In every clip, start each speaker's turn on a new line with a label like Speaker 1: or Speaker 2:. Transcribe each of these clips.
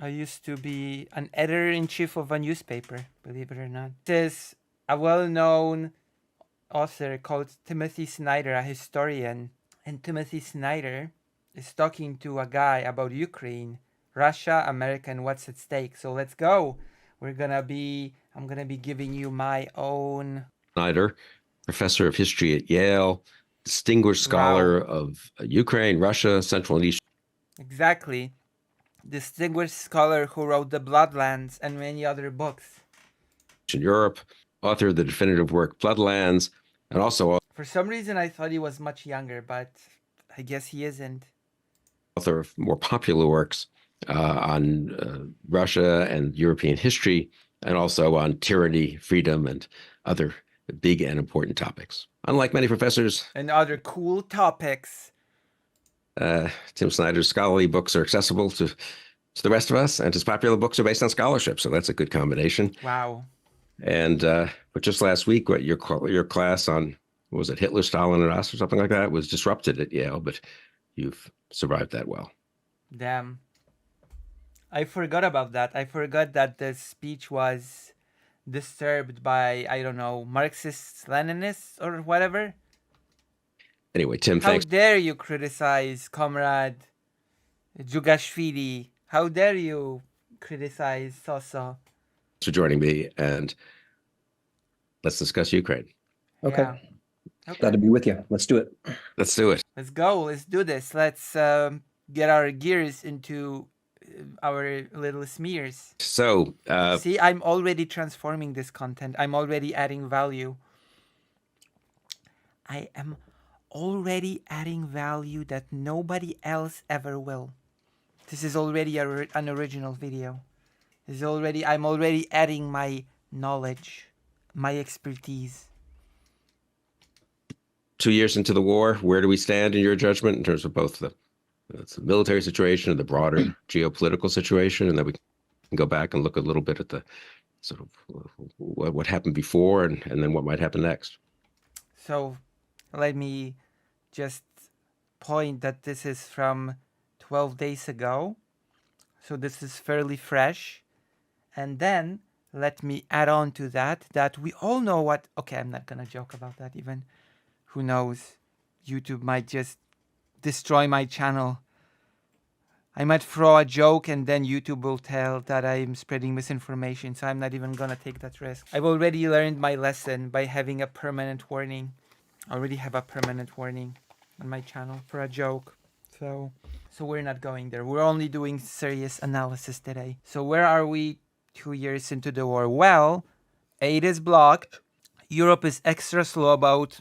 Speaker 1: I used to be an editor-in-chief of a newspaper, believe it or not. There's a well-known author called Timothy Snyder, a historian. And Timothy Snyder is talking to a guy about Ukraine, Russia, America, and what's at stake. So let's go. I'm gonna be giving you my own.
Speaker 2: Snyder, professor of history at Yale, distinguished scholar of Ukraine, Russia, Central and Eastern.
Speaker 1: Exactly. Distinguished scholar who wrote The Bloodlands and many other books.
Speaker 2: In Europe, author of the definitive work Bloodlands, and also
Speaker 1: for some reason I thought he was much younger, but I guess he isn't.
Speaker 2: Author of more popular works on Russia and European history, and also on tyranny, freedom, and other big and important topics. Unlike many professors
Speaker 1: and other cool topics,
Speaker 2: Tim Snyder's scholarly books are accessible to the rest of us, and his popular books are based on scholarship. So that's a good combination.
Speaker 1: Wow.
Speaker 2: And but just last week, what your class on, what was it, Hitler, Stalin, and us, or something like that, was disrupted at Yale, but you've survived that well.
Speaker 1: Damn. I forgot about that. I forgot that the speech was disturbed by, I don't know, Marxists, Leninists, or whatever.
Speaker 2: Anyway, Tim,
Speaker 1: thanks. How dare you criticize Comrade Jugashvili? How dare you criticize Sosa?
Speaker 2: Thanks for joining me, and let's discuss Ukraine.
Speaker 3: Okay. Yeah. Glad to be with you. Let's do it.
Speaker 2: Let's do it.
Speaker 1: Let's go. Let's do this. Let's get our gears into our little smears.
Speaker 2: So,
Speaker 1: see, I'm already transforming this content. I'm already adding value. I am already adding value that nobody else ever will. This is already an original video. I'm already adding my knowledge, my expertise.
Speaker 2: 2 years into the war, where do we stand in your judgment in terms of both the military situation and the broader geopolitical situation? And then we can go back and look a little bit at the sort of what happened before and then what might happen next.
Speaker 1: So let me just point that this is from 12 days ago. So this is fairly fresh. And then let me add on to that we all know what... Okay, I'm not going to joke about that even. Who knows? YouTube might just destroy my channel. I might throw a joke and then YouTube will tell that I'm spreading misinformation, so I'm not even gonna take that risk. I've already learned my lesson by having a permanent warning. I already have a permanent warning on my channel for a joke. So we're not going there. We're only doing serious analysis today. So where are we 2 years into the war? Well, aid is blocked. Europe is extra slow about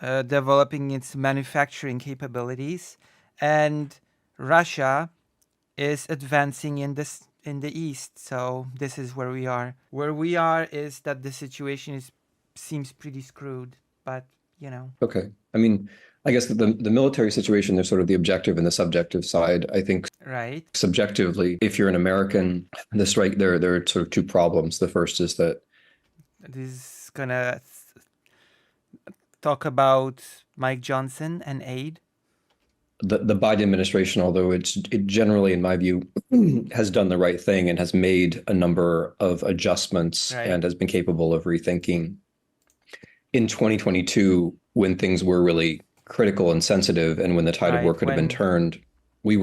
Speaker 1: developing its manufacturing capabilities, and Russia is advancing in the east. So this is where we are. Where we are is that the situation seems pretty screwed, but you know.
Speaker 3: Okay. I mean, I guess the military situation, there's sort of the objective and the subjective side. I think
Speaker 1: right.
Speaker 3: Subjectively, if you're an American, there are sort of two problems. The first is that
Speaker 1: this is gonna talk about Mike Johnson and aid.
Speaker 3: The Biden administration, although it generally, in my view, has done the right thing and has made a number of adjustments and has been capable of rethinking. In 2022, when things were really critical and sensitive, and when the tide of war could have been turned, we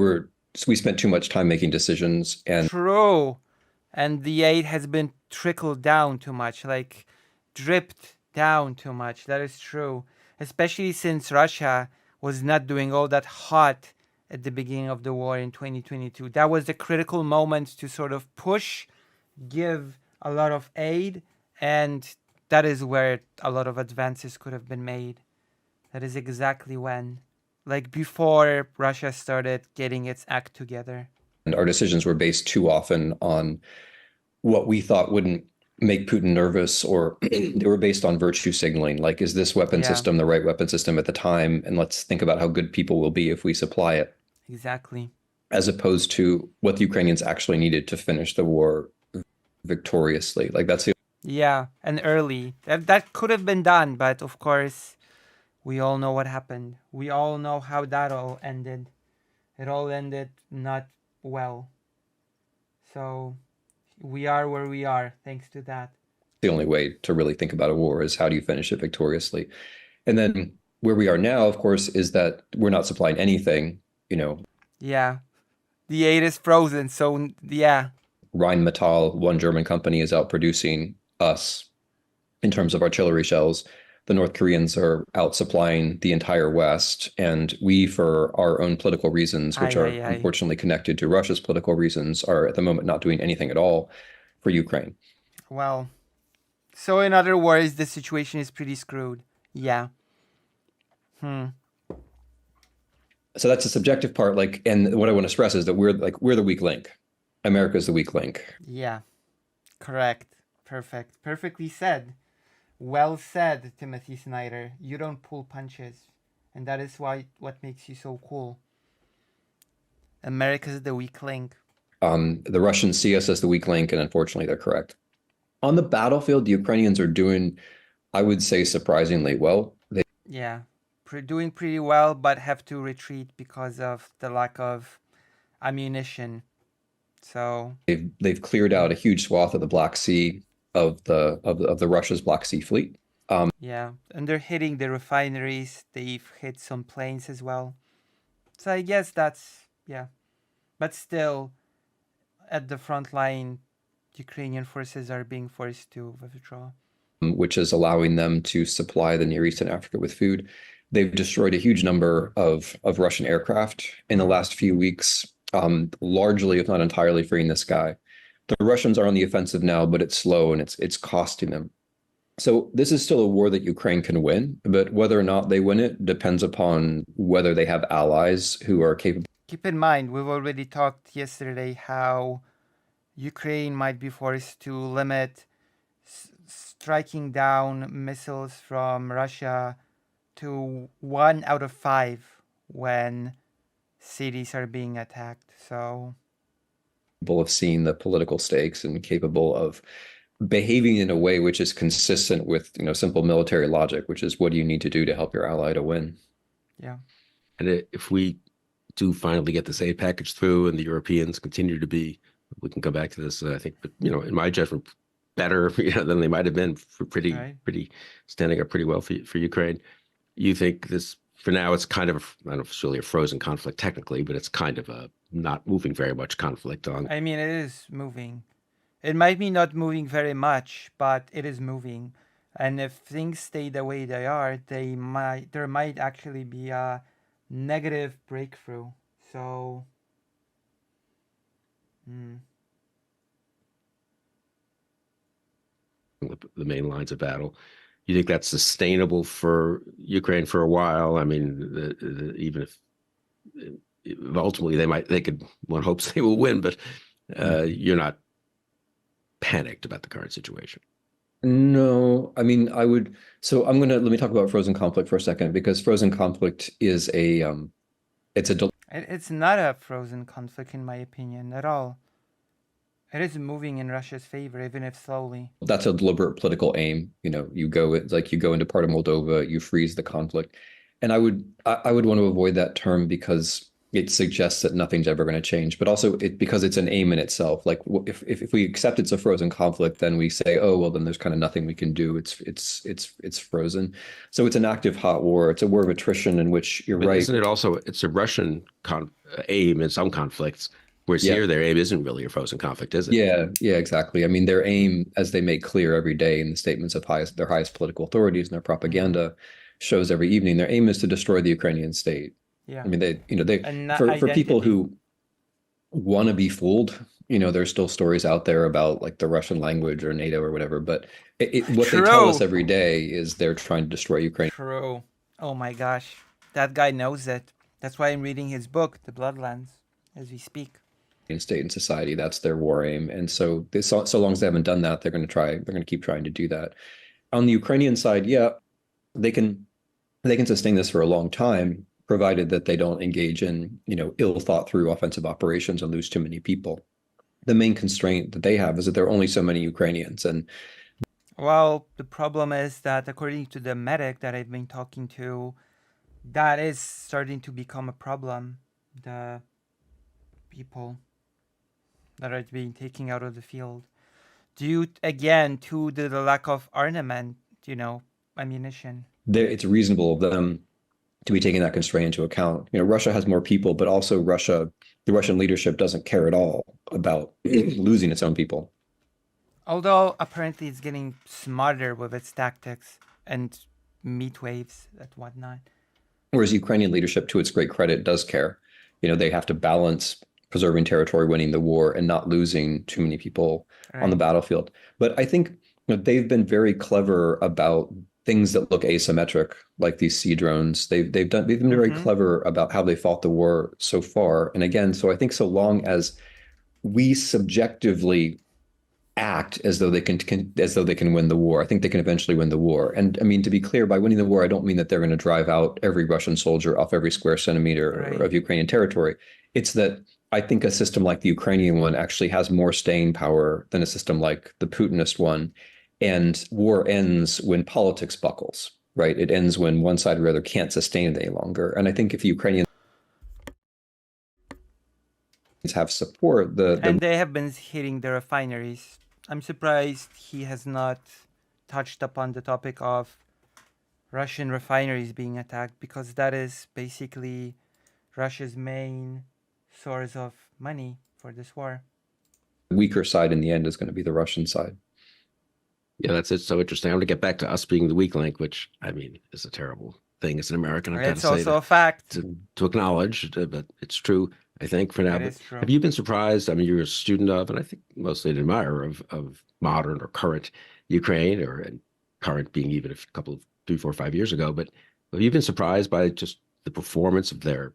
Speaker 3: spent too much time making decisions. And
Speaker 1: true, and the aid has been trickled down too much, like dripped down too much. That is true, especially since Russia was not doing all that hot at the beginning of the war in 2022. That was the critical moment to sort of give a lot of aid, and that is where a lot of advances could have been made. That is exactly when, like before Russia started getting its act together.
Speaker 3: And our decisions were based too often on what we thought wouldn't make Putin nervous, or they were based on virtue signaling. Like, is this weapon system the right weapon system at the time? And let's think about how good people will be if we supply it.
Speaker 1: Exactly.
Speaker 3: As opposed to what the Ukrainians actually needed to finish the war victoriously. Like that's the...
Speaker 1: Yeah, and early. That could have been done, but of course, we all know what happened. We all know how that all ended. It all ended not well. So we are where we are thanks to that.
Speaker 3: The only way to really think about a war is how do you finish it victoriously? And then where we are now, of course, is that we're not supplying anything,
Speaker 1: Yeah. The aid is frozen, so yeah.
Speaker 3: Rheinmetall, one German company, is outproducing us in terms of artillery shells. The North Koreans are out supplying the entire West, and we, for our own political reasons, which are unfortunately connected to Russia's political reasons, are at the moment not doing anything at all for Ukraine.
Speaker 1: Well, so in other words, the situation is pretty screwed. Yeah.
Speaker 3: So that's a subjective part. And what I want to stress is that we're the weak link. America's the weak link.
Speaker 1: Yeah. Correct. Perfect. Perfectly said. Well said, Timothy Snyder. You don't pull punches. And that is what makes you so cool. America's the weak link.
Speaker 3: The Russians see us as the weak link, and unfortunately, they're correct. On the battlefield, the Ukrainians are doing, I would say, surprisingly well.
Speaker 1: Doing pretty well, but have to retreat because of the lack of ammunition. So
Speaker 3: they've cleared out a huge swath of the Black Sea of the Russia's Black Sea fleet.
Speaker 1: And they're hitting the refineries. They've hit some planes as well. So I guess that's but still, at the front line, Ukrainian forces are being forced to withdraw,
Speaker 3: which is allowing them to supply the Near East and Africa with food. They've destroyed a huge number of Russian aircraft in the last few weeks, largely, if not entirely, freeing the sky. The Russians are on the offensive now, but it's slow and it's costing them. So this is still a war that Ukraine can win, but whether or not they win it depends upon whether they have allies who are capable.
Speaker 1: Keep in mind, we've already talked yesterday how Ukraine might be forced to limit striking down missiles from Russia to 1 out of 5 when cities are being attacked. So
Speaker 3: capable of seeing the political stakes and capable of behaving in a way which is consistent with simple military logic, which is what do you need to do to help your ally to win.
Speaker 1: Yeah.
Speaker 2: And if we do finally get this aid package through and the Europeans continue to be, we can come back to this, I think, but in my judgment, better than they might have been for pretty standing up pretty well for Ukraine. You think this, for now, it's kind of, I don't know if it's really a frozen conflict technically, but it's kind of a not moving very much conflict on.
Speaker 1: I mean, it is moving. It might be not moving very much, but it is moving. And if things stay the way they are, there might actually be a negative breakthrough. So
Speaker 2: the main lines of battle. You think that's sustainable for Ukraine for a while? I mean, even if ultimately one hopes they will win, but you're not panicked about the current situation.
Speaker 3: No, I mean, let me talk about frozen conflict for a second, because frozen conflict is
Speaker 1: it's not a frozen conflict in my opinion at all. It is moving in Russia's favor, even if slowly.
Speaker 3: That's a deliberate political aim. You go into part of Moldova, you freeze the conflict. And I would want to avoid that term because it suggests that nothing's ever going to change, but also because it's an aim in itself. Like if we accept it's a frozen conflict, then we say, oh, well, then there's kind of nothing we can do. It's frozen. So it's an active hot war. It's a war of attrition in which you're right.
Speaker 2: Isn't it also, it's a Russian aim in some conflicts, whereas here their aim isn't really a frozen conflict, is it?
Speaker 3: Yeah, exactly. I mean, their aim, as they make clear every day in the statements of their highest political authorities and their propaganda shows every evening, their aim is to destroy the Ukrainian state. Yeah. I mean, for people who want to be fooled, there's still stories out there about like the Russian language or NATO or whatever, but what they tell us every day is they're trying to destroy Ukraine.
Speaker 1: True. Oh my gosh. That guy knows it. That's why I'm reading his book, The Bloodlands, as we speak.
Speaker 3: In state and society, that's their war aim. And so long as they haven't done that, they're going to keep trying to do that. On the Ukrainian side, they can sustain this for a long time, provided that they don't engage in, ill thought through offensive operations and lose too many people. The main constraint that they have is that there are only so many Ukrainians. And
Speaker 1: well, the problem is that according to the medic that I've been talking to, that is starting to become a problem. The people, that are being taken out of the field due again to the lack of armament, ammunition.
Speaker 3: It's reasonable of them to be taking that constraint into account. Russia has more people, but also the Russian leadership doesn't care at all about losing its own people.
Speaker 1: Although apparently it's getting smarter with its tactics and meat waves and whatnot.
Speaker 3: Whereas Ukrainian leadership, to its great credit, does care. They have to balance preserving territory, winning the war, and not losing too many people on the battlefield. But I think they've been very clever about things that look asymmetric, like these sea drones. They've been very clever about how they fought the war so far. And again, so I think so long as we subjectively act as though they can win the war, I think they can eventually win the war. And I mean, to be clear, by winning the war, I don't mean that they're going to drive out every Russian soldier off every square centimeter of Ukrainian territory. It's that I think a system like the Ukrainian one actually has more staying power than a system like the Putinist one. And war ends when politics buckles, right? It ends when one side or the other can't sustain it any longer. And I think if the Ukrainians have support,
Speaker 1: and they have been hitting the refineries. I'm surprised he has not touched upon the topic of Russian refineries being attacked, because that is basically Russia's main source of money for this war.
Speaker 3: The weaker side in the end is going to be the Russian side.
Speaker 2: Yeah, that's it. So interesting. I'm going to get back to us being the weak link, which I mean is a terrible thing as an American. I've got to say,
Speaker 1: it's also a fact
Speaker 2: to acknowledge, but it's true. I think for now.
Speaker 1: It is true.
Speaker 2: Have you been surprised? I mean, you're a student of, and I think mostly an admirer of modern or current Ukraine, or current being even a couple of 3, 4, 5 years ago. But have you been surprised by just the performance of the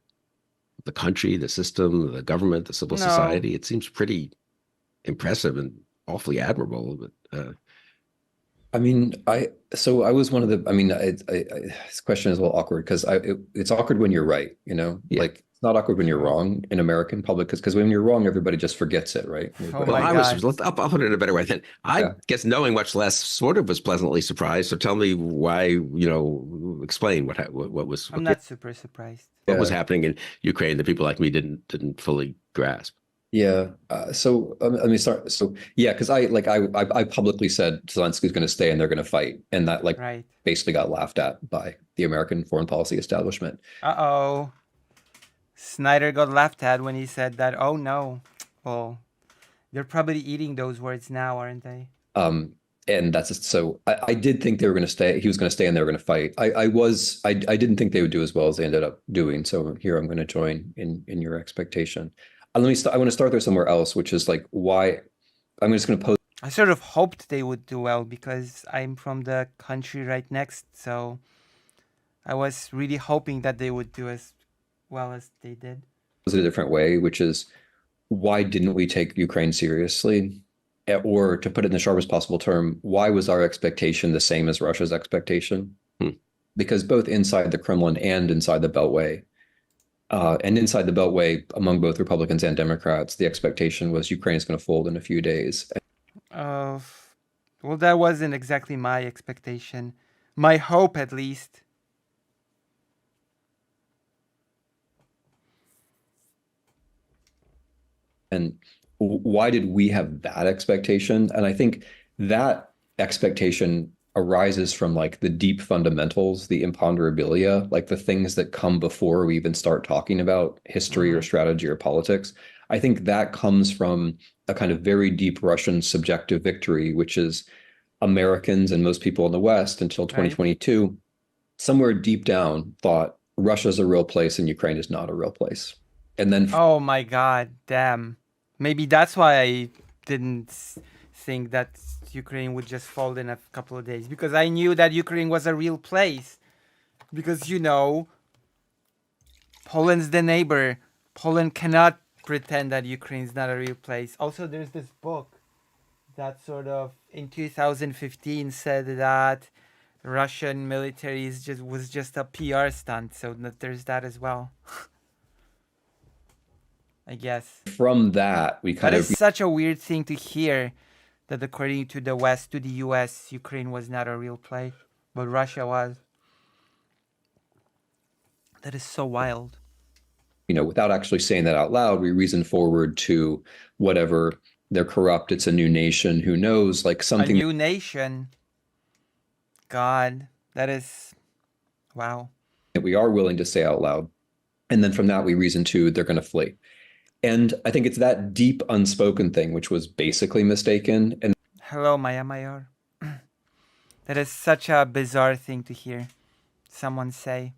Speaker 2: country, the system, the government, the civil society? It seems pretty impressive and awfully admirable. But
Speaker 3: I mean, I was one of the. I mean, this question is a little awkward because it's awkward when you're right. Like. Not awkward when you're wrong in American public, because when you're wrong, everybody just forgets it, right?
Speaker 2: I'll put it in a better way. Then I guess knowing much less sort of was pleasantly surprised. So tell me why, explain what was.
Speaker 1: I'm not super surprised.
Speaker 2: What was happening in Ukraine that people like me didn't fully grasp.
Speaker 3: Yeah. So let me start. So yeah, because I publicly said Zelensky's going to stay and they're going to fight, and that basically got laughed at by the American foreign policy establishment.
Speaker 1: Uh-oh. Snyder got laughed at when he said that. Oh no. Well, they're probably eating those words now, aren't they?
Speaker 3: And that's so I did think they were going to stay. He was going to stay and they were going to fight. I didn't think they would do as well as they ended up doing. So here I'm going to join in your expectation. I want to start there somewhere else, which is like why I'm just going to pose.
Speaker 1: I sort of hoped they would do well because I'm from the country right next. So I was really hoping that they would do as well as they did.
Speaker 3: Was it a different way, which is why didn't we take Ukraine seriously? Or to put it in the sharpest possible term, why was our expectation the same as Russia's expectation? Because both inside the Kremlin and inside the Beltway, and inside the Beltway among both Republicans and Democrats, the expectation was Ukraine is going to fold in a few days.
Speaker 1: Well, that wasn't exactly my expectation. My hope, at least.
Speaker 3: And why did we have that expectation? And I think that expectation arises from like the deep fundamentals, the imponderabilia, like the things that come before we even start talking about history or strategy or politics. I think that comes from a kind of very deep Russian subjective victory, which is Americans and most people in the West until 2022, somewhere deep down thought Russia's a real place and Ukraine is not a real place. And then
Speaker 1: oh my God, damn. Maybe that's why I didn't think that Ukraine would just fall in a couple of days, because I knew that Ukraine was a real place. Because, Poland's the neighbor. Poland cannot pretend that Ukraine's not a real place. Also, there's this book that sort of in 2015 said that Russian military was just a PR stunt. So there's that as well. I guess.
Speaker 3: From that,
Speaker 1: That is such a weird thing to hear, that according to the West, to the US, Ukraine was not a real place, but Russia was. That is so wild.
Speaker 3: without actually saying that out loud, we reason forward to whatever, they're corrupt, it's a new nation, who knows, like
Speaker 1: A
Speaker 3: something
Speaker 1: new nation. God, that is, wow.
Speaker 3: that we are willing to say out loud. And then from that, we reason to they're going to flee. And I think it's that deep unspoken thing, which was basically mistaken. And
Speaker 1: Hello, Maya Mayor. That is such a bizarre thing to hear someone say.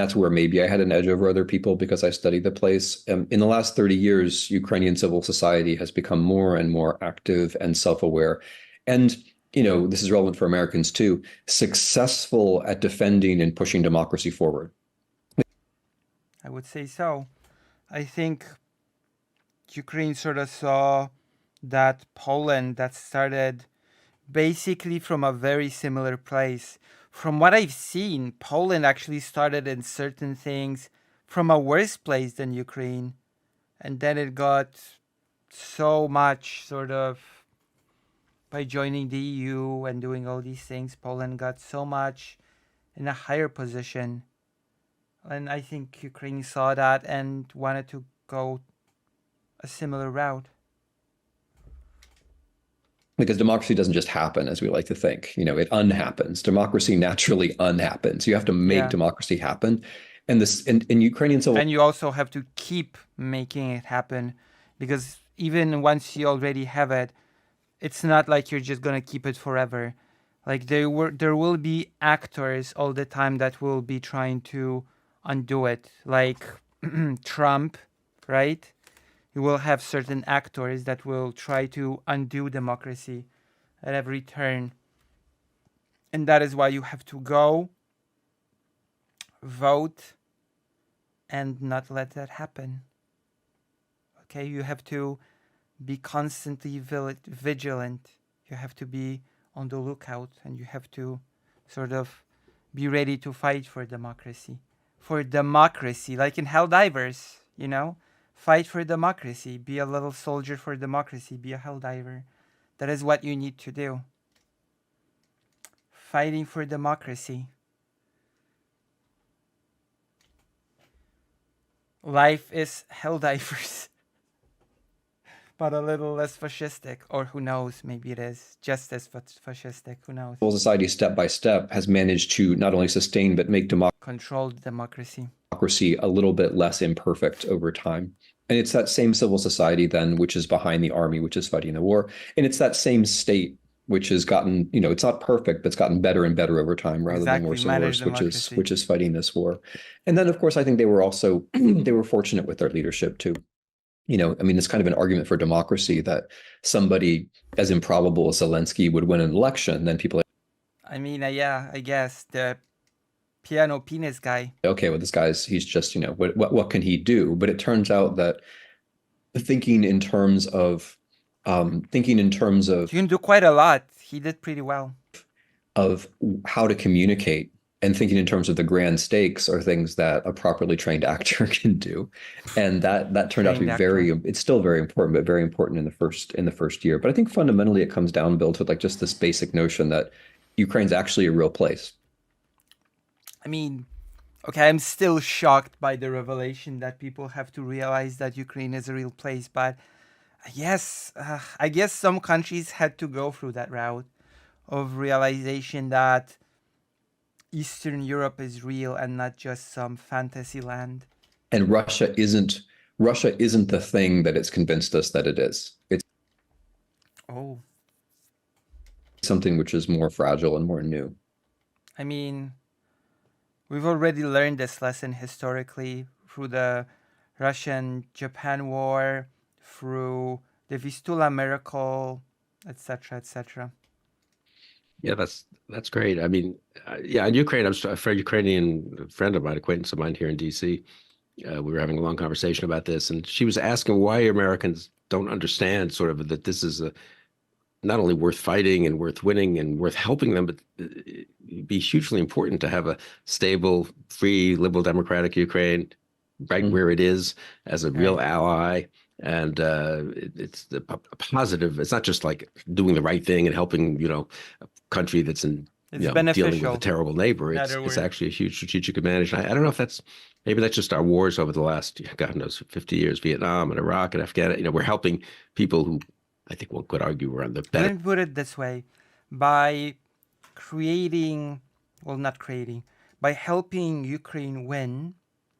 Speaker 3: that's where maybe I had an edge over other people because I studied the place. In the last 30 years, Ukrainian civil society has become more and more active and self-aware. And, this is relevant for Americans too, successful at defending and pushing democracy forward.
Speaker 1: I would say so. I think Ukraine sort of saw that Poland that started basically from a very similar place. From what I've seen, Poland actually started in certain things from a worse place than Ukraine. And then it got so much sort of by joining the EU and doing all these things, Poland got so much in a higher position. And I think Ukraine saw that and wanted to go a similar route.
Speaker 3: Because democracy doesn't just happen as we like to think. It unhappens. Democracy naturally unhappens. You have to make democracy happen. And this in Ukrainian civil.
Speaker 1: And you also have to keep making it happen, because even once you already have it, it's not like you're just gonna keep it forever. Like there will be actors all the time that will be trying to undo it. Like Trump, right? You will have certain actors that will try to undo democracy at every turn. And that is why you have to go, vote, and not let that happen. Okay, you have to be constantly vigilant. You have to be on the lookout, and you have to sort of be ready to fight for democracy. For democracy, like in Helldivers, fight for democracy. Be a little soldier for democracy. Be a Helldiver. That is what you need to do. Fighting for democracy. Life is Helldivers. But a little less fascistic. Or who knows, maybe it is just as fascistic. Who knows?
Speaker 3: Civil society, step by step, has managed to not only sustain but make
Speaker 1: controlled democracy
Speaker 3: a little bit less imperfect over time. And it's that same civil society then which is behind the army, which is fighting the war. And it's that same state which has gotten, it's not perfect, but it's gotten better and better over time rather than worse and worse, which is fighting this war. And then, of course, I think they were also they were fortunate with their leadership too. It's kind of an argument for democracy that somebody as improbable as Zelensky would win an election. Then people,
Speaker 1: yeah, I guess the piano penis guy.
Speaker 3: Okay, well, this guy's, he's just, what can he do? But it turns out that thinking in terms of you
Speaker 1: can do quite a lot. He did pretty well.
Speaker 3: Of how to communicate and thinking in terms of the grand stakes are things that a properly trained actor can do. And that turned out to be it's still very important, but very important in the first year. But I think fundamentally it comes down, Bill, to like just this basic notion that Ukraine's actually a real place.
Speaker 1: Okay, I'm still shocked by the revelation that people have to realize that Ukraine is a real place. But yes, I guess some countries had to go through that route of realization that Eastern Europe is real and not just some fantasy land.
Speaker 3: And Russia isn't the thing that it's convinced us that it is. It's something which is more fragile and more new.
Speaker 1: We've already learned this lesson historically through the Russian-Japan War, through the Vistula miracle, etc., etc.
Speaker 2: Yeah, that's great. In Ukraine, a Ukrainian friend of mine, acquaintance of mine here in DC. We were having a long conversation about this, and she was asking why Americans don't understand sort of that this is not only worth fighting and worth winning and worth helping them, but it'd be hugely important to have a stable, free, liberal, democratic Ukraine right where it is as a real ally. And it's a positive. It's not just like doing the right thing and helping, a country that's in
Speaker 1: It's
Speaker 2: dealing with
Speaker 1: beneficial.
Speaker 2: a terrible neighbor, it's actually a huge strategic advantage. I don't know if maybe that's just our wars over the last, God knows, 50 years, Vietnam and Iraq and Afghanistan. We're helping people who I think one could argue were on the better.
Speaker 1: Let me put it this way. By by helping Ukraine win,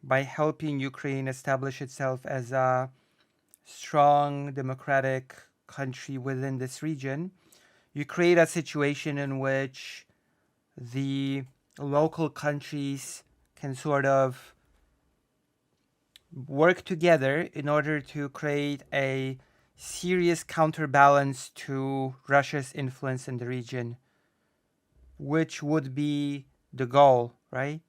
Speaker 1: by helping Ukraine establish itself as a strong democratic country within this region, you create a situation in which the local countries can sort of work together in order to create a serious counterbalance to Russia's influence in the region, which would be the goal, right?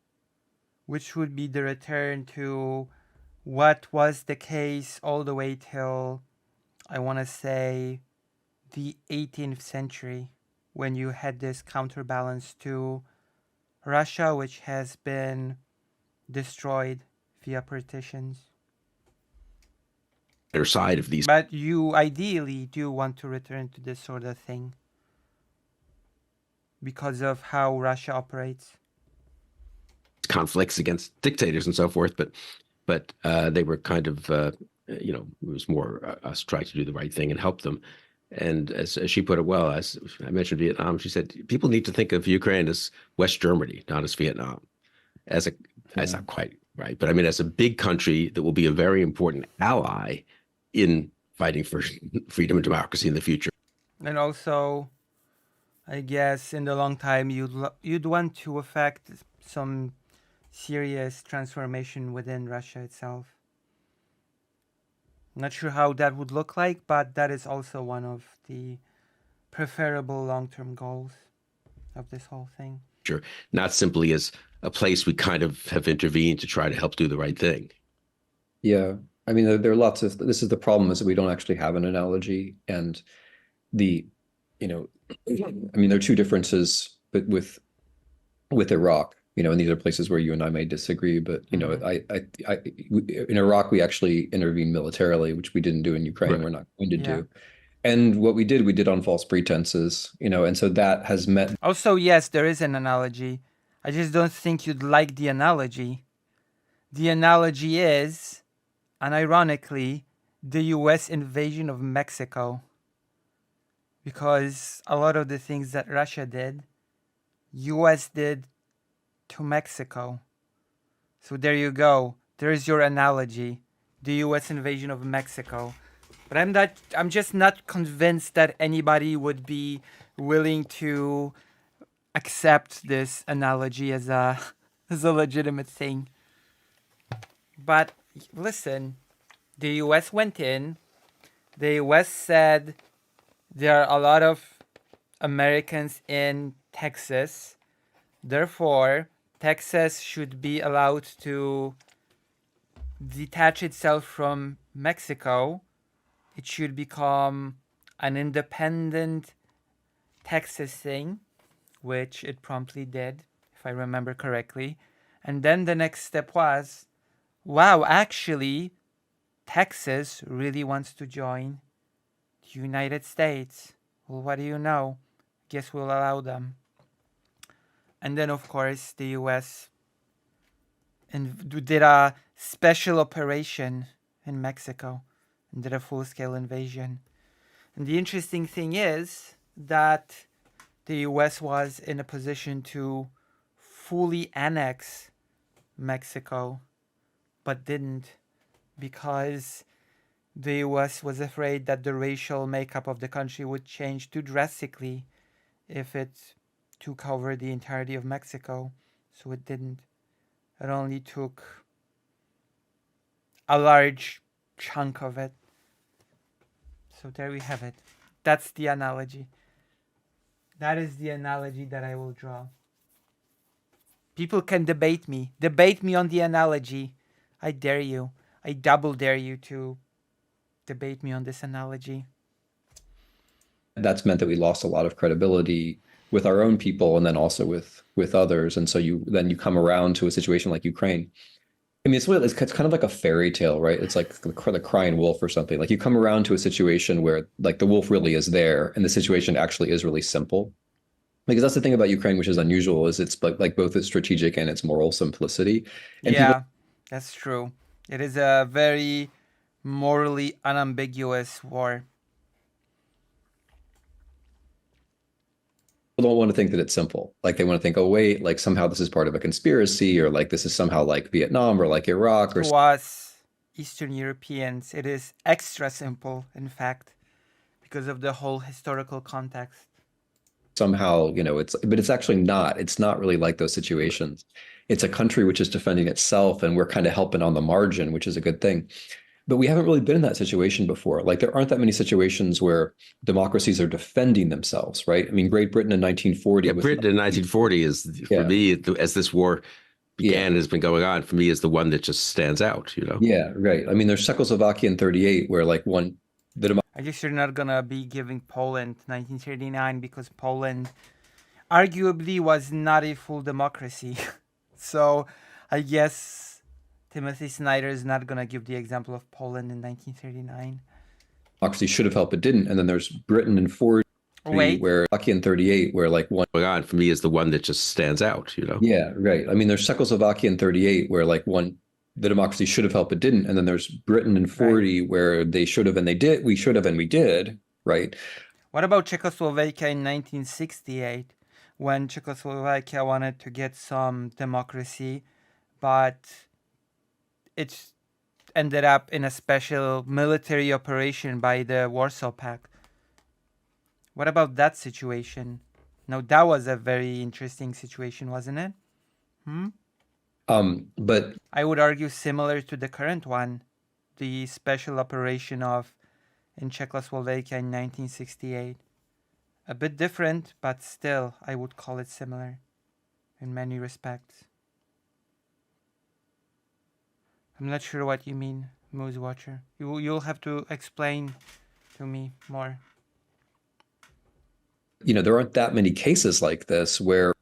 Speaker 1: Which would be the return to what was the case all the way till, I want to say, the 18th century, when you had this counterbalance to Russia, which has been destroyed via partitions.
Speaker 2: Side of these.
Speaker 1: But you ideally do want to return to this sort of thing because of how Russia operates.
Speaker 2: Conflicts against dictators and so forth, but they were kind of, it was more us trying to do the right thing and help them. And as she put it well, as I mentioned Vietnam, she said, people need to think of Ukraine as West Germany, not as Vietnam, as not quite right, but I mean, as a big country that will be a very important ally in fighting for freedom and democracy in the future.
Speaker 1: And also, I guess in the long time, you'd want to affect some serious transformation within Russia itself. Not sure how that would look like, but that is also one of the preferable long-term goals of this whole thing.
Speaker 2: Sure, not simply as a place we kind of have intervened to try to help do the right thing.
Speaker 3: Yeah, I mean, there are lots of, this is the problem, is that we don't actually have an analogy. And I mean, there are two differences, but with Iraq, and these are places where you and I may disagree, but in Iraq, we actually intervened militarily, which we didn't do in Ukraine. Right. We're not going to do. And what we did on false pretenses, and so that has meant.
Speaker 1: Also, yes, there is an analogy. I just don't think you'd like the analogy. The analogy is, unironically, the US invasion of Mexico. Because a lot of the things that Russia did, US did to Mexico. So there you go. There's your analogy. The US invasion of Mexico. But I'm just not convinced that anybody would be willing to accept this analogy as a legitimate thing. But listen, the US went in. The US said there are a lot of Americans in Texas. Therefore, Texas should be allowed to detach itself from Mexico. It should become an independent Texas thing, which it promptly did, if I remember correctly. And then the next step was, wow, actually, Texas really wants to join the United States. Well, what do you know? Guess we'll allow them. And then, of course, the US did a special operation in Mexico and did a full-scale invasion. And the interesting thing is that the US was in a position to fully annex Mexico, but didn't, because the US was afraid that the racial makeup of the country would change too drastically if it took over the entirety of Mexico. So it didn't. It only took a large chunk of it. So there we have it. That's the analogy. That is the analogy that I will draw. People can debate me. Debate me on the analogy. I dare you. I double dare you to debate me on this analogy.
Speaker 3: That's meant that we lost a lot of credibility with our own people and then also with others. And so you come around to a situation like Ukraine. I mean, it's kind of like a fairy tale, right? It's like the crying wolf or something. Like you come around to a situation where like the wolf really is there and the situation actually is really simple. Because that's the thing about Ukraine, which is unusual, is it's like both its strategic and its moral simplicity. And
Speaker 1: yeah, that's true. It is a very morally unambiguous war.
Speaker 3: people don't want to think that it's simple. Like they want to think, oh wait, like somehow this is part of a conspiracy, or like this is somehow like Vietnam or like Iraq or
Speaker 1: To us, Eastern Europeans, it is extra simple, in fact, because of the whole historical context.
Speaker 3: somehow, but it's actually not. It's not really like those situations. It's a country which is defending itself, and we're kind of helping on the margin, which is a good thing. But we haven't really been in that situation before. Like there aren't that many situations where democracies are defending themselves, right? I mean, Great Britain in 1940.
Speaker 2: Yeah, Britain in 1940 is, for me, as this war began, has been going on, for me, is the one that just stands out,
Speaker 3: Yeah, right. I mean, there's Czechoslovakia in 38, where like
Speaker 1: I guess you're not gonna be giving Poland 1939 because Poland arguably was not a full democracy. So I guess Timothy Snyder is not gonna give the example of Poland in 1939.
Speaker 3: democracy should have helped, but didn't. And then there's Britain in 40, where in 38, where like one
Speaker 2: going on, for me, is the one that just stands out,
Speaker 3: Yeah, right. I mean, there's Czechoslovakia in 38, where like the democracy should have helped, but didn't. And then there's Britain in 40, where they should have and they did. We should have and we did, right?
Speaker 1: What about Czechoslovakia in 1968, when Czechoslovakia wanted to get some democracy, but it ended up in a special military operation by the Warsaw Pact? What about that situation? No, that was a very interesting situation, wasn't it?
Speaker 3: But
Speaker 1: I would argue similar to the current one, the special operation in Czechoslovakia in 1968. A bit different, but still, I would call it similar in many respects. I'm not sure what you mean, Moose Watcher. You'll have to explain to me more.
Speaker 3: There aren't that many cases like this where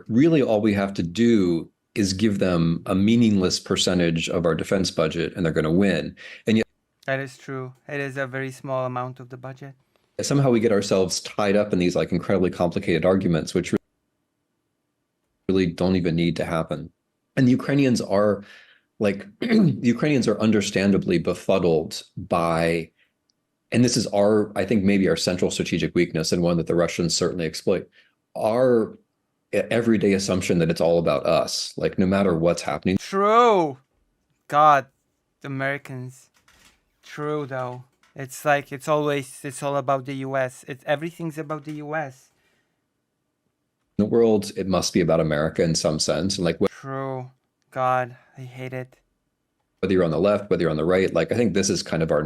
Speaker 3: really all we have to do is give them a meaningless percentage of our defense budget and they're going to win. And yet,
Speaker 1: that is true. It is a very small amount of the budget.
Speaker 3: Somehow we get ourselves tied up in these like incredibly complicated arguments, which really don't even need to happen. And the Ukrainians are understandably befuddled by, and this is I think maybe our central strategic weakness, and one that the Russians certainly exploit, our everyday assumption that it's all about us, like no matter what's happening.
Speaker 1: True. God, the Americans. True though. It's like it's all about the US. Everything's about the US.
Speaker 3: In the world, it must be about America in some sense. And
Speaker 1: true. God, I hate it.
Speaker 3: Whether you're on the left, whether you're on the right, like I think this is kind of our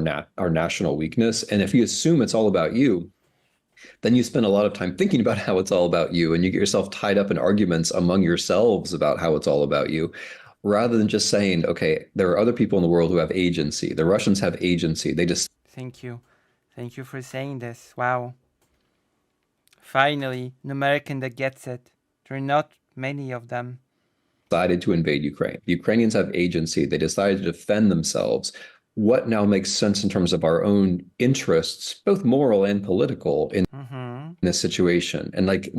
Speaker 3: national weakness. And if you assume it's all about you, then you spend a lot of time thinking about how it's all about you, and you get yourself tied up in arguments among yourselves about how it's all about you, rather than just saying, okay, there are other people in the world who have agency. The Russians have agency. They just...
Speaker 1: Thank you. Thank you for saying this. Wow. Finally, an American that gets it. There are not many of them.
Speaker 3: Decided to invade Ukraine. The Ukrainians have agency. They decided to defend themselves. What now makes sense in terms of our own interests, both moral and political, in this situation? And like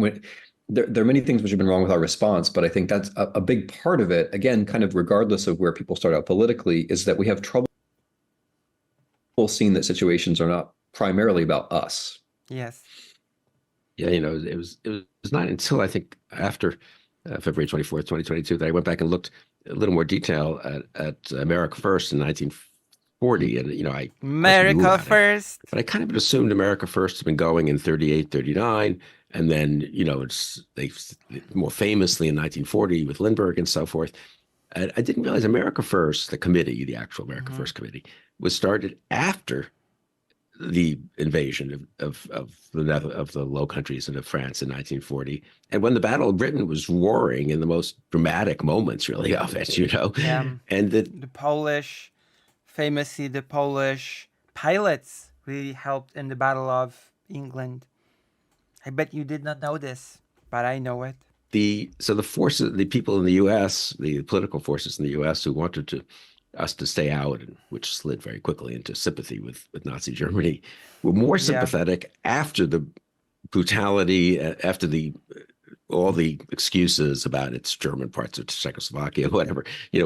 Speaker 3: there are many things which have been wrong with our response, but I think that's a big part of it. Again, kind of regardless of where people start out politically, is that we have trouble seeing that situations are not primarily about us.
Speaker 1: Yes.
Speaker 2: Yeah, it was not until I think after February 24th, 2022, that I went back and looked a little more detail at America First in 1940. And, I
Speaker 1: America First.
Speaker 2: But I kind of assumed America First had been going in 38, 39. And then, they more famously in 1940 with Lindbergh and so forth. And I didn't realize America First, the committee, the actual America First committee, was started after the invasion of the Low Countries and of France in 1940, and when the Battle of Britain was roaring in the most dramatic moments, really, of it,
Speaker 1: Yeah.
Speaker 2: And
Speaker 1: famously, the Polish pilots really helped in the Battle of England. I bet you did not know this, but I know it.
Speaker 2: So the forces, the people in the U.S., the political forces in the U.S. who wanted us to stay out, and which slid very quickly into sympathy with Nazi Germany, were more sympathetic after the brutality after all the excuses about its German parts of Czechoslovakia, whatever,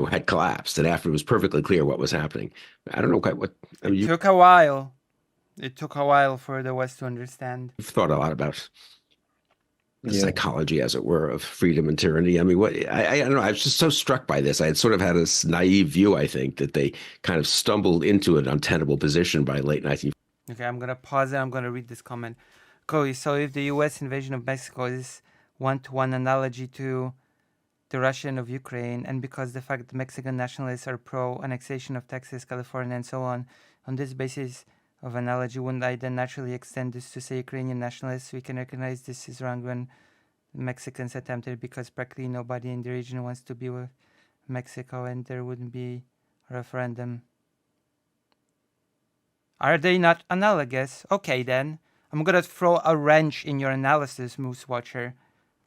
Speaker 2: had collapsed, and after it was perfectly clear what was happening. I don't know what. I mean,
Speaker 1: It took a while. It took a while for the West to understand.
Speaker 2: You've thought a lot about the psychology, as it were, of freedom and tyranny. I mean, I don't know. I was just so struck by this. I had sort of had this naive view, I think, that they kind of stumbled into an untenable position by late 1940s.
Speaker 1: Okay, I'm gonna pause and I'm gonna read this comment. Cody, so if the U.S. invasion of Mexico is one-to-one analogy to the Russian of Ukraine, and because the fact that Mexican nationalists are pro-annexation of Texas, California, and so on this basis of analogy, wouldn't I then naturally extend this to, say, Ukrainian nationalists? We can recognize this is wrong when Mexicans attempted, because practically nobody in the region wants to be with Mexico, and there wouldn't be a referendum. Are they not analogous? Okay, then. I'm gonna throw a wrench in your analysis, Moose Watcher.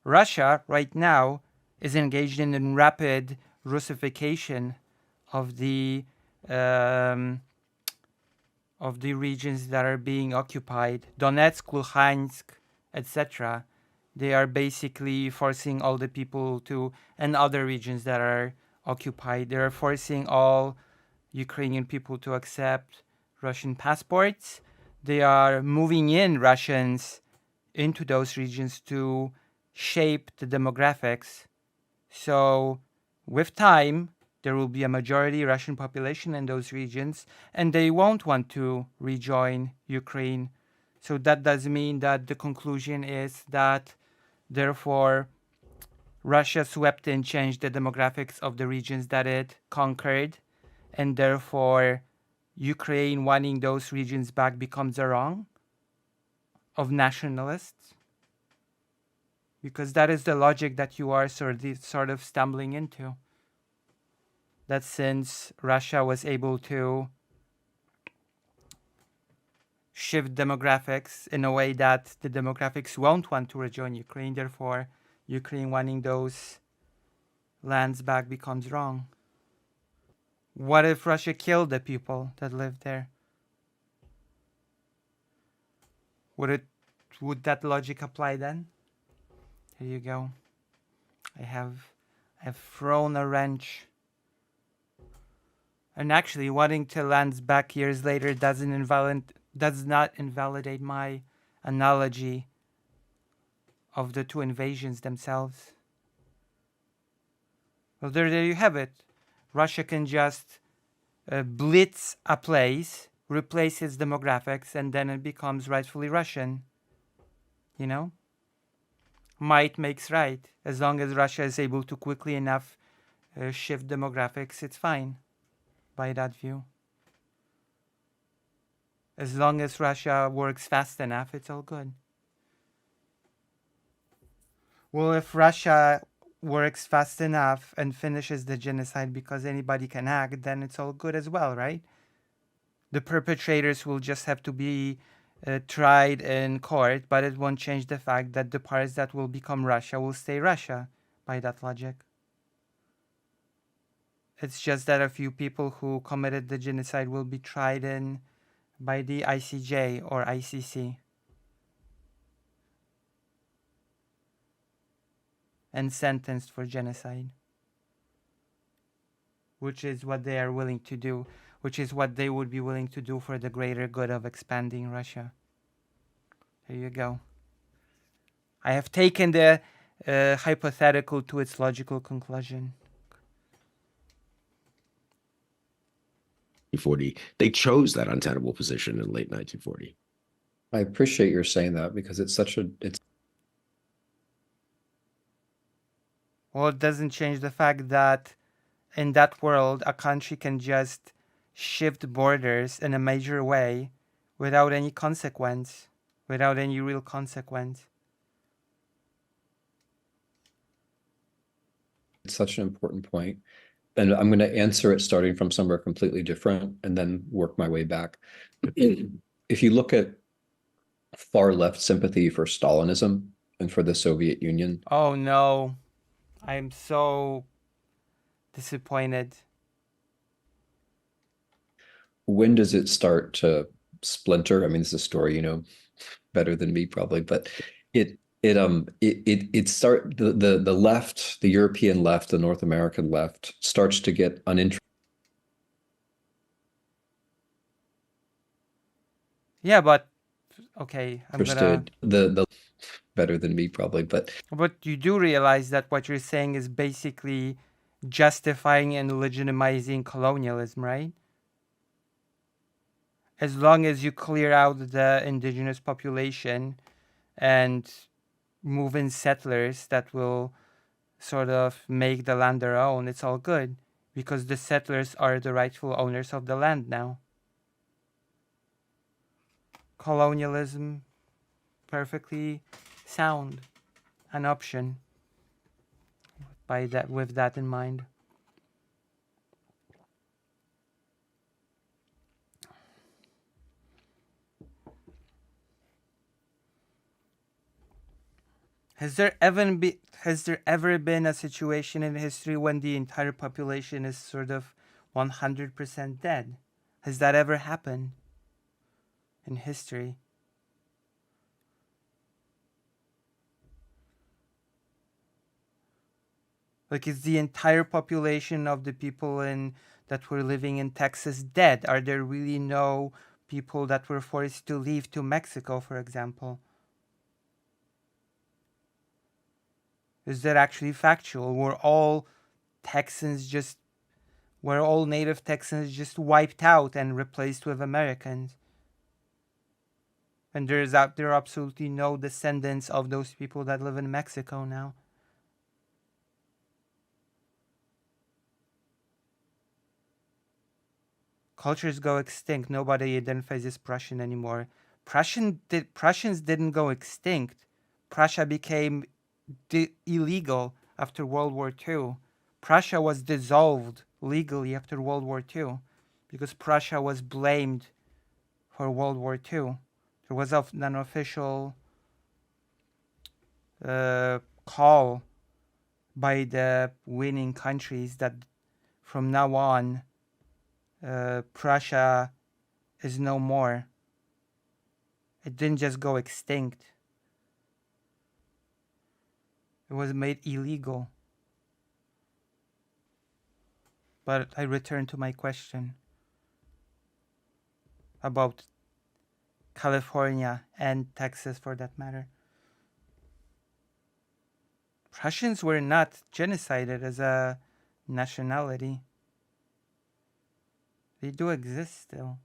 Speaker 1: Russia, right now, is engaged in a rapid Russification of the regions that are being occupied. Donetsk, Luhansk, etc. They are basically forcing all the people to, and other regions that are occupied, they are forcing all Ukrainian people to accept Russian passports. They are moving in Russians into those regions to shape the demographics. So with time, there will be a majority Russian population in those regions, and they won't want to rejoin Ukraine. So that does mean that the conclusion is that, therefore, Russia swept in, changed the demographics of the regions that it conquered, and therefore Ukraine wanting those regions back becomes a wrong of nationalists, because that is the logic that you are sort of stumbling into. That since Russia was able to shift demographics in a way that the demographics won't want to rejoin Ukraine, therefore Ukraine wanting those lands back becomes wrong. What if Russia killed the people that lived there? Would that logic apply then? Here you go. I've thrown a wrench. And actually, wanting to land back years later does not invalidate my analogy of the two invasions themselves. Well, there you have it. Russia can just blitz a place, replace its demographics, and then it becomes rightfully Russian. You know? Might makes right. As long as Russia is able to quickly enough shift demographics, it's fine. By that view. As long as Russia works fast enough, it's all good. Well, if Russia works fast enough and finishes the genocide because anybody can act, then it's all good as well, right? The perpetrators will just have to be tried in court, but it won't change the fact that the parts that will become Russia will stay Russia, by that logic. It's just that a few people who committed the genocide will be tried in by the ICJ or ICC and sentenced for genocide, which is what they are willing to do, which is what they would be willing to do for the greater good of expanding Russia. There you go. I have taken the hypothetical to its logical conclusion.
Speaker 2: 1940. They chose that untenable position in late 1940.
Speaker 3: I appreciate your saying that, because it's
Speaker 1: well, it doesn't change the fact that in that world, a country can just shift borders in a major way without any consequence, without any real consequence.
Speaker 3: It's such an important point. And I'm going to answer it starting from somewhere completely different and then work my way back. If you look at far left sympathy for Stalinism and for the Soviet Union.
Speaker 1: Oh no, I'm so disappointed.
Speaker 3: When does it start to splinter. I mean, this is a story you know better than me probably, but the left, the European left, the North American left starts to get uninterested.
Speaker 1: Yeah, but okay, I'm gonna.
Speaker 3: The better than me probably, but
Speaker 1: you do realize that what you're saying is basically justifying and legitimizing colonialism, right? As long as you clear out the indigenous population and move in settlers that will sort of make the land their own, it's all good because the settlers are the rightful owners of the land now. Colonialism, perfectly sound, an option with that in mind. Has there ever been a situation in history when the entire population is sort of 100% dead? Has that ever happened in history? Like, is the entire population of the people that were living in Texas dead? Are there really no people that were forced to leave to Mexico, for example? Is that actually factual? Were all native Texans just wiped out and replaced with Americans? And there are absolutely no descendants of those people that live in Mexico now. Cultures go extinct. Nobody identifies as Prussian anymore. Prussians didn't go extinct. Prussia became illegal after World War II. Prussia was dissolved legally after World War II because Prussia was blamed for World War II. There was an official call by the winning countries that from now on Prussia is no more. It didn't just go extinct. It was made illegal. But I return to my question about California and Texas for that matter. Prussians were not genocided as a nationality. They do exist still,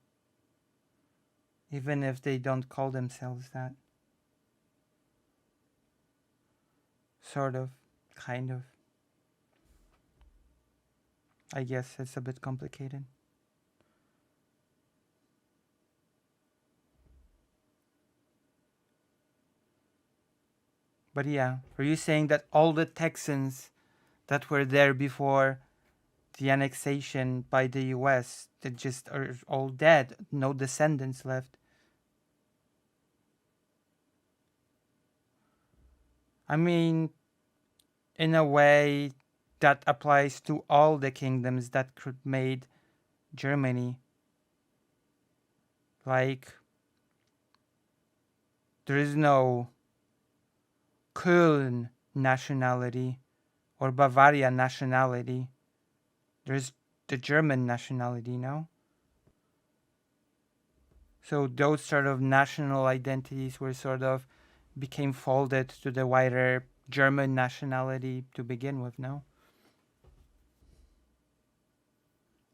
Speaker 1: even if they don't call themselves that. Sort of, kind of. I guess it's a bit complicated. But yeah, are you saying that all the Texans that were there before the annexation by the US that just are all dead, no descendants left? I mean, in a way, that applies to all the kingdoms that made Germany. Like, there is no Köln nationality or Bavaria nationality. There's the German nationality, no? So those sort of national identities were sort of became folded to the wider German nationality to begin with, no?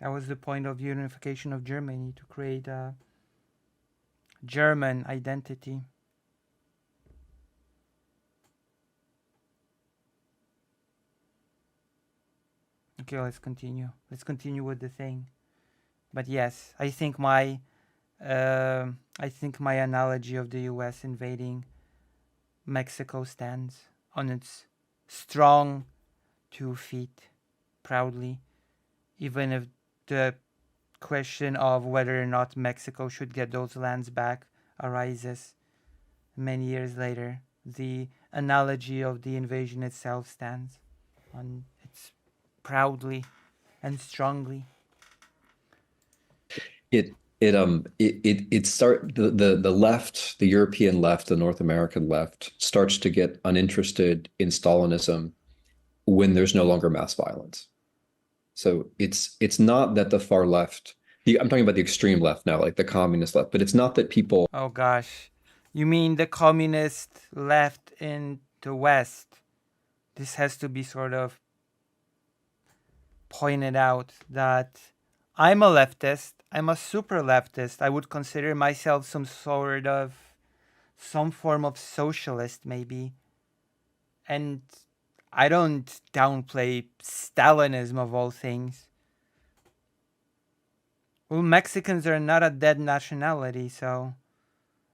Speaker 1: That was the point of unification of Germany, to create a German identity. Okay, let's continue. Let's continue with the thing. But yes, I think my analogy of the U.S. invading Mexico stands on its strong 2 feet, proudly, even if the question of whether or not Mexico should get those lands back arises many years later. The analogy of the invasion itself stands on its proudly and strongly.
Speaker 3: It The left, the European left, the North American left starts to get uninterested in Stalinism when there's no longer mass violence. So it's not that the far left, I'm talking about the extreme left now, like the communist left, but it's not that people.
Speaker 1: Oh gosh. You mean the communist left in the West? This has to be sort of pointed out that I'm a leftist. I'm a super leftist. I would consider myself some form of socialist, maybe. And I don't downplay Stalinism of all things. Well, Mexicans are not a dead nationality, so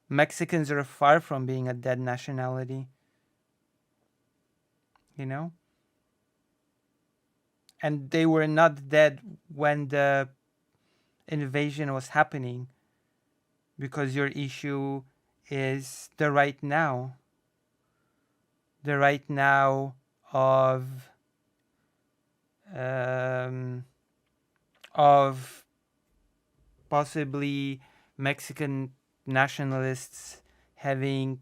Speaker 1: Mexicans are far from being a dead nationality. You know? And they were not dead when the invasion was happening, because your issue is the right now. The right now of possibly Mexican nationalists having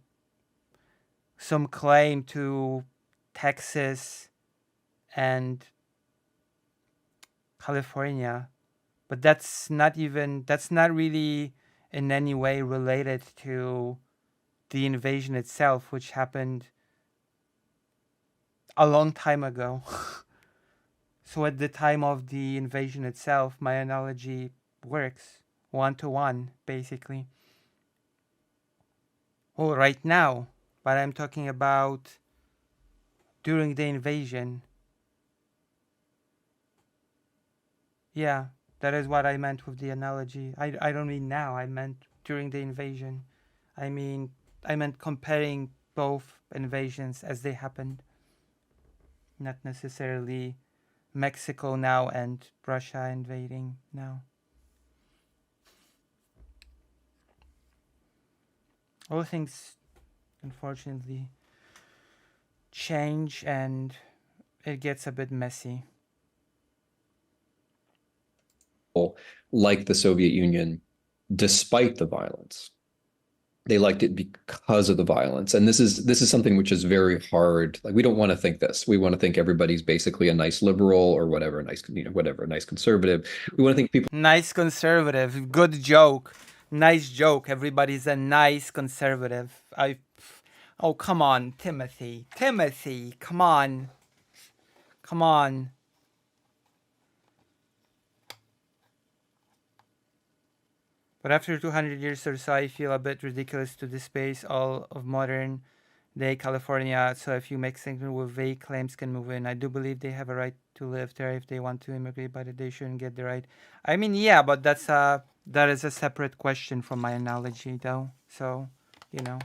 Speaker 1: some claim to Texas and California, but that's not really in any way related to the invasion itself, which happened a long time ago. So at the time of the invasion itself, my analogy works 1-to-1, basically. Well, right now, but I'm talking about during the invasion. Yeah, that is what I meant with the analogy. I don't mean now, I meant during the invasion. I meant comparing both invasions as they happened. Not necessarily Mexico now and Russia invading now. All things, unfortunately, change and it gets a bit messy.
Speaker 3: Like the Soviet Union, despite the violence. They liked it because of the violence. And this is something which is very hard. Like, we don't want to think this. We want to think everybody's basically a nice liberal or whatever, a nice conservative. We want to think people.
Speaker 1: Nice conservative. Good joke. Nice joke. Everybody's a nice conservative. Oh, come on, Timothy. Timothy, come on. Come on. But after 200 years or so, I feel a bit ridiculous to displace all of modern day California, so a few Mexicans with vague claims can move in. I do believe they have a right to live there if they want to immigrate, but they shouldn't get the right. I mean, yeah, but that is a separate question from my analogy, though. So, the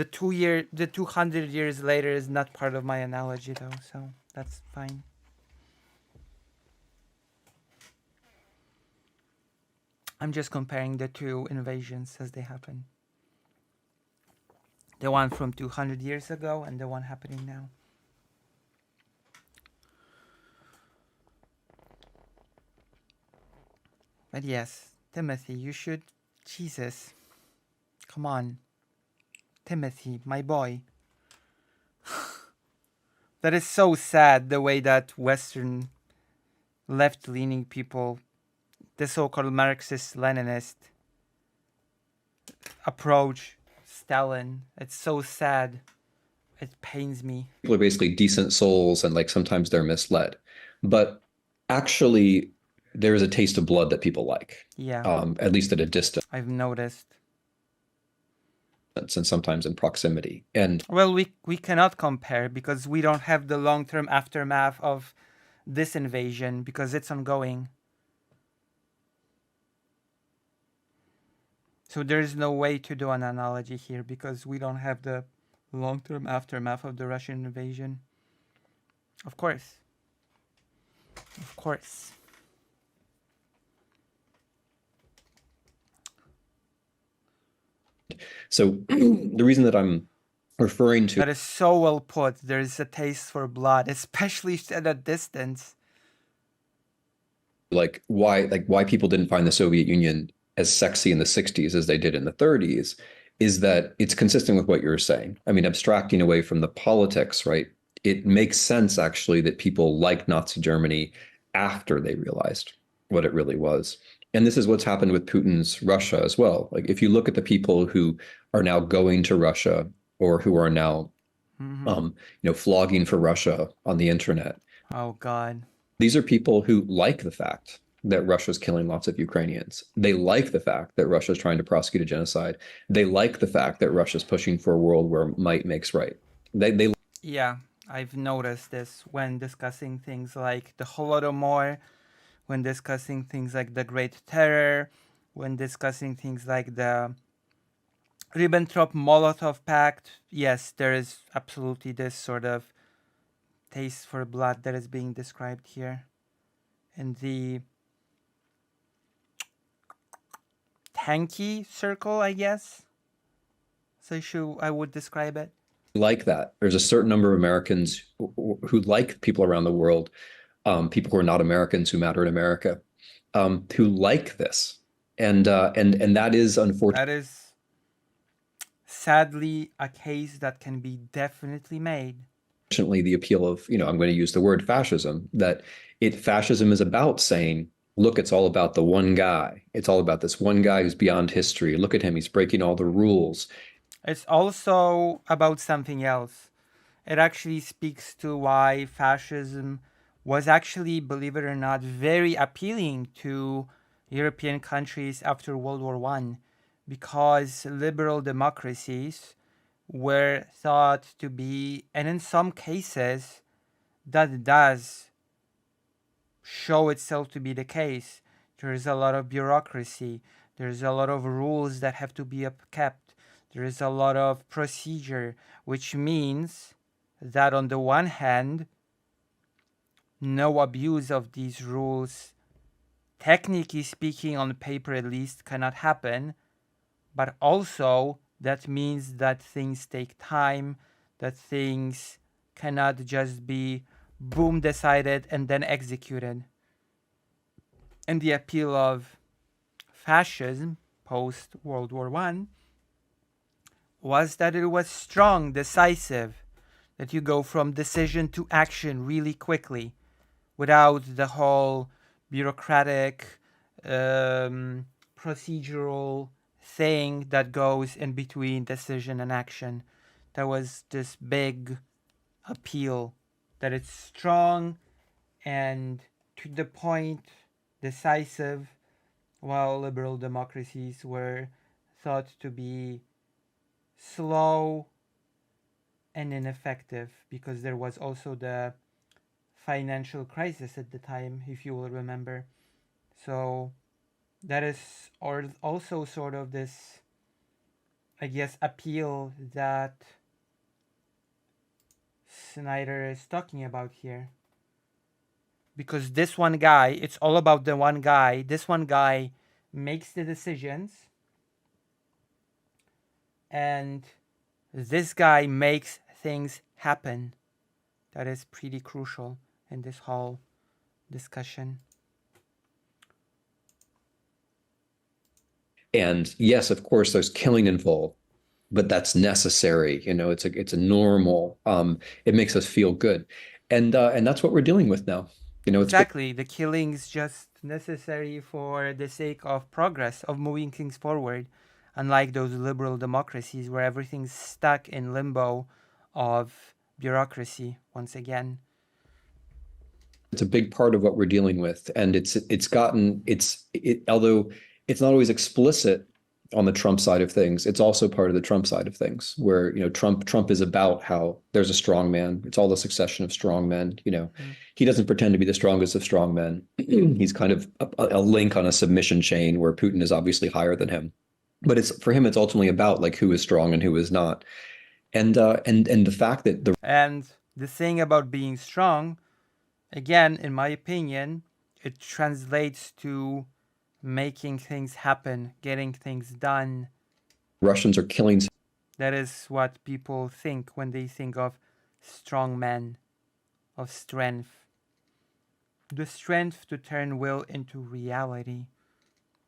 Speaker 1: 200 years later is not part of my analogy, though. So that's fine. I'm just comparing the two invasions as they happen. The one from 200 years ago and the one happening now. But yes, Timothy, you should... Jesus. Come on. Timothy, my boy. That is so sad, the way that Western left-leaning people, the so-called Marxist-Leninist, approach Stalin. It's so sad. It pains me.
Speaker 3: People are basically decent souls, and like sometimes they're misled. But actually, there is a taste of blood that people like.
Speaker 1: Yeah.
Speaker 3: At least at a distance.
Speaker 1: I've noticed.
Speaker 3: And sometimes in proximity. And
Speaker 1: well, we cannot compare because we don't have the long-term aftermath of this invasion because it's ongoing. So there's no way to do an analogy here because we don't have the long-term aftermath of the Russian invasion. Of course. Of course.
Speaker 3: So the reason that I'm referring to...
Speaker 1: That is so well put. There is a taste for blood, especially at a distance.
Speaker 3: why people didn't find the Soviet Union as sexy in the 60s as they did in the 30s is that it's consistent with what you're saying. I mean, abstracting away from the politics, right? It makes sense actually that people like Nazi Germany after they realized what it really was. And this is what's happened with Putin's Russia as well. Like if you look at the people who are now going to Russia or who are now flogging for Russia on the internet.
Speaker 1: Oh God.
Speaker 3: These are people who like the fact that Russia's killing lots of Ukrainians. They like the fact that Russia's trying to prosecute a genocide. They like the fact that Russia's pushing for a world where might makes right. They
Speaker 1: Yeah, I've noticed this when discussing things like the Holodomor, when discussing things like the Great Terror, when discussing things like the Ribbentrop-Molotov Pact. Yes, there is absolutely this sort of taste for blood that is being described here. In the tanky circle, I guess. So I would describe it.
Speaker 3: like that. There's a certain number of Americans who like people around the world, people who are not Americans who matter in America, who like this. And that is unfortunate.
Speaker 1: That is sadly a case that can be definitely made.
Speaker 3: Unfortunately, the appeal of, I'm going to use the word fascism, that fascism is about saying, look, it's all about the one guy. It's all about this one guy who's beyond history. Look at him. He's breaking all the rules.
Speaker 1: It's also about something else. It actually speaks to why fascism was actually, believe it or not, very appealing to European countries after World War I, because liberal democracies were thought to be, and in some cases, that does show itself to be the case. There is a lot of bureaucracy. There's a lot of rules that have to be kept. There is a lot of procedure, which means that on the one hand, no abuse of these rules, technically speaking, on paper at least, cannot happen. But also, that means that things take time, that things cannot just be boom decided and then executed. And the appeal of fascism post World War I was that it was strong, decisive, that you go from decision to action really quickly without the whole bureaucratic, procedural thing that goes in between decision and action. There was this big appeal that it's strong and to the point, decisive, while liberal democracies were thought to be slow and ineffective, because there was also the financial crisis at the time, if you will remember. So that is also sort of this, I guess, appeal that Snyder is talking about here. Because this one guy, it's all about the one guy. This one guy makes the decisions, and this guy makes things happen. That is pretty crucial in this whole discussion.
Speaker 3: And yes, of course, there's killing involved, but that's necessary. It's a normal. It makes us feel good, and that's what we're dealing with now.
Speaker 1: Exactly, the killing is just necessary for the sake of progress, of moving things forward. Unlike those liberal democracies where everything's stuck in limbo of bureaucracy once again.
Speaker 3: It's a big part of what we're dealing with, and although it's not always explicit on the Trump side of things, it's also part of the Trump side of things, where Trump is about how there's a strong man. It's all the succession of strong men. He doesn't pretend to be the strongest of strong men. He's kind of a link on a submission chain where Putin is obviously higher than him. But for him, it's ultimately about like who is strong and who is not, and the fact that
Speaker 1: the thing about being strong, again, in my opinion, it translates to making things happen, getting things done.
Speaker 3: Russians are killing.
Speaker 1: That is what people think when they think of strong men, of strength. the strength to turn will into reality.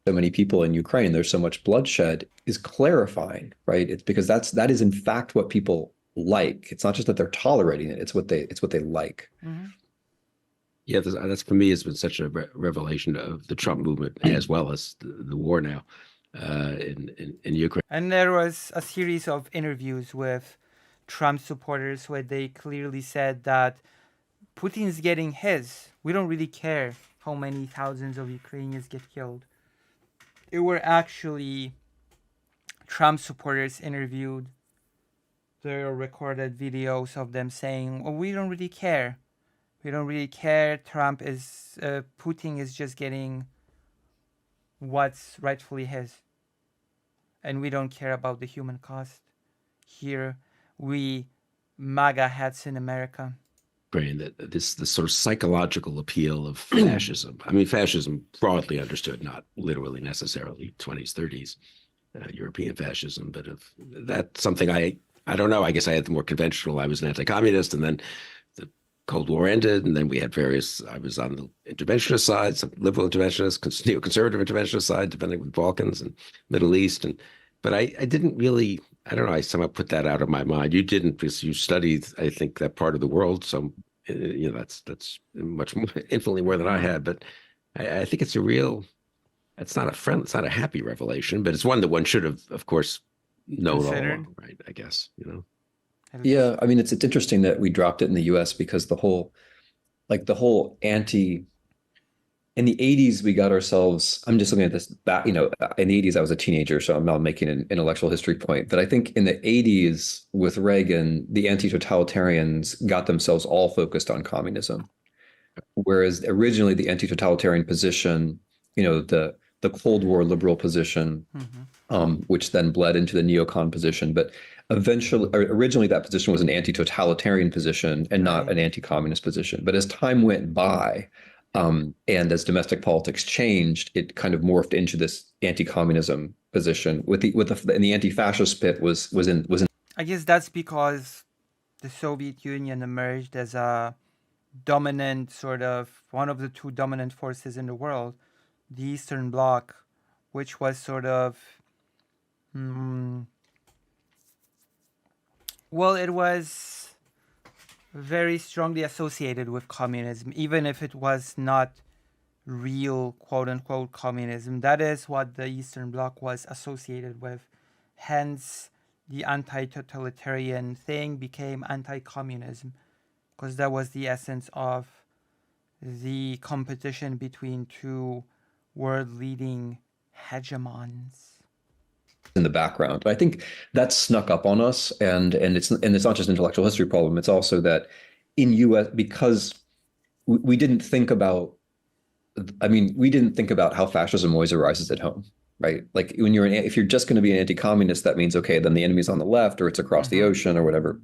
Speaker 3: So many people in Ukraine, there's so much bloodshed, is clarifying, right? It's because that is in fact what people like. It's not just that they're tolerating it; it's what they like.
Speaker 1: Mm-hmm.
Speaker 2: Yeah, that's for me has been such a revelation of the Trump movement as well as the war now in Ukraine.
Speaker 1: And there was a series of interviews with Trump supporters where they clearly said that Putin's getting his. We don't really care how many thousands of Ukrainians get killed. It were actually Trump supporters interviewed. There are recorded videos of them saying, well, we don't really care. We don't really care. Putin is just getting what's rightfully his. And we don't care about the human cost. Here, we MAGA hats in America.
Speaker 2: That this sort of psychological appeal of fascism. I mean, fascism broadly understood, not literally necessarily 20s, 30s, European fascism, but of that's something I don't know. I guess I had the more conventional. I was an anti-communist, and then the Cold War ended, and then we had various. I was on the interventionist side, some liberal interventionist, neoconservative interventionist side, depending on the Balkans and Middle East, but I didn't really. I don't know. I somehow put that out of my mind. You didn't because you studied, I think, that part of the world. So, that's much more, infinitely more than I had. But I think it's a real. It's not a happy revelation, but it's one that one should have, of course, known all along, right? I guess
Speaker 3: Yeah, I mean, it's interesting that we dropped it in the U.S. because the whole in the 80s, we got ourselves, I'm just looking at this back, in the 80s, I was a teenager, so I'm not making an intellectual history point. But I think in the 80s with Reagan, the anti-totalitarians got themselves all focused on communism. Whereas originally the anti-totalitarian position, the Cold War liberal position, which then bled into the neocon position. But originally that position was an anti-totalitarian position and not an anti-communist position. But as time went by, and as domestic politics changed, it kind of morphed into this anti-communism position. And the anti-fascist bit was in.
Speaker 1: I guess that's because the Soviet Union emerged as a dominant one of the two dominant forces in the world, the Eastern Bloc, which was it was very strongly associated with communism, even if it was not real quote-unquote communism. That is what the Eastern Bloc was associated with. Hence, the anti-totalitarian thing became anti-communism, because that was the essence of the competition between two world-leading hegemons
Speaker 3: in the background. I think that snuck up on us, and it's not just an intellectual history problem. It's also that in U.S. because we didn't think about. I mean, we didn't think about how fascism always arises at home, right? Like if you're just going to be an anti-communist, that means okay, then the enemy's on the left, or it's across the ocean, or whatever.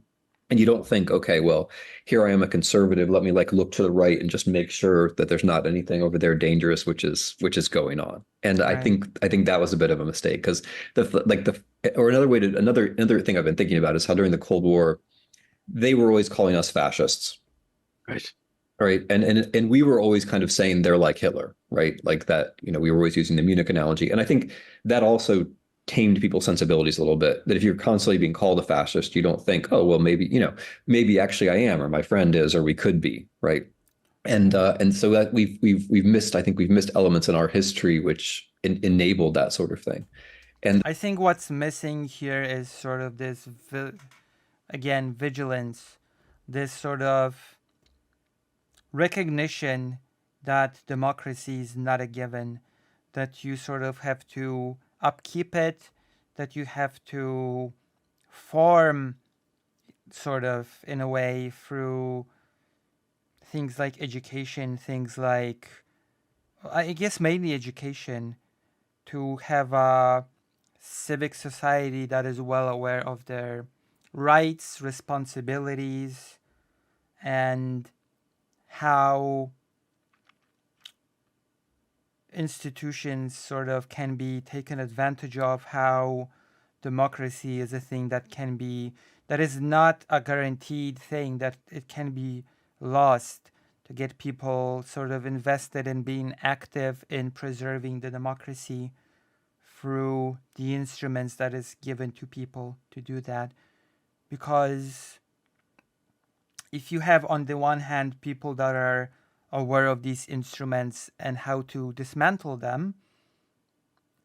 Speaker 3: And you don't think, okay, well, here I am a conservative. Let me look to the right and just make sure that there's not anything over there dangerous, which is going on. And right. I think that was a bit of a mistake because another thing I've been thinking about is how during the Cold War, they were always calling us fascists.
Speaker 2: Right.
Speaker 3: Right. And we were always kind of saying they're like Hitler, right? Like that, we were always using the Munich analogy. And I think that also tamed people's sensibilities a little bit, that if you're constantly being called a fascist, you don't think, oh, well, maybe actually I am, or my friend is, or we could be, right? And so that we've missed elements in our history which enabled that sort of thing. And
Speaker 1: I think what's missing here is sort of this, vigilance, this sort of recognition that democracy is not a given, that you sort of have to upkeep it, that you have to form sort of in a way through things like education, things like, I guess mainly education, to have a civic society that is well aware of their rights, responsibilities, and how institutions sort of can be taken advantage of, how democracy is a thing that is not a guaranteed thing, that it can be lost. to get people sort of invested in being active in preserving the democracy through the instruments that is given to people to do that. Because if you have on the one hand people that are aware of these instruments and how to dismantle them,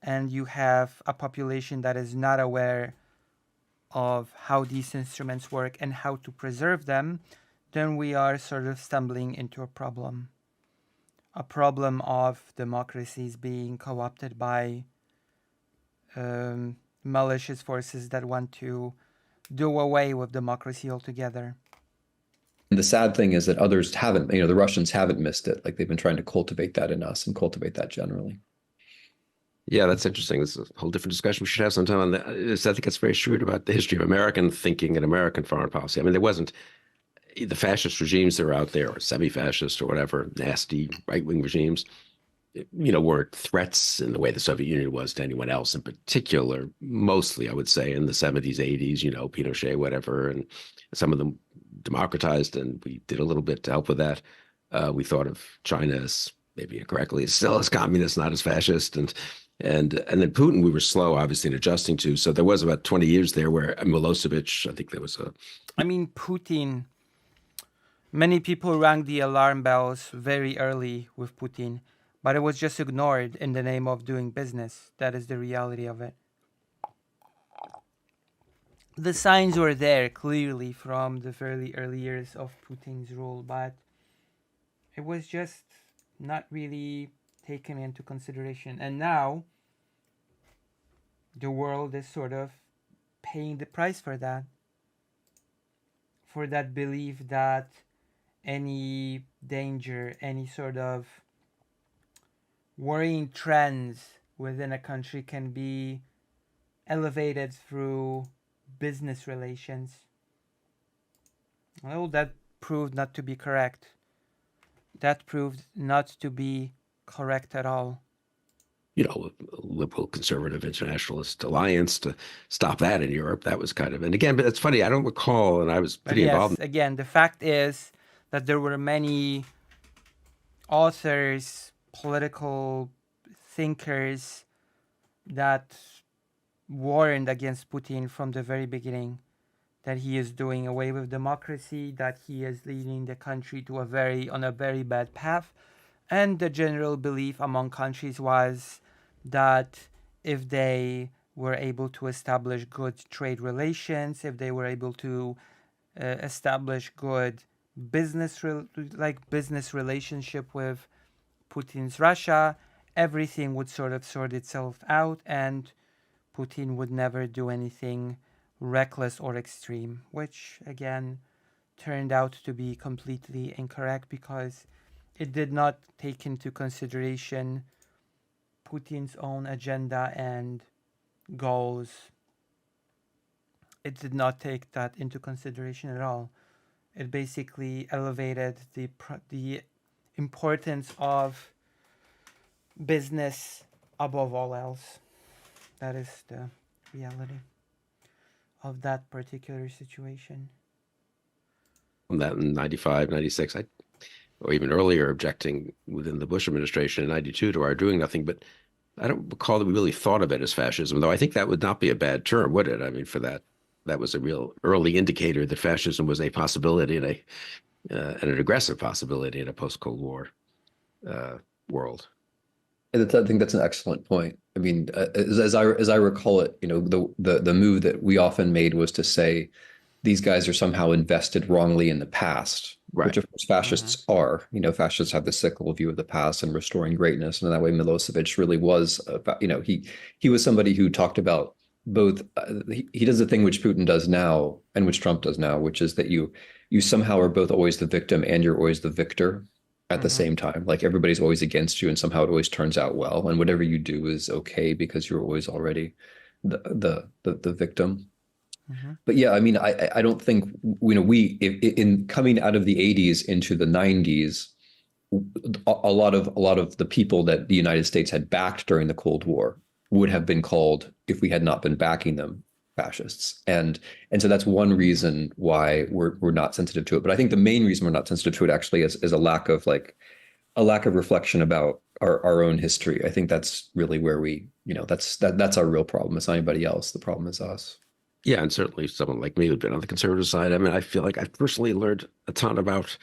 Speaker 1: and you have a population that is not aware of how these instruments work and how to preserve them, then we are sort of stumbling into a problem of democracies being co-opted by malicious forces that want to do away with democracy altogether.
Speaker 3: And the sad thing is that others haven't, the Russians haven't missed it. Like they've been trying to cultivate that in us and cultivate that generally.
Speaker 2: Yeah, that's interesting. This is a whole different discussion we should have sometime on that. I think it's very shrewd about the history of American thinking and American foreign policy. I mean, there wasn't the fascist regimes that were out there, or semi-fascist or whatever, nasty right-wing regimes, weren't threats in the way the Soviet Union was to anyone else in particular. Mostly, I would say, in the 70s, 80s, Pinochet, whatever, and some of them democratized, and we did a little bit to help with that. We thought of China as maybe incorrectly still as communist, not as fascist, and then Putin we were slow, obviously, in adjusting to. So there was about 20 years there where Milosevic, I think there was
Speaker 1: Putin. Many people rang the alarm bells very early with Putin, but it was just ignored in the name of doing business. That is the reality of it. The signs were there clearly from the very early years of Putin's rule, but it was just not really taken into consideration. And now the world is sort of paying the price for that belief that any danger, any sort of worrying trends within a country can be elevated through business relations. Well, that proved not to be correct. That proved not to be correct at all.
Speaker 2: Liberal conservative internationalist alliance to stop that in Europe. That was kind of, and again, but it's funny, I don't recall, and I was pretty involved.
Speaker 1: Again, the fact is that there were many authors, political thinkers that warned against Putin from the very beginning, that he is doing away with democracy, that he is leading the country to on a very bad path. And the general belief among countries was that if they were able to establish good trade relations, if they were able to establish good business relationship with Putin's Russia, everything would sort of sort itself out, and Putin would never do anything reckless or extreme, which again turned out to be completely incorrect because it did not take into consideration Putin's own agenda and goals. It did not take that into consideration at all. It basically elevated the importance of business above all else. That is the reality of that particular situation.
Speaker 2: From that in 95, 96, or even earlier, objecting within the Bush administration in 92 to our doing nothing. But I don't recall that we really thought of it as fascism, though I think that would not be a bad term, would it? I mean, for that was a real early indicator that fascism was a possibility and an aggressive possibility in a post-Cold War world.
Speaker 3: I think that's an excellent point. I mean, as I recall it, the move that we often made was to say these guys are somehow invested wrongly in the past, right, which of course fascists are. Fascists have the cyclical view of the past and restoring greatness, and in that way, Milosevic really was. He was somebody who talked about both. He does the thing which Putin does now and which Trump does now, which is that you somehow are both always the victim and you're always the victor at the same time. Like everybody's always against you, and somehow it always turns out well, and whatever you do is okay because you're always already the victim. But yeah, I mean, I don't think in coming out of the 80s into the 90s, a lot of the people that the United States had backed during the Cold War would have been called, if we had not been backing them, fascists. And so that's one reason why we're not sensitive to it. But I think the main reason we're not sensitive to it actually is a lack of reflection about our own history. I think that's really where that's our real problem. It's not anybody else. The problem is us.
Speaker 2: Yeah, and certainly someone like me who'd been on the conservative side. I mean, I feel like I've personally learned a ton about,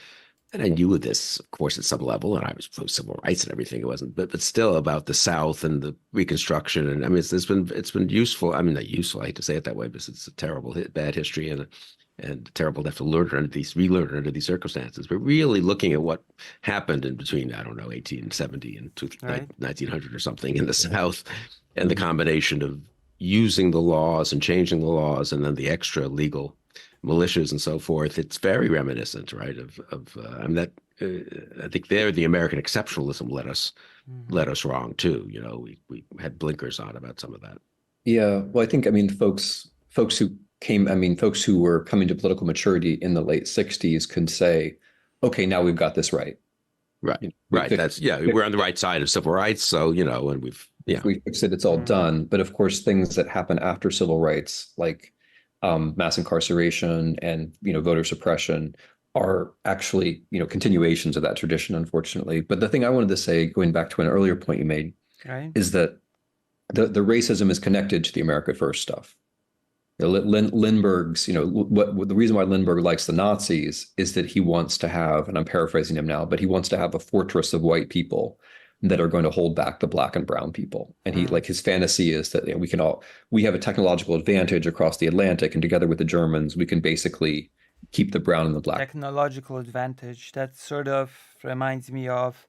Speaker 2: and I knew this, of course, at some level, and I was pro civil rights and everything. It wasn't, but still about the South and the Reconstruction. And I mean, it's been useful. I mean, not useful. I hate to say it that way, because it's a terrible, bad history and terrible to have to relearn under these circumstances. But really looking at what happened in between, I don't know, 1870 and
Speaker 1: Right.
Speaker 2: 1900 or something in the South, and the combination of using the laws and changing the laws, and then the extra legal militias and so forth. It's very reminiscent, right? I mean, that I think there the American exceptionalism led us wrong too. You know, we had blinkers on about some of that.
Speaker 3: Yeah, well, I think, I mean, folks who were coming to political maturity in the late 60s could say, okay, now we've got this right.
Speaker 2: Right, right. We're on the right side of civil rights, so and
Speaker 3: we fixed it, it's all done. But of course, things that happen after civil rights, like mass incarceration and voter suppression, are actually continuations of that tradition, unfortunately. But the thing I wanted to say, going back to an earlier point you made,
Speaker 1: Right.
Speaker 3: is that the racism is connected to the America First stuff. Lindbergh's, what the reason why Lindbergh likes the Nazis is that he wants to have, and I'm paraphrasing him now, but he wants to have a fortress of white people that are going to hold back the black and brown people. And his fantasy is that we have a technological advantage across the Atlantic, and together with the Germans, we can basically keep the brown and the black.
Speaker 1: Technological advantage. That sort of reminds me of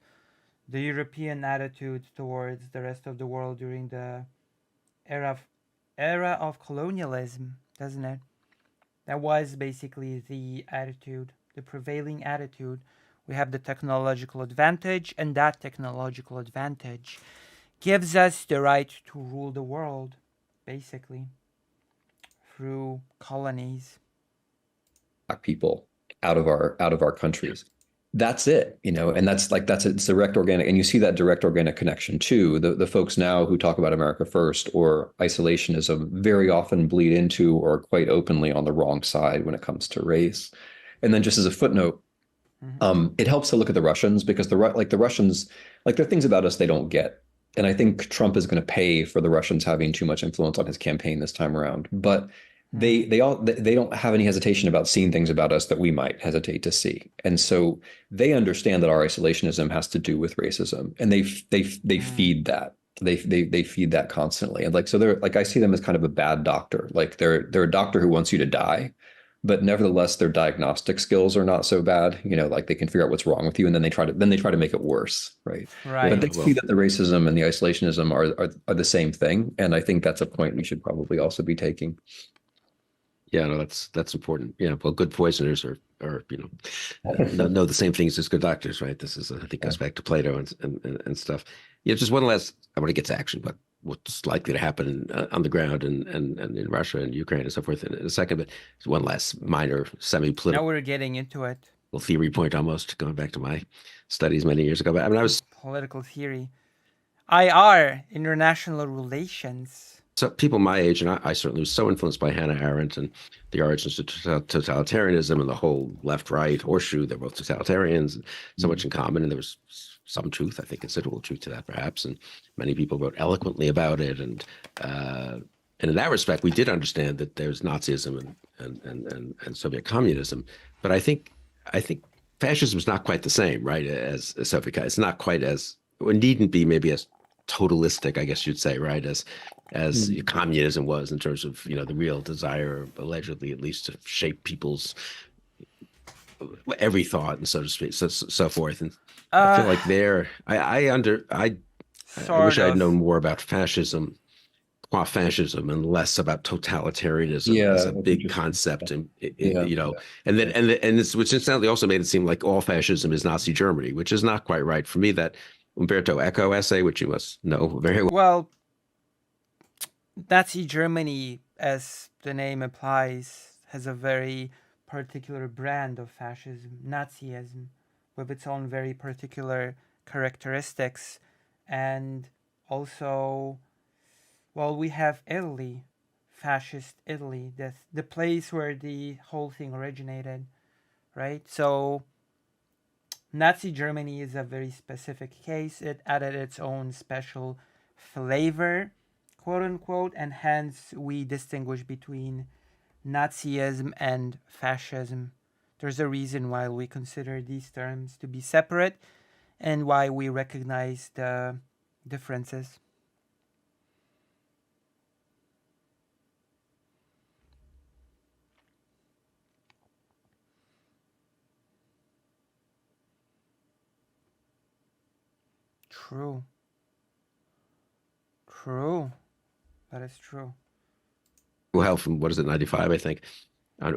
Speaker 1: the European attitude towards the rest of the world during the era of colonialism, doesn't it? That was basically the attitude, the prevailing attitude. We have the technological advantage, and that technological advantage gives us the right to rule the world, basically, through colonies.
Speaker 3: Black people out of our countries. That's it, and it's direct organic, and you see that direct organic connection too. The folks now who talk about America First or isolationism very often bleed into or quite openly on the wrong side when it comes to race. And then, just as a footnote, it helps to look at the Russians, because the Russians, there are things about us they don't get. And I think Trump is going to pay for the Russians having too much influence on his campaign this time around. But they don't have any hesitation about seeing things about us that we might hesitate to see. And so they understand that our isolationism has to do with racism, and they feed that. They feed that constantly. And so they're I see them as kind of a bad doctor. They're a doctor who wants you to die, but nevertheless their diagnostic skills are not so bad. They can figure out what's wrong with you, and then they try to make it worse, right? But they see that the racism and the isolationism are the same thing, and I think that's a point we should probably also be taking.
Speaker 2: Yeah, no, that's important. Yeah, well, good poisoners are know the same things as good doctors, right? This is, I think, goes back to Plato and stuff. Yeah, just one last. I want to get to action, but what's likely to happen on the ground and in Russia and Ukraine and so forth in a second. But one last minor semi-political.
Speaker 1: Now we're getting into it.
Speaker 2: Theory point, almost going back to my studies many years ago. But I mean, I was
Speaker 1: political theory, IR, international relations. So
Speaker 2: people my age, and I certainly was so influenced by Hannah Arendt and the origins of totalitarianism and the whole left-right horseshoe. They're both totalitarians, and so much in common. And there was some truth, I think, considerable truth to that, perhaps. And many people wrote eloquently about it. And in that respect, we did understand that there's Nazism and Soviet communism. But I think fascism is not quite the same, right? As Soviet, it's not quite as, or needn't be maybe as totalistic, I guess you'd say, right? As communism was, in terms of the real desire, allegedly at least, to shape people's every thought, and so to speak, so forth. And I feel like I wish I'd known more about fascism and less about totalitarianism as a big concept, and which incidentally also made it seem like all fascism is Nazi Germany, which is not quite right. For me, that Umberto Eco essay, which you must know very well.
Speaker 1: Well, Nazi Germany, as the name implies, has a very particular brand of fascism, Nazism, with its own very particular characteristics. And also, well, we have Italy fascist Italy, the place where the whole thing originated, right? So Nazi Germany is a very specific case. It added its own special flavor, quote unquote, and hence we distinguish between Nazism and fascism. There's a reason why we consider these terms to be separate and why we recognize the differences. True. True. That is true.
Speaker 2: Well, from what is it, 95, I think,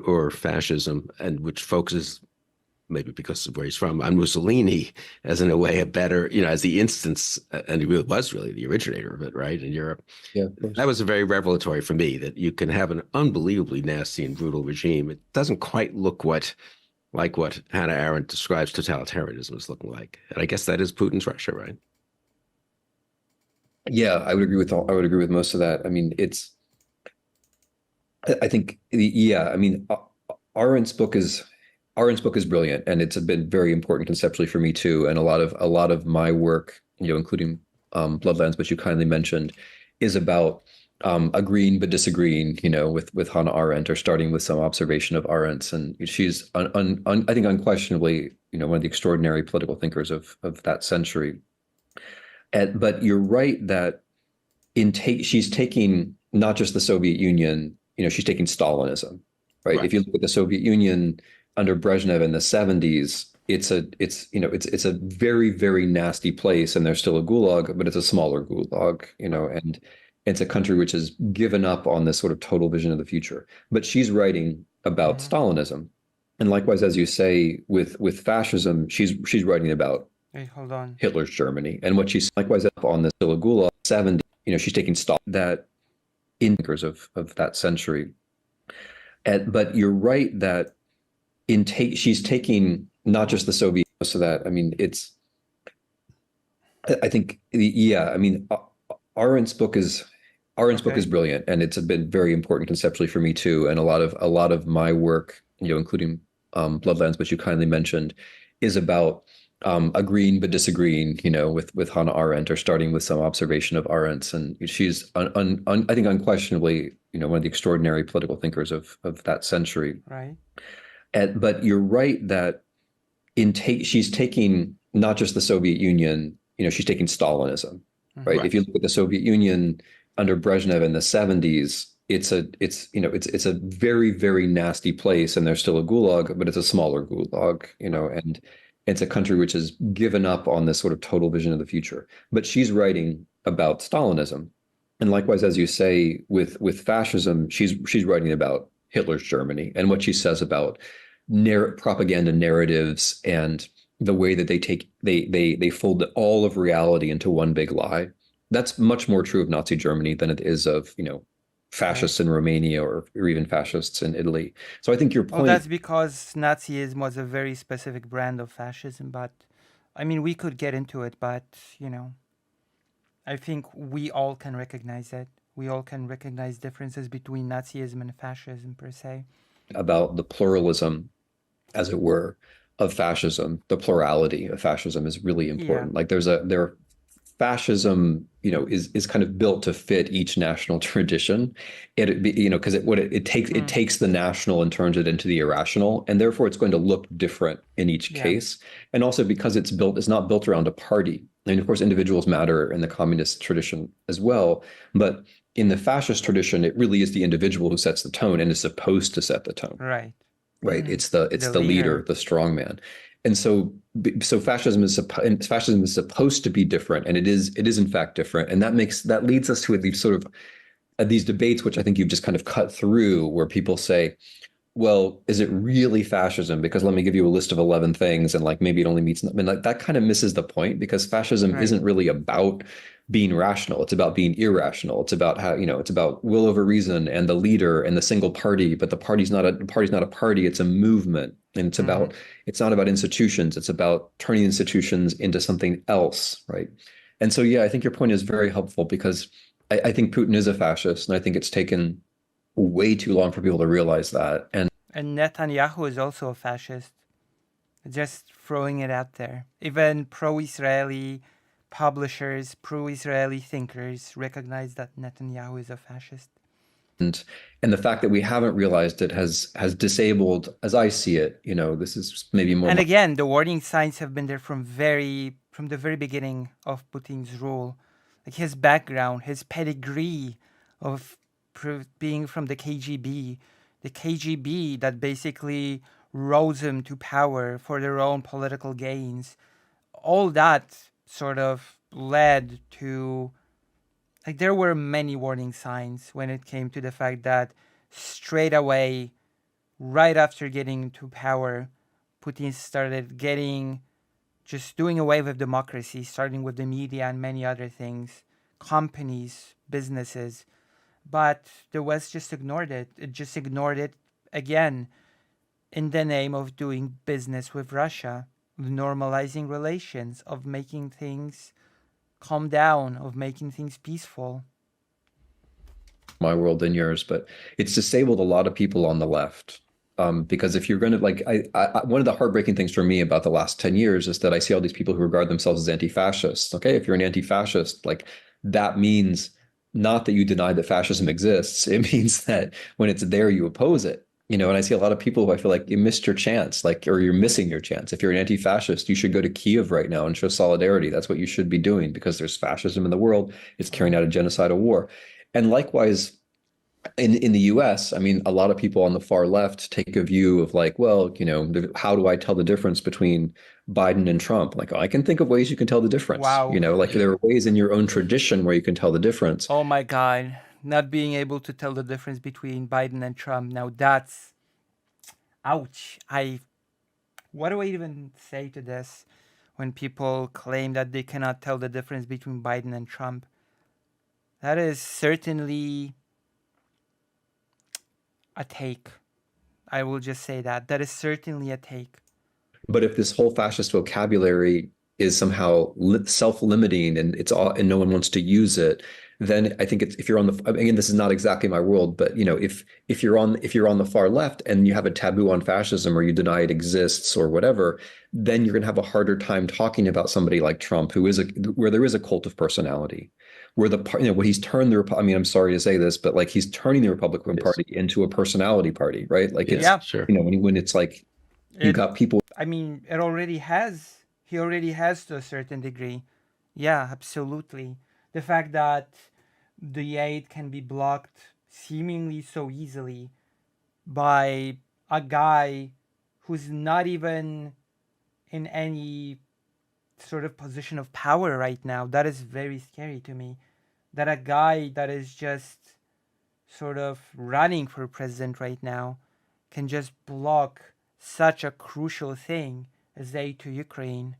Speaker 2: or fascism, and which focuses, maybe because of where he's from, on Mussolini as in a way a better, as the instance, and he really was really the originator of it, right, in Europe.
Speaker 3: Yeah,
Speaker 2: that was very revelatory for me, that you can have an unbelievably nasty and brutal regime. It doesn't quite look like what Hannah Arendt describes totalitarianism as looking like. And I guess that is Putin's Russia, right?
Speaker 3: Yeah, I would agree with most of that. I mean, I think, yeah, I mean, Arendt's book is brilliant, and it's been very important conceptually for me too. And a lot of my work, including Bloodlands, which you kindly mentioned, is about agreeing but disagreeing, with Hannah Arendt, or starting with some observation of Arendt's. And she's, I think, unquestionably, one of the extraordinary political thinkers of that century. But you're right that she's taking not just the Soviet Union, she's taking Stalinism, right?
Speaker 2: Right.
Speaker 3: If you look at the Soviet Union under Brezhnev in the 70s, it's a very, very nasty place, and there's still a gulag, but it's a smaller gulag, and it's a country which has given up on this sort of total vision of the future. But she's writing about Stalinism. And likewise, as you say, with fascism, she's writing about
Speaker 1: Hold on.
Speaker 3: Hitler's Germany. And what she's likewise up on this gulag 70, she's taking stock that in thinkers of that century. But you're right that she's taking not just the Soviet, so that, I mean, I think, yeah, I mean, Arendt's book is brilliant, and it's been very important conceptually for me too. And a lot of my work, including Bloodlands, which you kindly mentioned, is about agreeing but disagreeing, with Hannah Arendt, or starting with some observation of Arendt's. And she's, I think, unquestionably, one of the extraordinary political thinkers of that century.
Speaker 1: Right.
Speaker 3: But you're right that she's taking not just the Soviet Union, she's taking Stalinism, right?
Speaker 2: Right.
Speaker 3: If you look at the Soviet Union under Brezhnev in the 70s, it's a very, very nasty place, and there's still a gulag, but it's a smaller gulag, and it's a country which has given up on this sort of total vision of the future. But she's writing about Stalinism. And likewise, as you say, with fascism, she's writing about Hitler's Germany, and what she says about propaganda narratives, and the way that they fold all of reality into one big lie. That's much more true of Nazi Germany than it is of, fascists in Romania, or even fascists in Italy. So I think your point.
Speaker 1: Well, that's because Nazism was a very specific brand of fascism. But I mean, we could get into it, but I think we all can recognize it. We all can recognize differences between Nazism and fascism per se. About
Speaker 3: the pluralism, as it were, of fascism. The plurality of fascism is really important.
Speaker 1: Yeah.
Speaker 3: Like fascism, is kind of built to fit each national tradition. Because it takes the national and turns it into the irrational, and therefore it's going to look different in each case. And also because it's not built around a party. And of course, individuals matter in the communist tradition as well, but in the fascist tradition, it really is the individual who sets the tone and is supposed to set the tone.
Speaker 1: Right.
Speaker 3: Right. It's the leader, the strong man. And so fascism is supposed to be different, and it is in fact different. And that leads us to these sort of these debates, which I think you've just kind of cut through, where people say, well, is it really fascism? Because let me give you a list of 11 things, and like maybe it only means, I mean, like that kind of misses the point, because fascism isn't really about being rational. It's about being irrational. It's about how, it's about will over reason and the leader and the single party, but the party's not a party, it's a movement. And it's not about institutions. It's about turning institutions into something else, right? And so, yeah, I think your point is very helpful, because I think Putin is a fascist, and I think it's taken way too long for people to realize that. And
Speaker 1: Netanyahu is also a fascist. Just throwing it out there. Even pro-Israeli publishers, pro-Israeli thinkers recognize that Netanyahu is a fascist.
Speaker 3: And the fact that we haven't realized it has disabled, as I see it, this is maybe more.
Speaker 1: And again, the warning signs have been there from the very beginning of Putin's rule. Like his background, his pedigree of being from the KGB that basically rose him to power for their own political gains. All that sort of led to, like, there were many warning signs when it came to the fact that straight away, right after getting to power, Putin started just doing away with democracy, starting with the media and many other things, companies, businesses. But the West just ignored it. It just ignored it again in the name of doing business with Russia, of normalizing relations, of making things calm down, of making things peaceful.
Speaker 3: My world than yours, but it's disabled a lot of people on the left. Because if you're going to one of the heartbreaking things for me about the last 10 years is that I see all these people who regard themselves as anti-fascists. Okay, if you're an anti-fascist, like that means not that you deny that fascism exists. It means that when it's there, you oppose it. And I see a lot of people who I feel like you missed your chance, or you're missing your chance. If you're an anti-fascist, you should go to Kiev right now and show solidarity. That's what you should be doing because there's fascism in the world. It's carrying out a genocidal war. And likewise, in the US, I mean, a lot of people on the far left take a view of like, well, how do I tell the difference between Biden and Trump? Like, I can think of ways you can tell the difference.
Speaker 1: Wow.
Speaker 3: Like there are ways in your own tradition where you can tell the difference.
Speaker 1: Oh my God. Not being able to tell the difference between Biden and Trump. Now that's, ouch. What do I even say to this when people claim that they cannot tell the difference between Biden and Trump? That is certainly a take. I will just say that. That is certainly a take.
Speaker 3: But if this whole fascist vocabulary is somehow self-limiting and and no one wants to use it, then I think if you're on again, this is not exactly my world, but if you're on the far left and you have a taboo on fascism or you deny it exists or whatever, then you're going to have a harder time talking about somebody like Trump, where there is a cult of personality, where what he's turned I'm sorry to say this, but like he's turning the Republican Party into a personality party, right? Like
Speaker 2: sure.
Speaker 3: When it's like you got people.
Speaker 1: I mean, it already has. He already has to a certain degree. Yeah, absolutely. The fact that the aid can be blocked seemingly so easily by a guy who's not even in any sort of position of power right now, that is very scary to me. That a guy that is just sort of running for president right now can just block such a crucial thing as aid to Ukraine.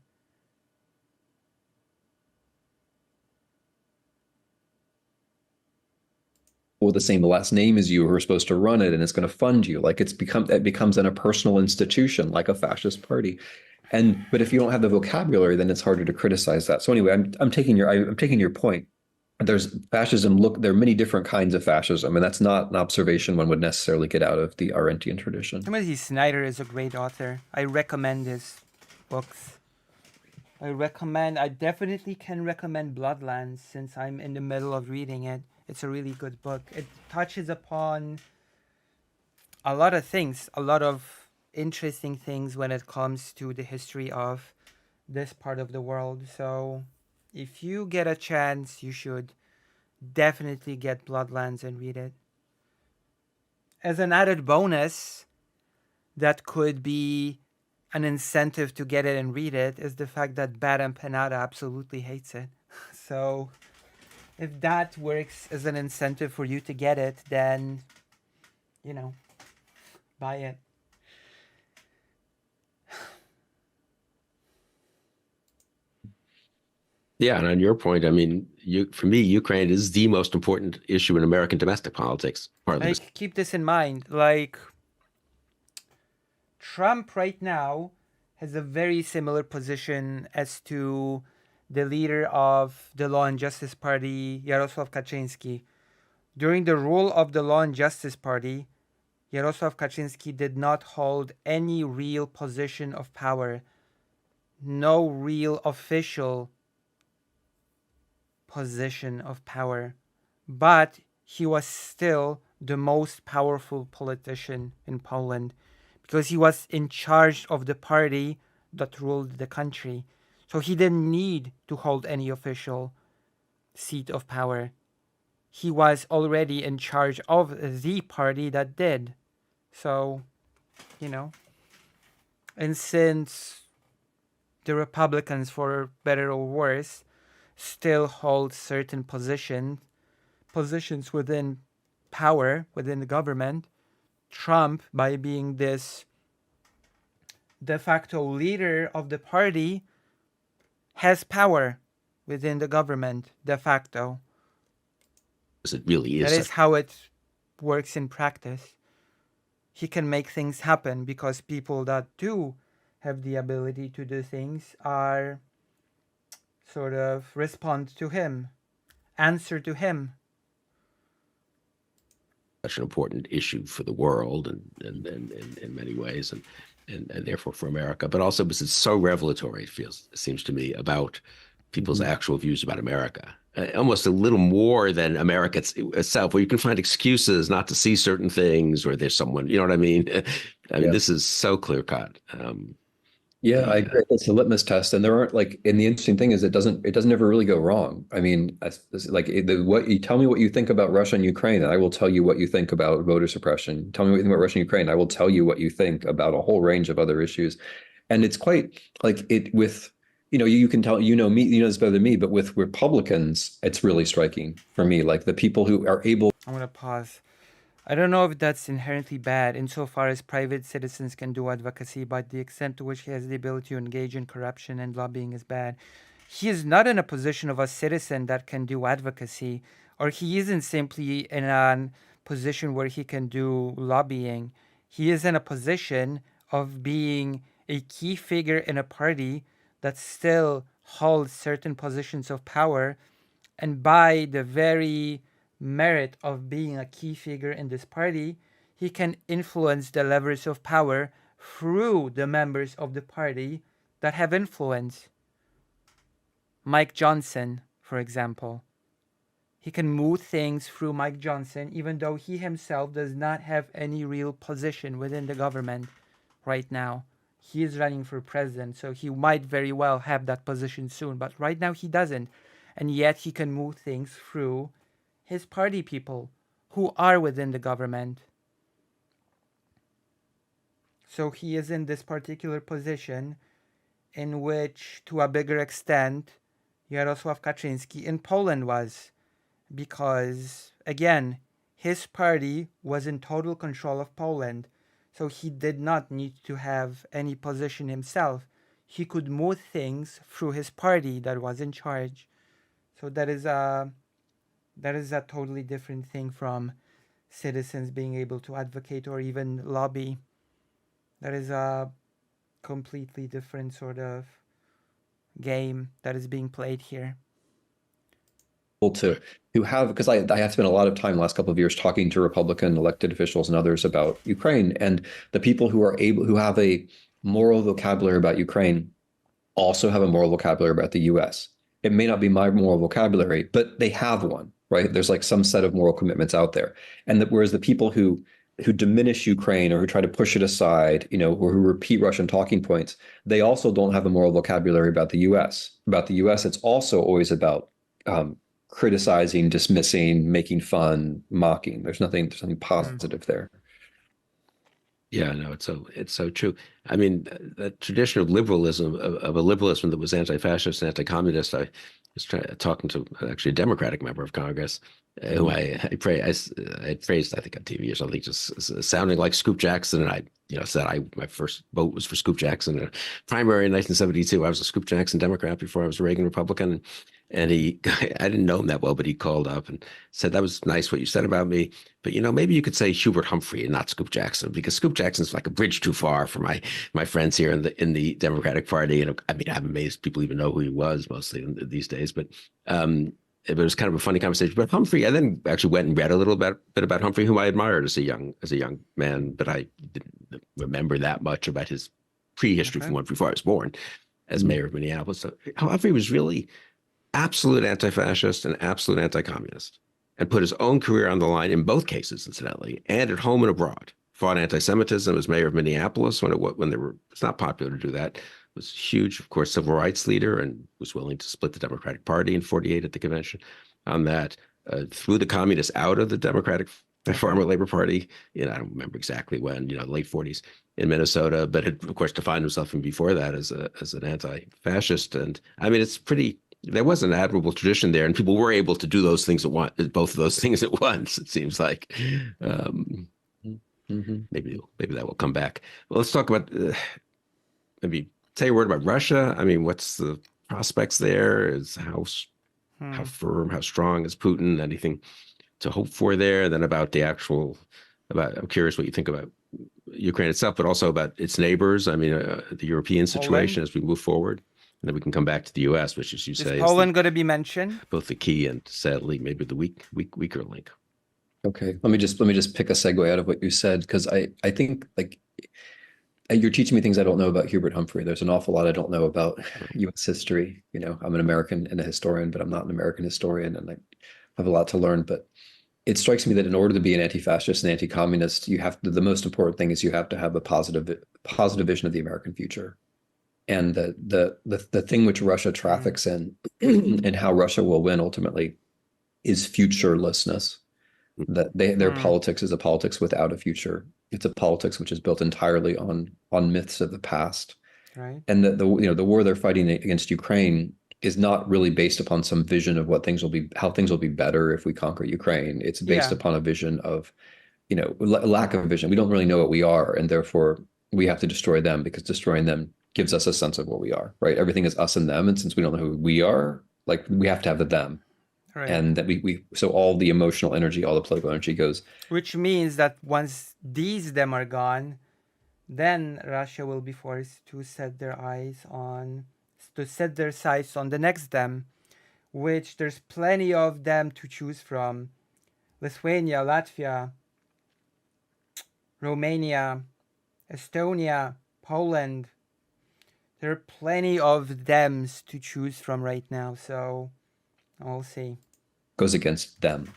Speaker 3: With the same last name as you who are supposed to run it, and it's going to fund you. Like it becomes then a personal institution, like a fascist party. But if you don't have the vocabulary, then it's harder to criticize that. So anyway, I'm taking your point. There's fascism. Look, there are many different kinds of fascism, and that's not an observation one would necessarily get out of the Arendtian tradition.
Speaker 1: Timothy Snyder is a great author. I recommend his books. I definitely can recommend Bloodlands since I'm in the middle of reading it. It's a really good book. It touches upon a lot of things, a lot of interesting things when it comes to the history of this part of the world. So if you get a chance, you should definitely get Bloodlands and read it. As an added bonus, that could be an incentive to get it and read it, is the fact that Bad Empanada absolutely hates it. So if that works as an incentive for you to get it, then, buy it.
Speaker 2: Yeah, and on your point, I mean, for me, Ukraine is the most important issue in American domestic politics.
Speaker 1: Keep this in mind. Like, Trump right now has a very similar position as to the leader of the Law and Justice Party, Yaroslav Kaczynski, During the rule of the Law and Justice Party, Jarosław Kaczynski did not hold any real position of power, no real official position of power, but he was still the most powerful politician in Poland because he was in charge of the party that ruled the country. So he didn't need to hold any official seat of power. He was already in charge of the party that did. So, you know, and since the Republicans, for better or worse, still hold certain positions within power, within the government, Trump, by being this de facto leader of the party, has power within the government, de facto.
Speaker 2: It really is.
Speaker 1: That is how it works in practice. He can make things happen because people that do have the ability to do things are sort of respond to him, answer to him.
Speaker 2: Such an important issue for the world and in many ways, and therefore for America, but also because it's so revelatory, it seems to me, about people's actual views about America. Almost a little more than America itself, where you can find excuses not to see certain things, or there's someone, you know what I mean? I mean, this is so clear cut.
Speaker 3: Yeah, I agree. It's a litmus test, and there aren't and the interesting thing is it doesn't ever really go wrong. I mean, what you tell me what you think about Russia and Ukraine, and I will tell you what you think about voter suppression. Tell me what you think about Russia and Ukraine, I will tell you what you think about a whole range of other issues. And it's quite with, you can tell, me, this better than me, but with Republicans, it's really striking for me, like the people who are able.
Speaker 1: I'm gonna pause. I don't know if that's inherently bad insofar as private citizens can do advocacy, but the extent to which he has the ability to engage in corruption and lobbying is bad. He is not in a position of a citizen that can do advocacy, or he isn't simply in a position where he can do lobbying. He is in a position of being a key figure in a party that still holds certain positions of power, and by the very merit of being a key figure in this party, he can influence the levers of power through the members of the party that have influence. Mike Johnson, for example. He can move things through Mike Johnson, even though he himself does not have any real position within the government right now. He is running for president, so he might very well have that position soon, but right now he doesn't. And yet he can move things through his party people who are within the government. So he is in this particular position in which, to a bigger extent, Jarosław Kaczynski in Poland was. Because, again, his party was in total control of Poland. So he did not need to have any position himself. He could move things through his party that was in charge. So that is a totally different thing from citizens being able to advocate or even lobby. That is a completely different sort of game that is being played here.
Speaker 3: To have, because I have spent a lot of time the last couple of years talking to Republican elected officials and others about Ukraine, and the people who have a moral vocabulary about Ukraine also have a moral vocabulary about the US. It may not be my moral vocabulary, but they have one, right? There's like some set of moral commitments out there. And whereas the people who diminish Ukraine or who try to push it aside, or who repeat Russian talking points, they also don't have a moral vocabulary about the US. About the US, it's also always about criticizing, dismissing, making fun, mocking. There's nothing positive there.
Speaker 2: Yeah, no, it's so true. I mean, the tradition of liberalism, of a liberalism that was anti-fascist and anti-communist. I was talking to actually a Democratic member of Congress who I praised, I think on TV or something, just sounding like Scoop Jackson, and I said my first vote was for Scoop Jackson in a primary in 1972. I was a Scoop Jackson Democrat before I was a Reagan Republican. And I didn't know him that well, but he called up and said, "That was nice what you said about me, but maybe you could say Hubert Humphrey and not Scoop Jackson, because Scoop Jackson's like a bridge too far for my friends here in the Democratic Party." And I mean, I'm amazed people even know who he was mostly these days. But it was kind of a funny conversation. But Humphrey, I then actually went and read a little bit about Humphrey, whom I admired as a young man, but I didn't remember that much about his prehistory
Speaker 1: Okay.
Speaker 2: from before I was born as mayor of Minneapolis. So Humphrey was really absolute anti-fascist and absolute anti-communist, and put his own career on the line in both cases, incidentally, and at home and abroad. Fought anti-Semitism as mayor of Minneapolis it's not popular to do that. Was huge, of course, civil rights leader, and was willing to split the Democratic Party in '48 at the convention on that. Threw the communists out of the Democratic Farmer Labor Party. I don't remember exactly when, late '40s in Minnesota, but had, of course, defined himself from before that as an anti-fascist. And I mean, there was an admirable tradition there, and people were able to do those things both of those things at once. It seems like maybe that will come back. Well, let's talk about maybe say a word about Russia. I mean, what's the prospects there? Is how firm, how strong is Putin? Anything to hope for there? And then I'm curious what you think about Ukraine itself, but also about its neighbors. I mean, the European situation as we move forward. And then we can come back to the U.S., which, as you say,
Speaker 1: is Poland going to be mentioned?
Speaker 2: Both the key and, sadly, maybe the weaker link.
Speaker 3: Okay, let me just pick a segue out of what you said, because I think you're teaching me things I don't know about Hubert Humphrey. There's an awful lot I don't know about U.S. history. I'm an American and a historian, but I'm not an American historian, and I have a lot to learn. But it strikes me that in order to be an anti-fascist and anti-communist, the most important thing is you have to have a positive vision of the American future. And the thing which Russia traffics in and how Russia will win ultimately is futurelessness. That their politics is a politics without a future. It's a politics which is built entirely on myths of the past.
Speaker 1: Right.
Speaker 3: And the war they're fighting against Ukraine is not really based upon some vision of how things will be better if we conquer Ukraine. It's based upon a vision of, lack of a vision. We don't really know what we are, and therefore we have to destroy them, because destroying them gives us a sense of what we are, right? Everything is us and them. And since we don't know who we are, we have to have the them. Right. And that so all the emotional energy, all the political energy goes.
Speaker 1: Which means that once these them are gone, then Russia will be forced to set their sights on the next them, which there's plenty of them to choose from. Lithuania, Latvia, Romania, Estonia, Poland. There are plenty of thems to choose from right now, so we'll see.
Speaker 3: Goes against them.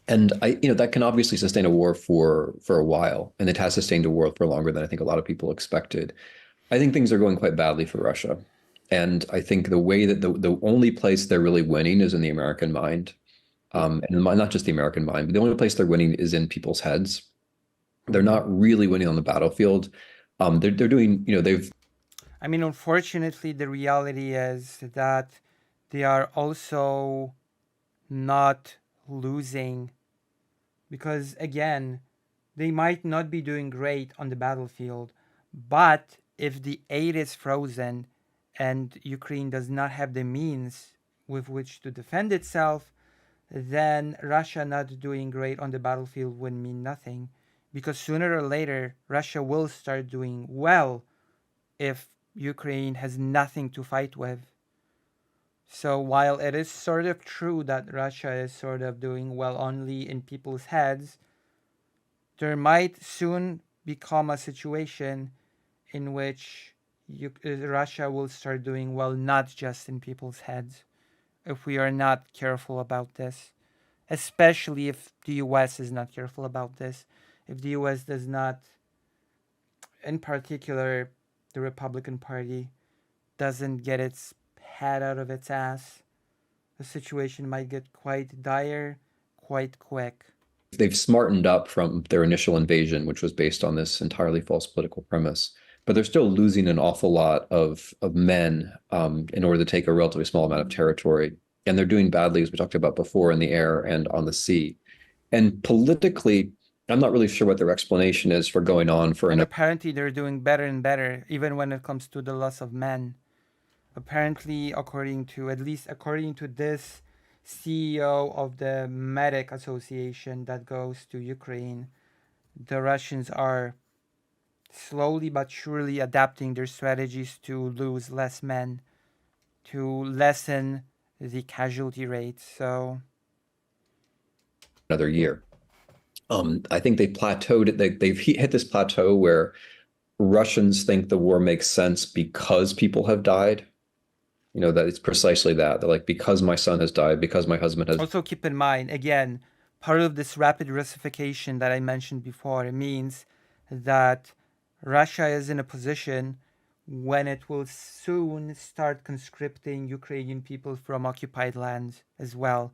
Speaker 3: And that can obviously sustain a war for a while, and it has sustained a war for longer than I think a lot of people expected. I think things are going quite badly for Russia. And I think the way that the only place they're really winning is in the American mind. And not just the American mind, but the only place they're winning is in people's heads. They're not really winning on the battlefield. They're doing,
Speaker 1: unfortunately, the reality is that they are also not losing, because again, they might not be doing great on the battlefield, but if the aid is frozen and Ukraine does not have the means with which to defend itself, then Russia not doing great on the battlefield would mean nothing, because sooner or later Russia will start doing well if Ukraine has nothing to fight with. So while it is sort of true that Russia is sort of doing well only in people's heads, there might soon become a situation in which Russia will start doing well not just in people's heads, if we are not careful about this. Especially if the US is not careful about this. If the US does not, in particular, the Republican Party, doesn't get its head out of its ass, the situation might get quite dire, quite quick.
Speaker 3: They've smartened up from their initial invasion, which was based on this entirely false political premise, but they're still losing an awful lot of men in order to take a relatively small amount of territory. And they're doing badly, as we talked about before, in the air and on the sea. And politically, I'm not really sure what their explanation is for going on for
Speaker 1: And apparently they're doing better and better, even when it comes to the loss of men. Apparently, according to this CEO of the Medic Association that goes to Ukraine, the Russians are slowly but surely adapting their strategies to lose less men, to lessen the casualty rate. So
Speaker 3: another year. I think they plateaued. They've hit this plateau where Russians think the war makes sense because people have died. That it's precisely that. They're like, because my son has died, because my husband has.
Speaker 1: also keep in mind, again, part of this rapid Russification that I mentioned before, it means that Russia is in a position when it will soon start conscripting Ukrainian people from occupied lands as well.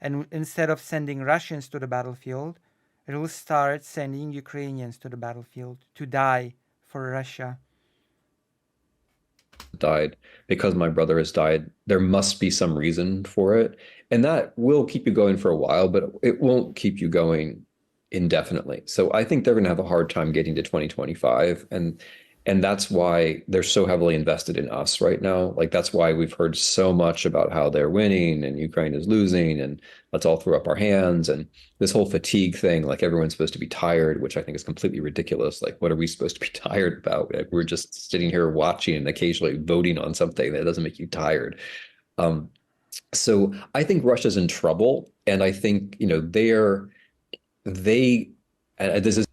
Speaker 1: And instead of sending Russians to the battlefield, it will start sending Ukrainians to the battlefield to die for Russia.
Speaker 3: Died because my brother has died. There must be some reason for it. And that will keep you going for a while, but it won't keep you going indefinitely. So I think they're going to have a hard time getting to 2025. And that's why they're so heavily invested in us right now. Like, that's why we've heard so much about how they're winning and Ukraine is losing and let's all throw up our hands. And this whole fatigue thing, like everyone's supposed to be tired, which I think is completely ridiculous. Like, what are we supposed to be tired about? Like, we're just sitting here watching and occasionally voting on something that doesn't make you tired. So I think Russia's in trouble. And I think, this is.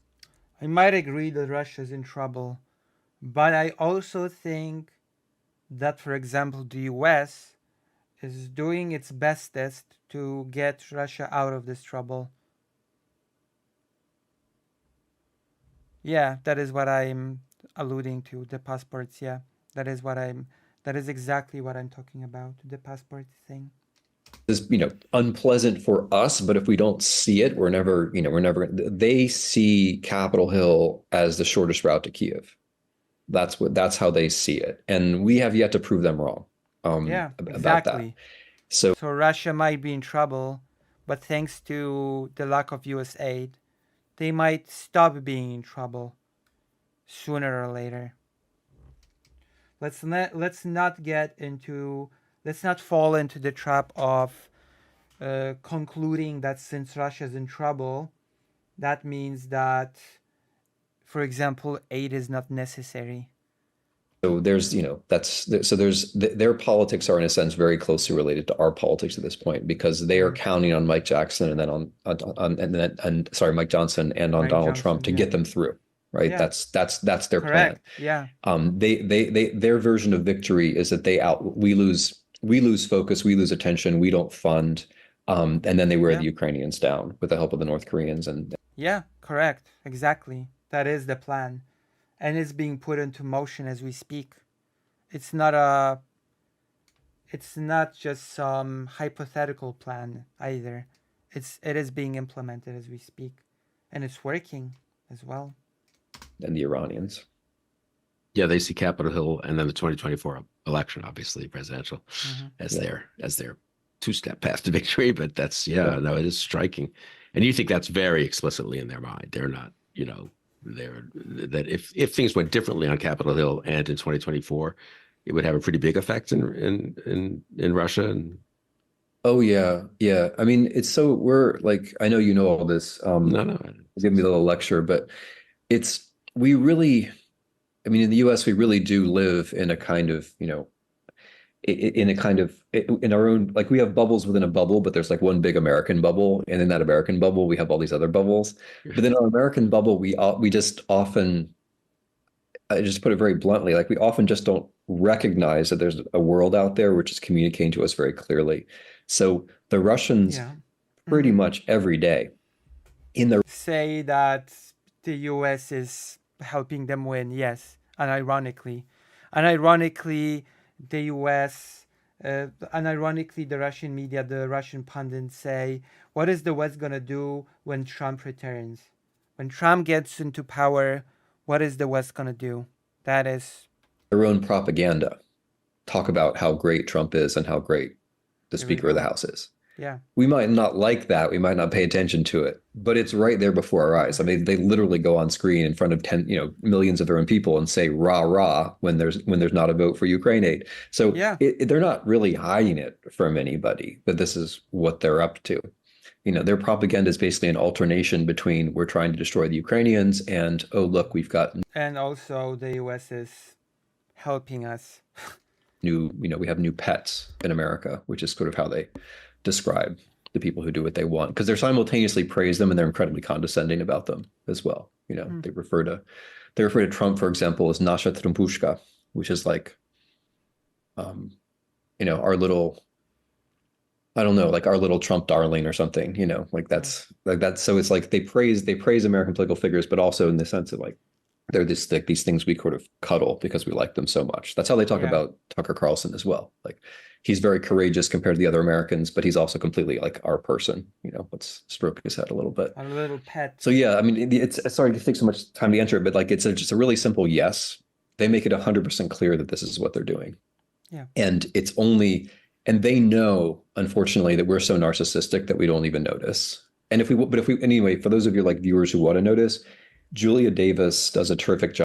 Speaker 1: I might agree that Russia's in trouble. But I also think that, for example, the US is doing its bestest to get Russia out of this trouble. Yeah, that is what I'm alluding to, the passports, yeah. That is exactly what I'm talking about, the passport thing.
Speaker 3: Is unpleasant for us, but if we don't see it, we're never. They see Capitol Hill as the shortest route to Kiev. That's how they see it, and we have yet to prove them wrong.
Speaker 1: Yeah,
Speaker 3: about
Speaker 1: exactly.
Speaker 3: that. So
Speaker 1: Russia might be in trouble, but thanks to the lack of US aid, they might stop being in trouble sooner or later. Let's not fall into the trap of concluding that since Russia's in trouble, that means that, for example, aid is not necessary.
Speaker 3: So there's their politics are in a sense very closely related to our politics at this point, because they are counting on Mike Jackson and then Mike Johnson and on Donald Trump to get them through. Right.
Speaker 1: Yeah.
Speaker 3: That's their
Speaker 1: Correct.
Speaker 3: plan.
Speaker 1: Yeah.
Speaker 3: Their version of victory is that we lose focus, we lose attention, we don't fund, and then they wear the Ukrainians down with the help of the North Koreans.
Speaker 1: Yeah, correct. Exactly. That is the plan. And it's being put into motion as we speak. It's not just some hypothetical plan either. It is being implemented as we speak. And it's working as well.
Speaker 3: And the Iranians.
Speaker 2: Yeah, they see Capitol Hill and then the 2024 election, obviously presidential, as their two-step path to victory. But that's no, it is striking. And you think that's very explicitly in their mind. They're not, that if things went differently on Capitol Hill and in 2024, it would have a pretty big effect in Russia. And
Speaker 3: oh yeah. I mean, it's so we're like, I know you know all this.
Speaker 2: No.
Speaker 3: Give me a little lecture, but in the US, we really do live in a kind of, in our own, like, we have bubbles within a bubble, but there's like one big American bubble. And in that American bubble, we have all these other bubbles. But in our American bubble, we just often, I just put it very bluntly, like, we often just don't recognize that there's a world out there which is communicating to us very clearly. So the Russians pretty much every day
Speaker 1: say that the US is helping them win, yes, and ironically the US and ironically the Russian media, the Russian pundits say, what is the West gonna do when Trump returns? When Trump gets into power, what is the West gonna do? That is
Speaker 3: their own propaganda. Talk about how great Trump is and how great the Speaker of the House is.
Speaker 1: Yeah.
Speaker 3: We might not like that. We might not pay attention to it, but it's right there before our eyes. I mean, they literally go on screen in front of millions of their own people and say rah rah when there's not a vote for Ukraine aid. So they're not really hiding it from anybody, but this is what they're up to. Their propaganda is basically an alternation between we're trying to destroy the Ukrainians and, oh, look, we've got.
Speaker 1: And also the US is helping us.
Speaker 3: we have new pets in America, which is sort of how they describe the people who do what they want, because they're simultaneously praise them and they're incredibly condescending about them as well. They refer to Trump, for example, as Nasha Trumpushka, which is like, our little, I don't know, like our little Trump darling or something, like that's. So it's like they praise American political figures, but also in the sense of like, they're these things we sort of cuddle because we like them so much. That's how they talk about Tucker Carlson as well. Like, he's very courageous compared to the other Americans, but he's also completely like our person. Let's stroke his head a little bit.
Speaker 1: A little pet.
Speaker 3: So yeah, I mean, it's sorry to take so much time to answer it, but like just a really simple yes. They make it 100% clear that this is what they're doing.
Speaker 1: Yeah.
Speaker 3: And and they know, unfortunately, that we're so narcissistic that we don't even notice. And anyway, for those of you like viewers who want to notice, Julia Davis does a terrific job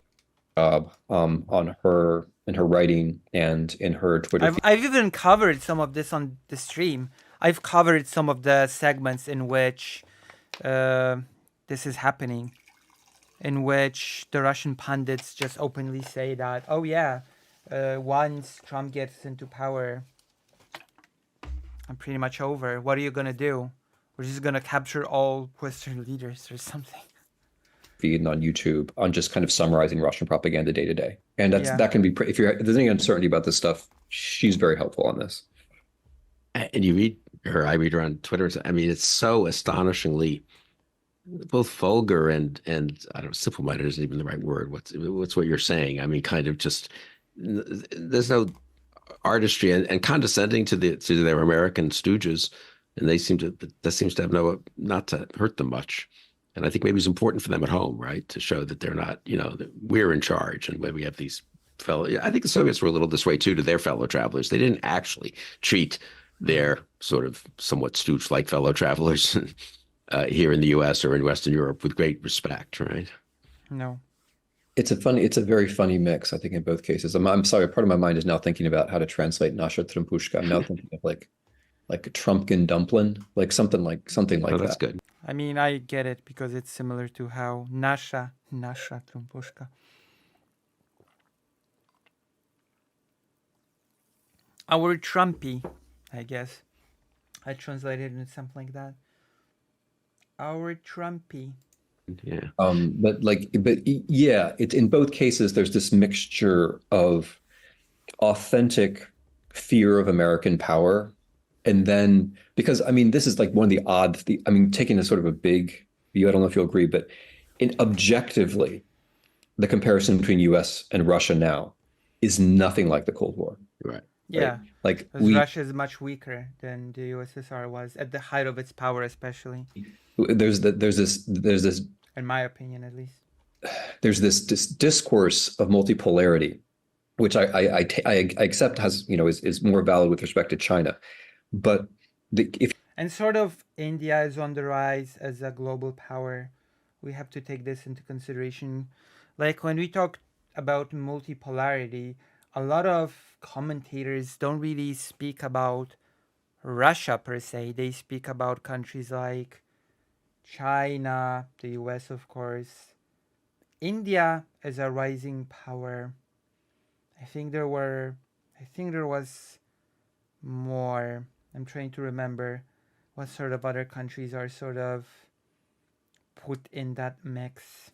Speaker 3: in her writing and in her Twitter.
Speaker 1: I've even covered some of this on the stream. I've covered some of the segments in which this is happening, in which the Russian pundits just openly say that, oh yeah, once Trump gets into power, I'm pretty much over. What are you gonna do? We're just gonna capture all Western leaders or something.
Speaker 3: Feed on YouTube on just kind of summarizing Russian propaganda day to day, and that can be if there's any uncertainty about this stuff, she's very helpful on this.
Speaker 2: And you read her, I read her on Twitter. I mean, it's so astonishingly both vulgar and I don't know, simple-minded isn't even the right word. What's what you're saying? I mean, kind of just there's no artistry and condescending to their American stooges, and that seems to have not to hurt them much. And I think maybe it's important for them at home, right, to show that they're not, that we're in charge, and when we have these I think the Soviets were a little this way too to their fellow travelers. They didn't actually treat their sort of somewhat stooge-like fellow travelers here in the U.S. or in Western Europe with great respect, right?
Speaker 1: No.
Speaker 3: It's a very funny mix, I think, in both cases. I'm sorry, part of my mind is now thinking about how to translate Nasha Trumpushka. I'm now thinking of like a Trumpkin dumpling, like something like that.
Speaker 2: That's good.
Speaker 1: I mean, I get it because it's similar to how Nasha Trumpushka. Our Trumpy, I guess. I translated it something like that. Our Trumpy.
Speaker 2: Yeah.
Speaker 3: But yeah, it's in both cases, there's this mixture of authentic fear of American power. And then, because, I mean, this is like one of the taking a sort of a big view, I don't know if you'll agree, but objectively, the comparison between US and Russia now is nothing like the Cold War.
Speaker 2: Right.
Speaker 1: Yeah.
Speaker 3: Like
Speaker 1: Russia is much weaker than the USSR was at the height of its power, especially.
Speaker 3: There's this,
Speaker 1: in my opinion, at least.
Speaker 3: There's this discourse of multipolarity, which I accept is more valid with respect to China. But
Speaker 1: and sort of India is on the rise as a global power. We have to take this into consideration. Like when we talk about multipolarity, a lot of commentators don't really speak about Russia per se. They speak about countries like China, the US, of course. India as a rising power. I think there was more. I'm trying to remember what sort of other countries are sort of put in that mix.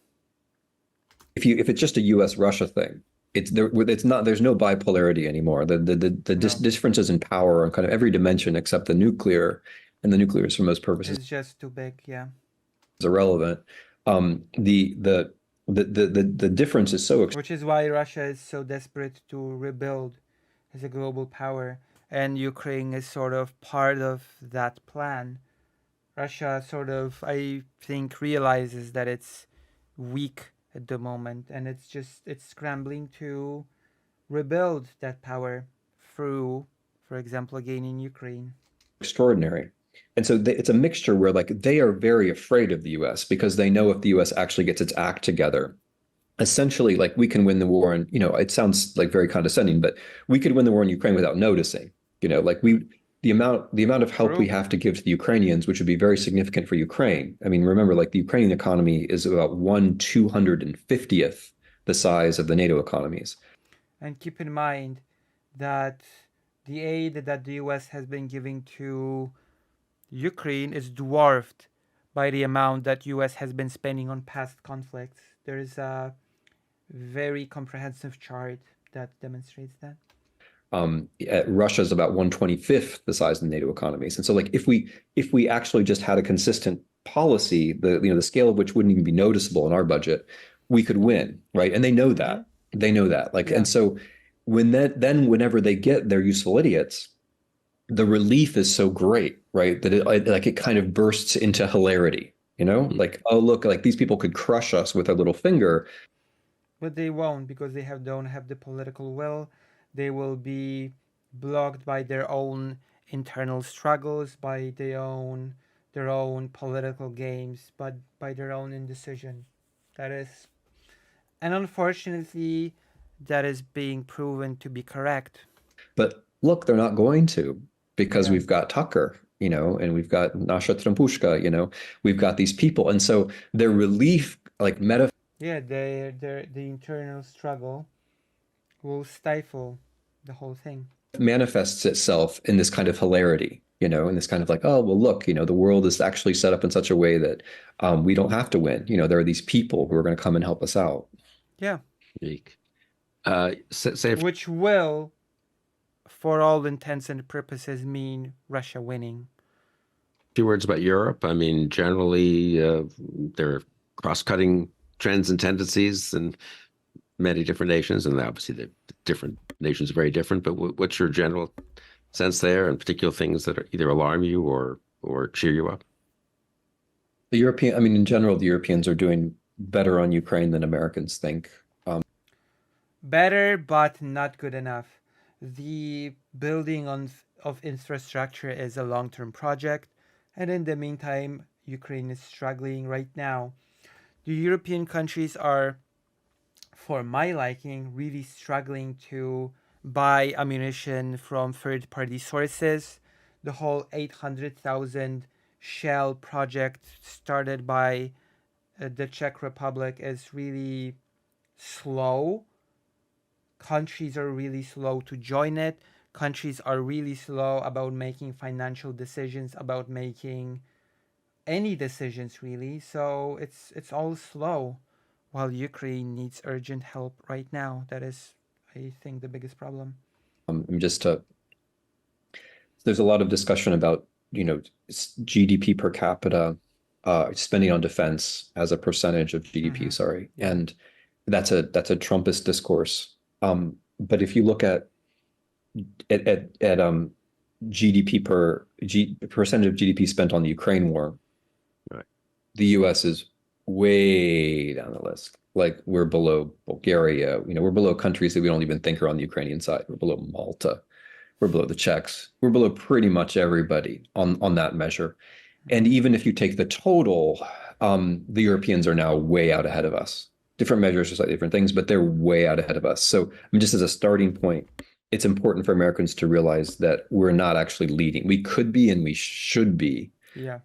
Speaker 3: If it's just a US-Russia thing, it's not. There's no bipolarity anymore. The differences in power on kind of every dimension except the nuclear, and the nuclear is for most purposes.
Speaker 1: It's just too big. Yeah.
Speaker 3: It's irrelevant. The difference is so.
Speaker 1: Which is why Russia is so desperate to rebuild as a global power. And Ukraine is sort of part of that plan. Russia sort of, I think, realizes that it's weak at the moment, and it's scrambling to rebuild that power through, for example, again in Ukraine.
Speaker 3: Extraordinary. And so it's a mixture where like they are very afraid of the US because they know if the US actually gets its act together, essentially like we can win the war. And, it sounds like very condescending, but we could win the war in Ukraine without noticing. Like the amount of help we have to give to the Ukrainians, which would be very significant for Ukraine. I mean, remember, like the Ukrainian economy is about 1/250th the size of the NATO economies.
Speaker 1: And keep in mind, that the aid that the US has been giving to Ukraine is dwarfed by the amount that US has been spending on past conflicts. There is a very comprehensive chart that demonstrates that.
Speaker 3: Russia's about 1/25th the size of the NATO economies. And so like if we actually just had a consistent policy, the scale of which wouldn't even be noticeable in our budget, we could win, right? And they know that. They know that. Like,
Speaker 1: Yeah.
Speaker 3: and so whenever they get their useful idiots, the relief is so great, right? That it kind of bursts into hilarity, like, oh, look, like these people could crush us with their little finger.
Speaker 1: But they won't, because they don't have the political will. They will be blocked by their own internal struggles, by their own political games, but by their own indecision. That is, and unfortunately, that is being proven to be correct.
Speaker 3: But look, they're not going to, because
Speaker 1: Yeah.
Speaker 3: we've got Tucker, and we've got Nasha Trampushka, we've got these people. And so their relief, like
Speaker 1: Yeah, the internal struggle will stifle the whole thing.
Speaker 3: manifests itself in this kind of hilarity, in this kind of like, oh, well, look, the world is actually set up in such a way that we don't have to win. There are these people who are going to come and help us out.
Speaker 1: Yeah.
Speaker 2: Which
Speaker 1: will, for all intents and purposes, mean Russia winning.
Speaker 2: Few words about Europe. I mean, generally, there are cross-cutting trends and tendencies in many different nations, and obviously the different nations are very different. But what's your general sense there, and particular things that either alarm you or cheer you up?
Speaker 3: In general, the Europeans are doing better on Ukraine than Americans think.
Speaker 1: Better, but not good enough. The building of infrastructure is a long-term project, and in the meantime, Ukraine is struggling right now. The European countries are, for my liking, really struggling to buy ammunition from third-party sources. The whole 800,000 shell project started by the Czech Republic is really slow. Countries are really slow to join it. Countries are really slow about making financial decisions, about making any decisions really. So it's all slow, while Ukraine needs urgent help right now. That is, I think, the biggest problem.
Speaker 3: There's a lot of discussion about GDP per capita, spending on defense as a percentage of GDP. Sorry, and that's a Trumpist discourse. But if you look at GDP percentage of GDP spent on the Ukraine war,
Speaker 2: right,
Speaker 3: the U.S. is way down the list. Like, we're below Bulgaria. We're below countries that we don't even think are on the Ukrainian side. We're below Malta. We're below the Czechs. We're below pretty much everybody on that measure. And even if you take the total, the Europeans are now way out ahead of us. Different measures are slightly different things, but they're way out ahead of us. So just as a starting point, it's important for Americans to realize that we're not actually leading. We could be, and we should be.
Speaker 1: Yeah.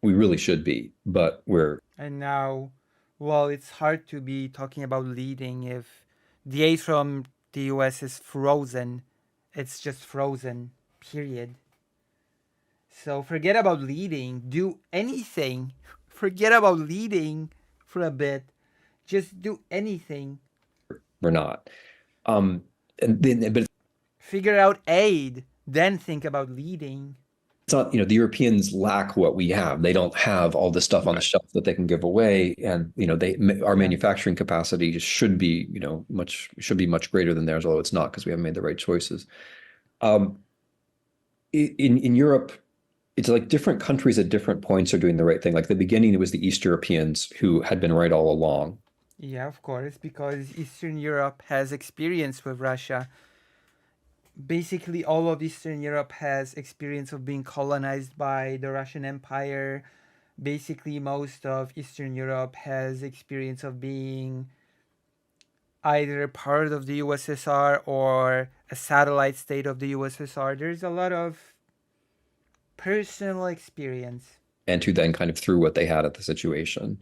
Speaker 3: We really should be, but we're.
Speaker 1: And now, well, it's hard to be talking about leading if the aid from the US is frozen. It's just frozen, period. So forget about leading. Do anything. Forget about leading for a bit. Just do anything.
Speaker 3: We're not. But
Speaker 1: figure out aid, then think about leading.
Speaker 3: It's not, the Europeans lack what we have. They don't have all the stuff on the shelf that they can give away, and our manufacturing capacity just should be much greater than theirs, although it's not, because we haven't made the right choices. In Europe, it's like different countries at different points are doing the right thing. Like, the beginning, it was the East Europeans who had been right all along.
Speaker 1: Yeah, of course, because Eastern Europe has experience with Russia. Basically, all of Eastern Europe has experience of being colonized by the Russian Empire. Basically, most of Eastern Europe has experience of being either part of the USSR or a satellite state of the USSR. There's a lot of personal experience.
Speaker 3: And who then kind of threw what they had at the situation.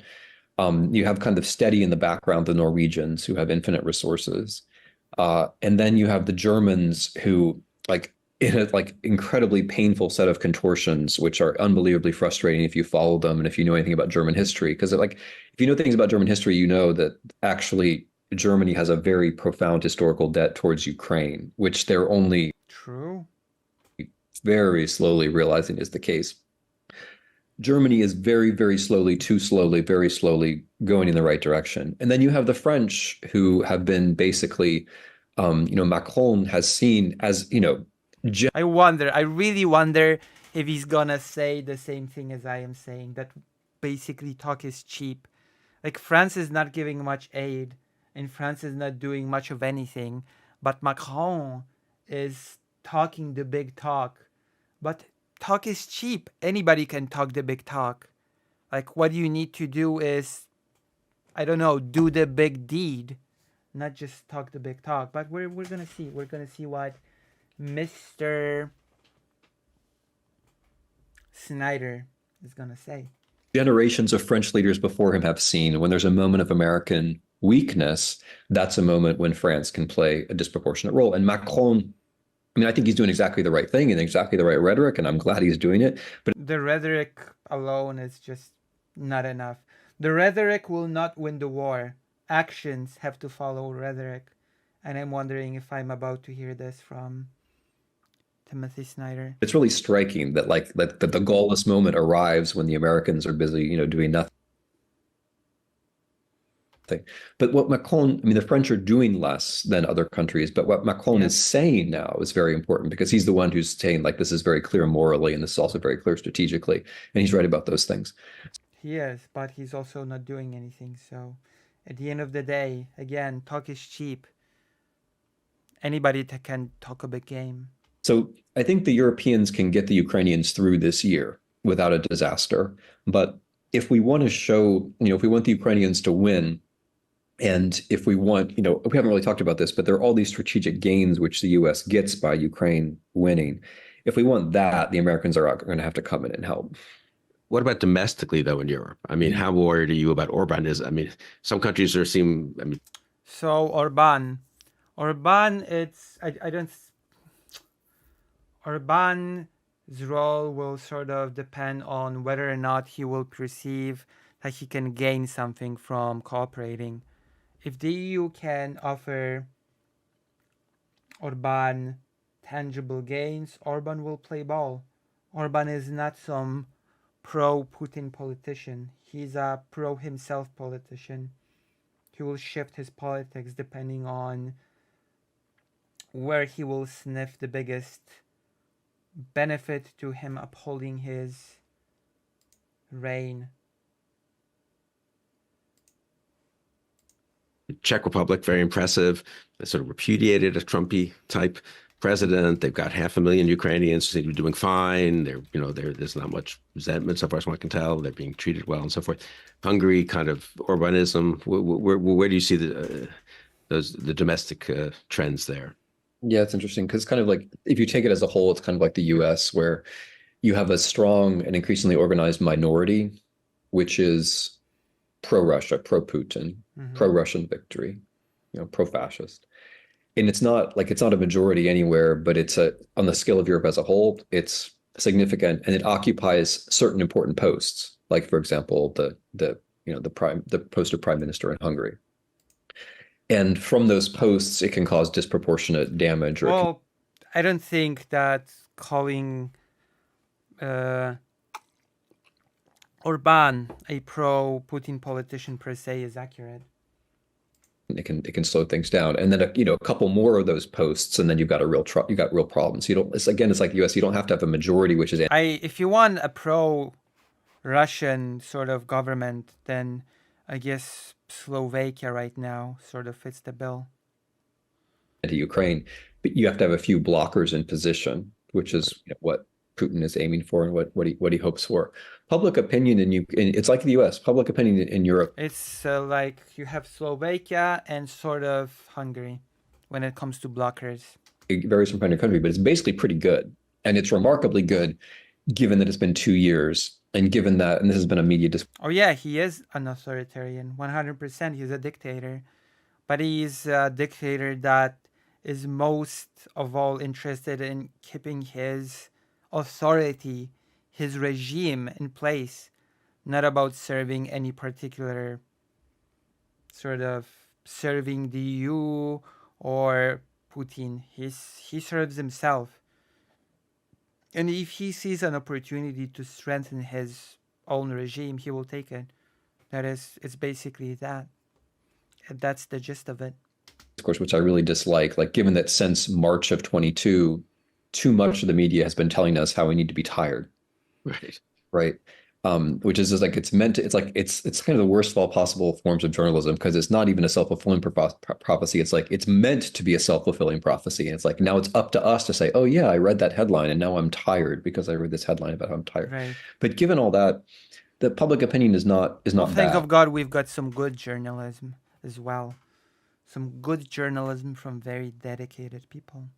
Speaker 3: You have kind of steady in the background the Norwegians, who have infinite resources. And then you have the Germans who, like, in a like incredibly painful set of contortions, which are unbelievably frustrating if you follow them and if you know anything about German history. Because like, if you know things about German history, you know that actually Germany has a very profound historical debt towards Ukraine, which they're only
Speaker 1: True.
Speaker 3: very slowly realizing is the case. Germany is very, very slowly, too slowly, very slowly going in the right direction. And then you have the French who have been basically, Macron has seen as,
Speaker 1: I really wonder if he's gonna say the same thing as I am saying, that basically talk is cheap. Like, France is not giving much aid, and France is not doing much of anything, but Macron is talking the big talk. But talk is cheap. Anybody can talk the big talk. Like, what you need to do is, I don't know, do the big deed, not just talk the big talk. But we're gonna see. We're gonna see what Mr. Snyder is gonna say.
Speaker 3: generations of French leaders before him have seen. When there's a moment of American weakness, that's a moment when France can play a disproportionate role. And Macron, I mean, I think he's doing exactly the right thing and exactly the right rhetoric, and I'm glad he's doing it. But
Speaker 1: the rhetoric alone is just not enough. The rhetoric will not win the war. Actions have to follow rhetoric. And I'm wondering if I'm about to hear this from Timothy Snyder.
Speaker 3: It's really striking that that the goalless moment arrives when the Americans are busy, doing nothing. But what Macron, I mean, the French are doing less than other countries, but what Macron is saying now is very important because he's the one who's saying, like, this is very clear morally and this is also very clear strategically. And he's right about those things.
Speaker 1: He is, but he's also not doing anything. So at the end of the day, again, talk is cheap. Anybody can talk a big game.
Speaker 3: So I think the Europeans can get the Ukrainians through this year without a disaster. But if we want to show, if we want the Ukrainians to win, and if we want, we haven't really talked about this, but there are all these strategic gains which the US gets by Ukraine winning. If we want that, the Americans are going to have to come in and help.
Speaker 2: What about domestically, though, in Europe? I mean, how worried are you about Orban? Some countries
Speaker 1: So Orban, Orban's role will sort of depend on whether or not he will perceive that he can gain something from cooperating. If the EU can offer Orban tangible gains, Orban will play ball. Orban is not some pro-Putin politician. He's a pro-himself politician. He will shift his politics depending on where he will sniff the biggest benefit to him upholding his reign.
Speaker 2: Czech Republic, very impressive. They sort of repudiated a Trumpy type president. They've got 500,000 Ukrainians who seem to be doing fine. There's not much resentment, so far as one can tell. They're being treated well and so forth. Hungary, kind of Orbanism. Where do you see the domestic trends there?
Speaker 3: Yeah, it's interesting because kind of like if you take it as a whole, it's kind of like the US where you have a strong and increasingly organized minority, which is pro-Russia, pro-Putin, pro-Russian victory, pro-fascist. And it's not a majority anywhere, but it's on the scale of Europe as a whole, it's significant and it occupies certain important posts, like for example, the post of prime minister in Hungary. And from those posts, it can cause disproportionate damage.
Speaker 1: I don't think that calling Orban a pro-Putin politician per se is accurate.
Speaker 3: It can slow things down, and then a couple more of those posts, and then you've got real problems. It's like the U.S. You don't have to have a majority, which is.
Speaker 1: If you want a pro-Russian sort of government, then I guess Slovakia right now sort of fits the bill.
Speaker 3: To Ukraine, but you have to have a few blockers in position, which is what Putin is aiming for and what he hopes for. Public opinion it's like the U.S. Public opinion in Europe.
Speaker 1: It's like you have Slovakia and sort of Hungary when it comes to blockers.
Speaker 3: It varies from country to country, but it's basically pretty good, and it's remarkably good, given that it's been 2 years, and given that, and this has been a media.
Speaker 1: Oh yeah, he is an authoritarian, 100%. He's a dictator, but he's a dictator that is most of all interested in keeping his authority, his regime in place, not about serving any particular sort of serving the EU or Putin. He serves himself. And if he sees an opportunity to strengthen his own regime, he will take it. It's basically that. And that's the gist of it.
Speaker 3: Of course, which I really dislike, like given that since March of 22, too much of the media has been telling us how we need to be tired.
Speaker 2: Right.
Speaker 3: Right. Which is just like it's meant to, it's like it's kind of the worst of all possible forms of journalism because it's not even a self-fulfilling prophecy. It's like it's meant to be a self-fulfilling prophecy. And it's like now it's up to us to say, oh yeah, I read that headline and now I'm tired because I read this headline about how I'm tired.
Speaker 1: Right.
Speaker 3: But given all that, the public opinion is not
Speaker 1: Well, thank
Speaker 3: bad.
Speaker 1: of God we've got some good journalism as well. Some good journalism from very dedicated people.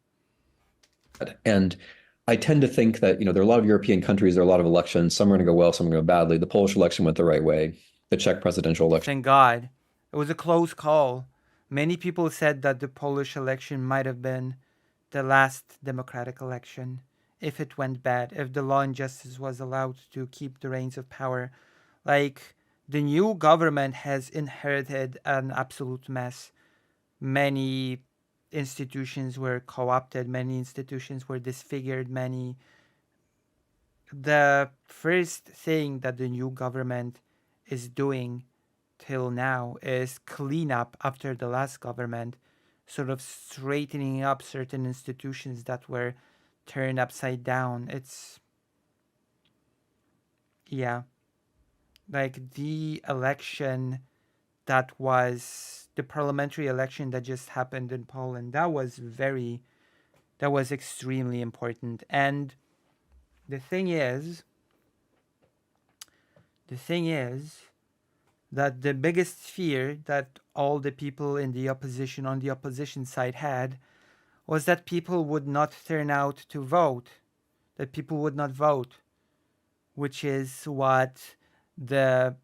Speaker 3: And I tend to think that, there are a lot of European countries, there are a lot of elections. Some are going to go well, some are going to go badly. The Polish election went the right way. The Czech presidential election.
Speaker 1: Thank God. It was a close call. Many people said that the Polish election might have been the last democratic election if it went bad, if the law and justice was allowed to keep the reins of power. Like, the new government has inherited an absolute mess. Many institutions were co-opted, many institutions were disfigured, the first thing that the new government is doing till now is clean up after the last government, sort of straightening up certain institutions that were turned upside down. Like the election that was the parliamentary election that just happened in Poland, that was extremely important. And the thing is that the biggest fear that all the people in the opposition on the opposition side had was that people would not turn out to vote, that people would not vote, which is what the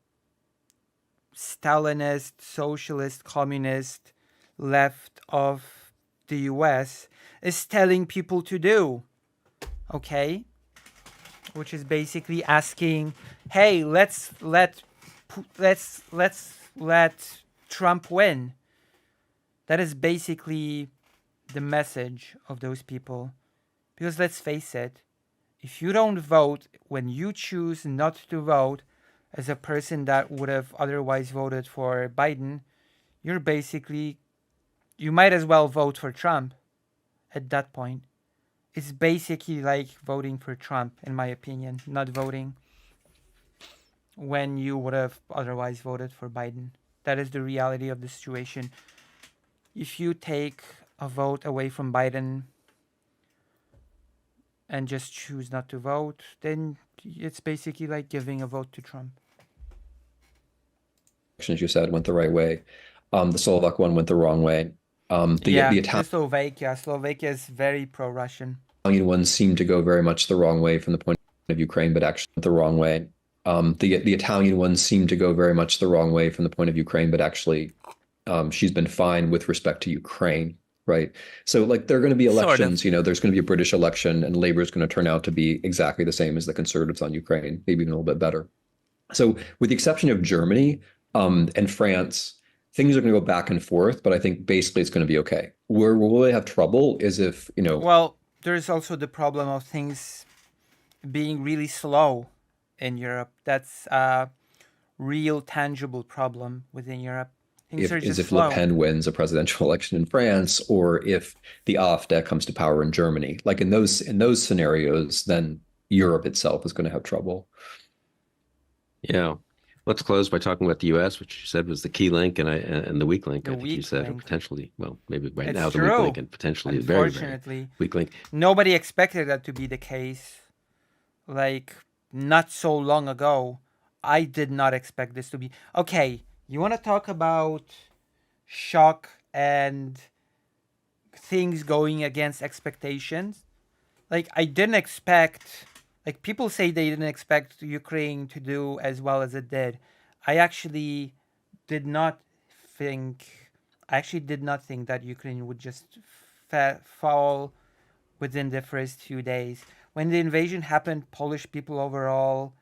Speaker 1: Stalinist, socialist, communist left of the US is telling people to do. Okay? Which is basically asking, hey, let's let Trump win. That is basically the message of those people. Because let's face it, if you don't vote, when you choose not to vote as a person that would have otherwise voted for Biden, you might as well vote for Trump at that point. It's basically like voting for Trump, in my opinion, not voting when you would have otherwise voted for Biden. That is the reality of the situation. If you take a vote away from Biden and just choose not to vote, then it's basically like giving a vote to Trump.
Speaker 3: As you said, went the right way. The Slovak one went the wrong way.
Speaker 1: The Slovakia is very pro-Russian.
Speaker 3: Italian one seemed to go very much the wrong way from the point of Ukraine, but actually went the wrong way. The Italian one seemed to go very much the wrong way from the point of Ukraine, but actually she's been fine with respect to Ukraine, right? So like there are going to be elections,
Speaker 1: Sort of.
Speaker 3: There's going to be a British election and Labour is going to turn out to be exactly the same as the Conservatives on Ukraine, maybe even a little bit better. So with the exception of Germany and France, things are going to go back and forth, but I think basically it's going to be okay. Where we'll really have trouble is if,
Speaker 1: Well, there's also the problem of things being really slow in Europe. That's a real tangible problem within Europe.
Speaker 3: If Le Pen wins a presidential election in France, or if the AfD comes to power in Germany, like in those scenarios, then Europe itself is going to have trouble.
Speaker 2: Yeah. Let's close by talking about the U.S., which you said was the key link and the weak link. I think you said, or potentially, well, maybe right now the weak link and potentially the very, very weak link.
Speaker 1: Nobody expected that to be the case. Like, not so long ago, I did not expect this to be. Okay, you want to talk about shock and things going against expectations? Like, I didn't expect... Like, people say they didn't expect Ukraine to do as well as it did. I actually did not think that Ukraine would just fall within the first few days. When the invasion happened, Polish people overall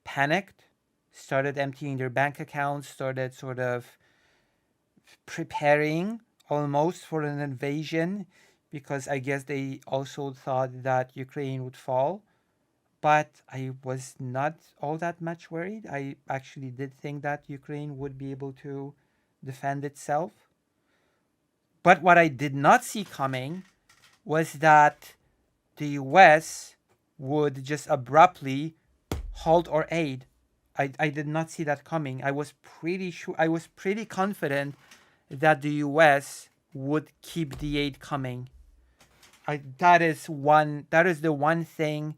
Speaker 1: panicked, started emptying their bank accounts, started sort of preparing almost for an invasion, because I guess they also thought that Ukraine would fall. But I was not all that much worried. I actually did think that Ukraine would be able to defend itself. But what I did not see coming was that the US would just abruptly halt or aid. I did not see that coming. I was pretty confident that the US would keep the aid coming. That is the one thing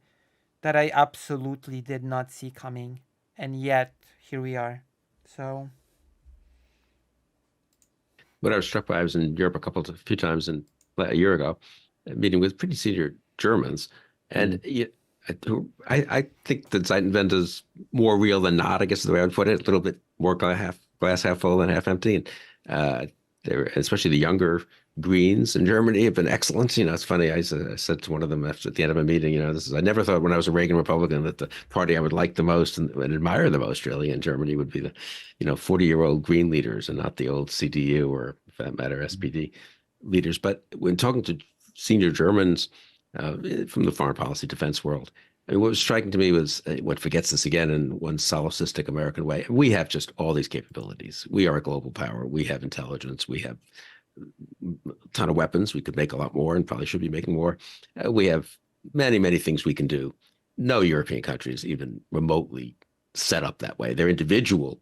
Speaker 1: that I absolutely did not see coming. And yet here we are. So
Speaker 2: what I was struck by, I was in Europe a few times a year ago, meeting with pretty senior Germans, and I think the Zeitenwende is more real than not, I guess is the way I would put it. A little bit more glass half full than half empty. And especially the younger Greens in Germany have been excellent. It's funny. I said to one of them at the end of a meeting, I never thought when I was a Reagan Republican that the party I would like the most and admire the most really in Germany would be the, 40-year-old Green leaders and not the old CDU or, for that matter, SPD leaders. But when talking to senior Germans from the foreign policy defense world, what was striking to me was what forgets this again in one solipsistic American way. We have just all these capabilities. We are a global power. We have intelligence. We have a ton of weapons. We could make a lot more and probably should be making more. We have many, many things we can do. No European countries even remotely set up that way. They're individual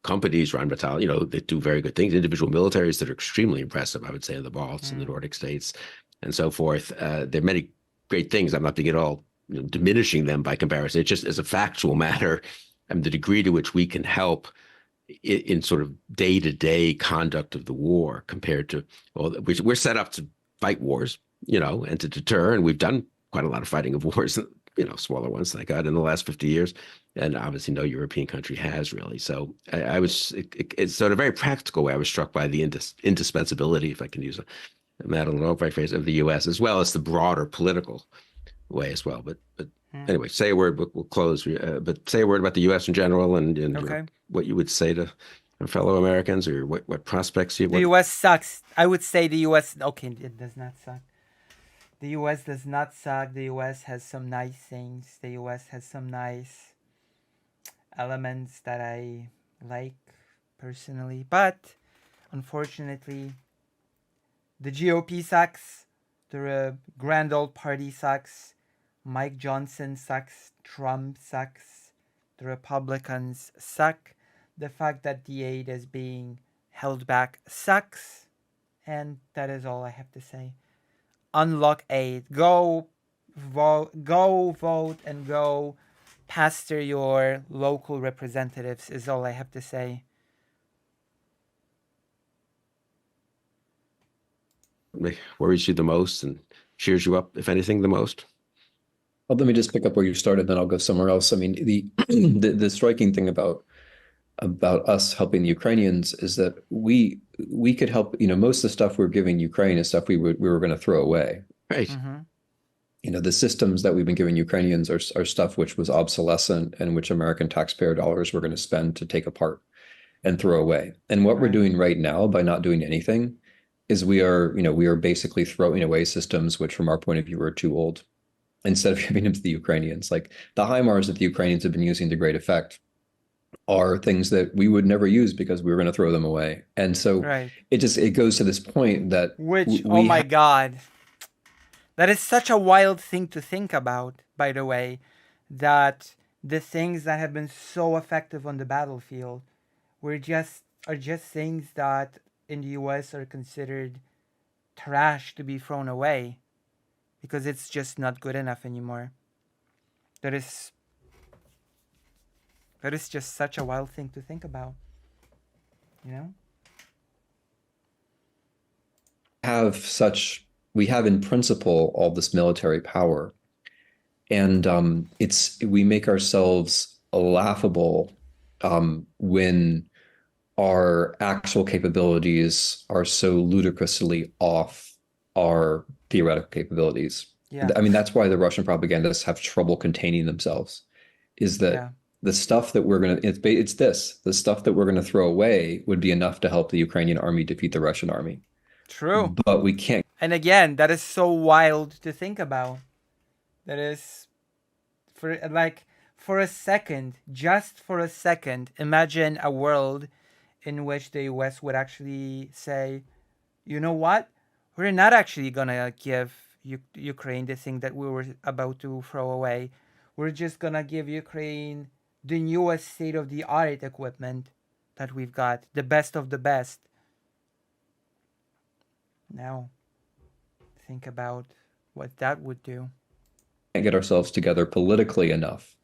Speaker 2: companies, Rheinmetall, they do very good things. Individual militaries that are extremely impressive, I would say, in the Balts and the Nordic states and so forth. There are many great things. I'm not being at all diminishing them by comparison. It just as a factual matter, the degree to which we can help in sort of day-to-day conduct of the war compared to, we're set up to fight wars, and to deter, and we've done quite a lot of fighting of wars, smaller ones, thank God, in the last 50 years, and obviously no European country has really. So it's sort of a very practical way. I was struck by the indispensability, if I can use a Madeleine Albright phrase, of the U.S. as well as the broader political way as well. But anyway, say a word. We'll close. But say a word about the U.S. in general and
Speaker 1: okay.
Speaker 2: What you would say to fellow Americans, or what prospects you.
Speaker 1: The U.S. sucks. I would say the U.S. Okay, it does not suck. The U.S. does not suck. The U.S. has some nice things. The U.S. has some nice elements that I like personally, but unfortunately, the GOP sucks. The grand old party sucks. Mike Johnson sucks. Trump sucks. The Republicans suck. The fact that the aid is being held back sucks. And that is all I have to say. Unlock aid. Go vote, and go pastor your local representatives is all I have to say.
Speaker 2: Worries you the most and cheers you up, if anything, the most?
Speaker 3: Well, let me just pick up where you started, then I'll go somewhere else. The striking thing about us helping the Ukrainians is that we could help. Most of the stuff we're giving Ukraine is stuff we were going to throw away.
Speaker 2: Right.
Speaker 3: Mm-hmm. The systems that we've been giving Ukrainians are stuff which was obsolescent and which American taxpayer dollars were going to spend to take apart and throw away. And what we're doing right now by not doing anything is we are basically throwing away systems which, from our point of view, are too old, instead of giving them to the Ukrainians. Like the HIMARS that the Ukrainians have been using to great effect are things that we would never use because we were going to throw them away. And so it goes to this point that
Speaker 1: oh my God, that is such a wild thing to think about, by the way, that the things that have been so effective on the battlefield are just things that in the US are considered trash to be thrown away because it's just not good enough anymore. That is just such a wild thing to think about,
Speaker 3: We have in principle all this military power, and we make ourselves laughable when our actual capabilities are so ludicrously off our theoretical capabilities.
Speaker 1: Yeah.
Speaker 3: I mean, that's why the Russian propagandists have trouble containing themselves, is that
Speaker 1: Yeah.
Speaker 3: the stuff that the stuff that we're going to throw away would be enough to help the Ukrainian army defeat the Russian army.
Speaker 1: True.
Speaker 3: But we can't.
Speaker 1: And again, that is so wild to think about. That is, for a second, just for a second, imagine a world in which the US would actually say, you know what? We're not actually gonna give Ukraine the thing that we were about to throw away. We're just gonna give Ukraine the newest state-of-the-art equipment that we've got, the best of the best. Now, think about what that would do.
Speaker 3: Get ourselves together politically enough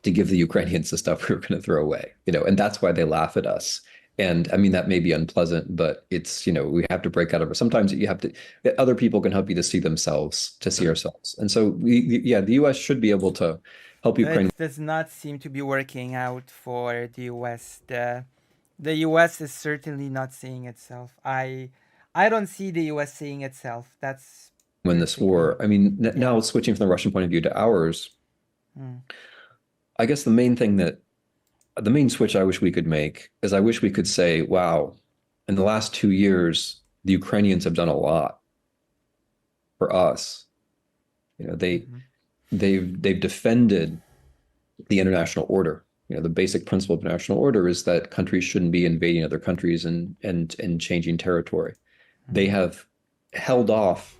Speaker 3: to give the Ukrainians the stuff we were going to throw away, and that's why they laugh at us. And I mean, that may be unpleasant, but it's, we have to break out of it. Sometimes you have to, other people can help you to see themselves, to see ourselves. And so the US should be able to help Ukraine.
Speaker 1: It does not seem to be working out for the US. The US is certainly not seeing itself. I don't see the US seeing itself. That's
Speaker 3: win this war. I mean, now switching from the Russian point of view to ours, I guess the main switch I wish we could make is I wish we could say, wow, in the last 2 years, the Ukrainians have done a lot for us. They've defended the international order. The basic principle of international order is that countries shouldn't be invading other countries and changing territory. They have held off,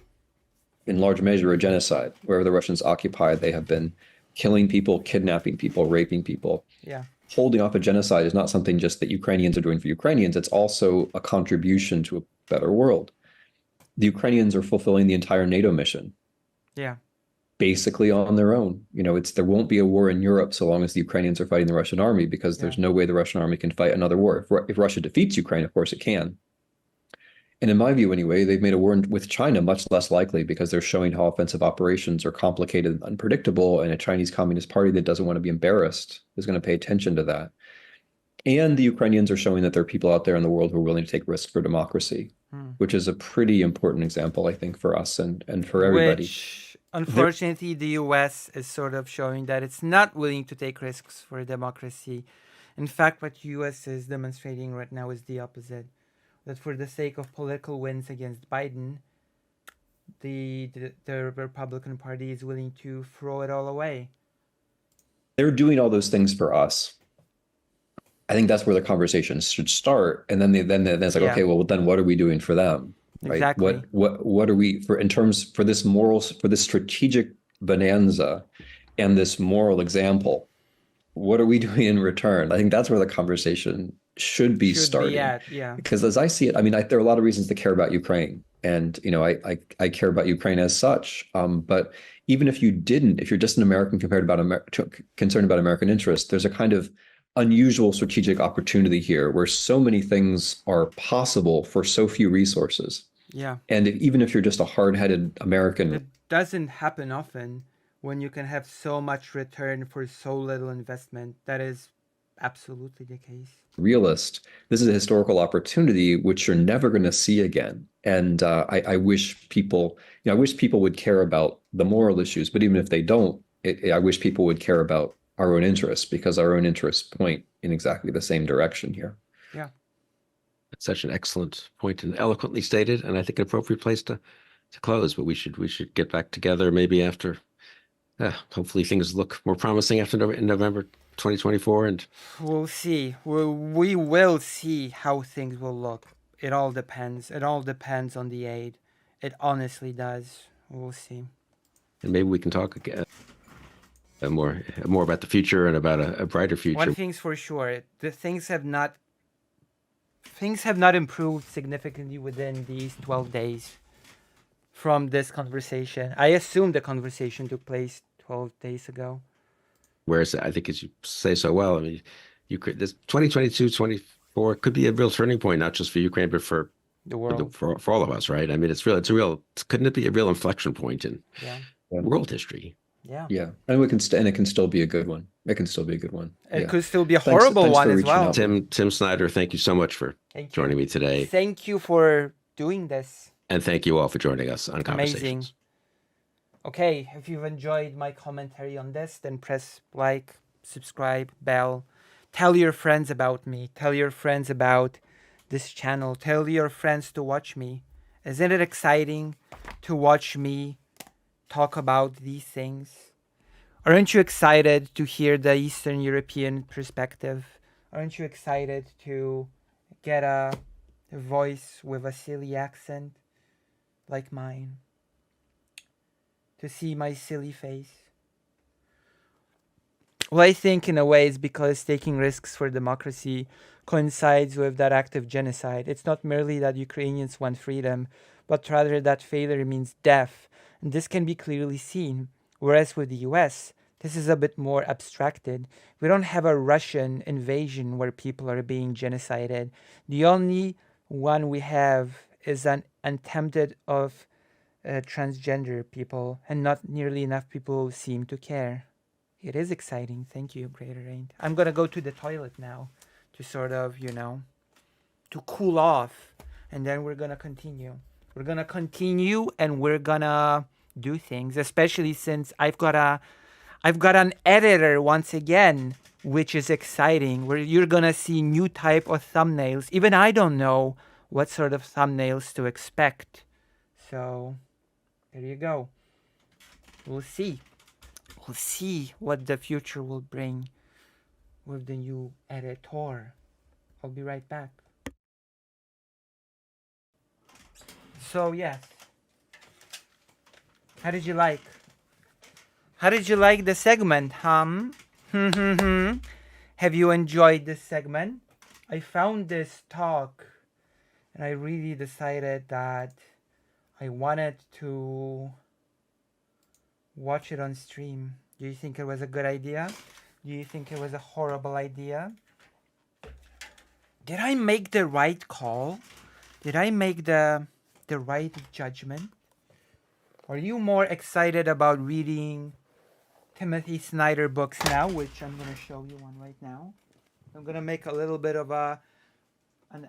Speaker 3: in large measure, a genocide. Wherever the Russians occupy, they have been killing people, kidnapping people, raping people.
Speaker 1: Yeah.
Speaker 3: Holding off a genocide is not something just that Ukrainians are doing for Ukrainians. It's also a contribution to a better world. The Ukrainians are fulfilling the entire NATO mission.
Speaker 1: Yeah.
Speaker 3: Basically on their own. There won't be a war in Europe so long as the Ukrainians are fighting the Russian army, because there's no way the Russian army can fight another war. If Russia defeats Ukraine, of course it can. And in my view, anyway, they've made a war with China much less likely, because they're showing how offensive operations are complicated and unpredictable, and a Chinese Communist Party that doesn't want to be embarrassed is going to pay attention to that. And the Ukrainians are showing that there are people out there in the world who are willing to take risks for democracy, which is a pretty important example, I think, for us and for everybody.
Speaker 1: Which, unfortunately, the US is sort of showing that it's not willing to take risks for democracy. In fact, what US is demonstrating right now is the opposite. That for the sake of political wins against Biden, the Republican Party is willing to throw it all away.
Speaker 3: They're doing all those things for us. I think that's where the conversation should start. And then it's like, okay, well, then what are we doing for them? Right?
Speaker 1: Exactly.
Speaker 3: What are we for this strategic bonanza and this moral example? What are we doing in return? I think that's where the conversation should be starting. Because as I see it, I mean, there are a lot of reasons to care about Ukraine, and I care about Ukraine as such. But even if you're just an American concerned about American interests, there's a kind of unusual strategic opportunity here where so many things are possible for so few resources.
Speaker 1: Yeah.
Speaker 3: And even if you're just a hard-headed American,
Speaker 1: it doesn't happen often when you can have so much return for so little investment. That is absolutely the case.
Speaker 3: Realist, this is a historical opportunity which you're never going to see again. And I wish people, would care about the moral issues. But even if they don't, I wish people would care about our own interests, because our own interests point in exactly the same direction here.
Speaker 1: Yeah.
Speaker 2: That's such an excellent point and eloquently stated, and I think an appropriate place to close. But we should get back together maybe after. Hopefully things look more promising in November 2024, and
Speaker 1: we'll see. We will see how things will look. It all depends. It all depends on the aid. It honestly does. We'll see.
Speaker 2: And maybe we can talk again more about the future and about a brighter future.
Speaker 1: One thing's for sure: the things have not improved significantly within these 12 days from this conversation. I assume the conversation took place 12 days ago.
Speaker 2: Whereas I think, as you say so well, I mean, this 2022, 24 could be a real turning point, not just for Ukraine, but for
Speaker 1: the world,
Speaker 2: for all of us, right? I mean, couldn't it be a real inflection point in world history?
Speaker 3: Yeah, and it can still be a good one. It can still be a good one.
Speaker 1: It could still be a horrible one as well.
Speaker 2: Tim Snyder, thank you so much for joining me today.
Speaker 1: Thank you for doing this.
Speaker 2: And thank you all for joining us on
Speaker 1: Amazing.
Speaker 2: Conversations.
Speaker 1: Okay, if you've enjoyed my commentary on this, then press like, subscribe, bell. Tell your friends about me. Tell your friends about this channel. Tell your friends to watch me. Isn't it exciting to watch me talk about these things? Aren't you excited to hear the Eastern European perspective? Aren't you excited to get a voice with a silly accent like mine? To see my silly face? Well, I think in a way it's because taking risks for democracy coincides with that act of genocide. It's not merely that Ukrainians want freedom, but rather that failure means death. And this can be clearly seen. Whereas with the US, this is a bit more abstracted. We don't have a Russian invasion where people are being genocided. The only one we have is an attempted of transgender people, and not nearly enough people seem to care. It is exciting. Thank you, Greater Rain. I'm gonna go to the toilet now to sort of, to cool off, and then we're gonna continue. We're gonna continue, and we're gonna do things, especially since I've got an editor once again, which is exciting. Where you're gonna see new type of thumbnails. Even I don't know what sort of thumbnails to expect. So there you go. We'll see. We'll see what the future will bring with the new editor. I'll be right back. So yes. How did you like? How did you like the segment, Have you enjoyed this segment? I found this talk and I really decided that I wanted to watch it on stream. Do you think it was a good idea? Do you think it was a horrible idea? Did I make the right call? Did I make the right judgment? Are you more excited about reading Timothy Snyder books now, which I'm going to show you one right now? I'm going to make a little bit of an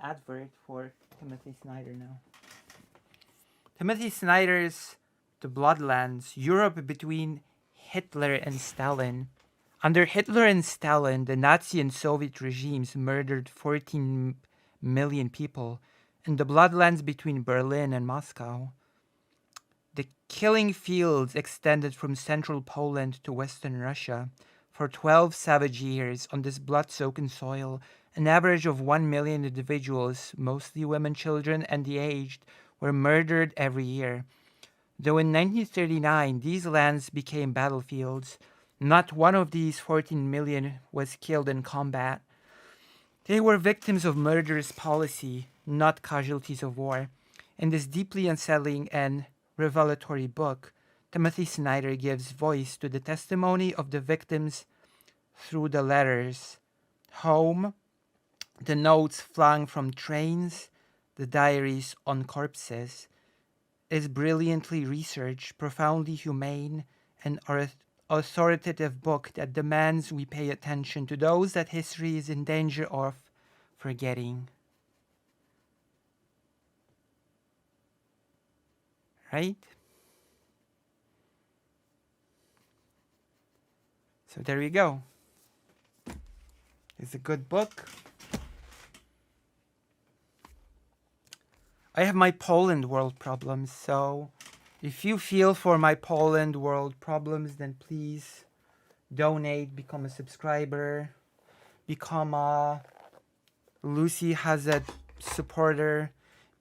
Speaker 1: advert for Timothy Snyder now. Timothy Snyder's The Bloodlands, Europe between Hitler and Stalin. Under Hitler and Stalin, the Nazi and Soviet regimes murdered 14 million people in the bloodlands between Berlin and Moscow. The killing fields extended from central Poland to western Russia. For 12 savage years on this blood-soaked soil, an average of 1 million individuals, mostly women, children, and the aged, were murdered every year. Though in 1939 these lands became battlefields, not one of these 14 million was killed in combat. They were victims of murderous policy, not casualties of war. In this deeply unsettling and revelatory book, Timothy Snyder gives voice to the testimony of the victims through the letters home, the notes flung from trains, the diaries on corpses. Is brilliantly researched, profoundly humane, and authoritative book that demands we pay attention to those that history is in danger of forgetting. Right? So there you go. It's a good book. I have my Poland world problems, so if you feel for my Poland world problems, then please donate, become a subscriber, become a Lucy Haze supporter,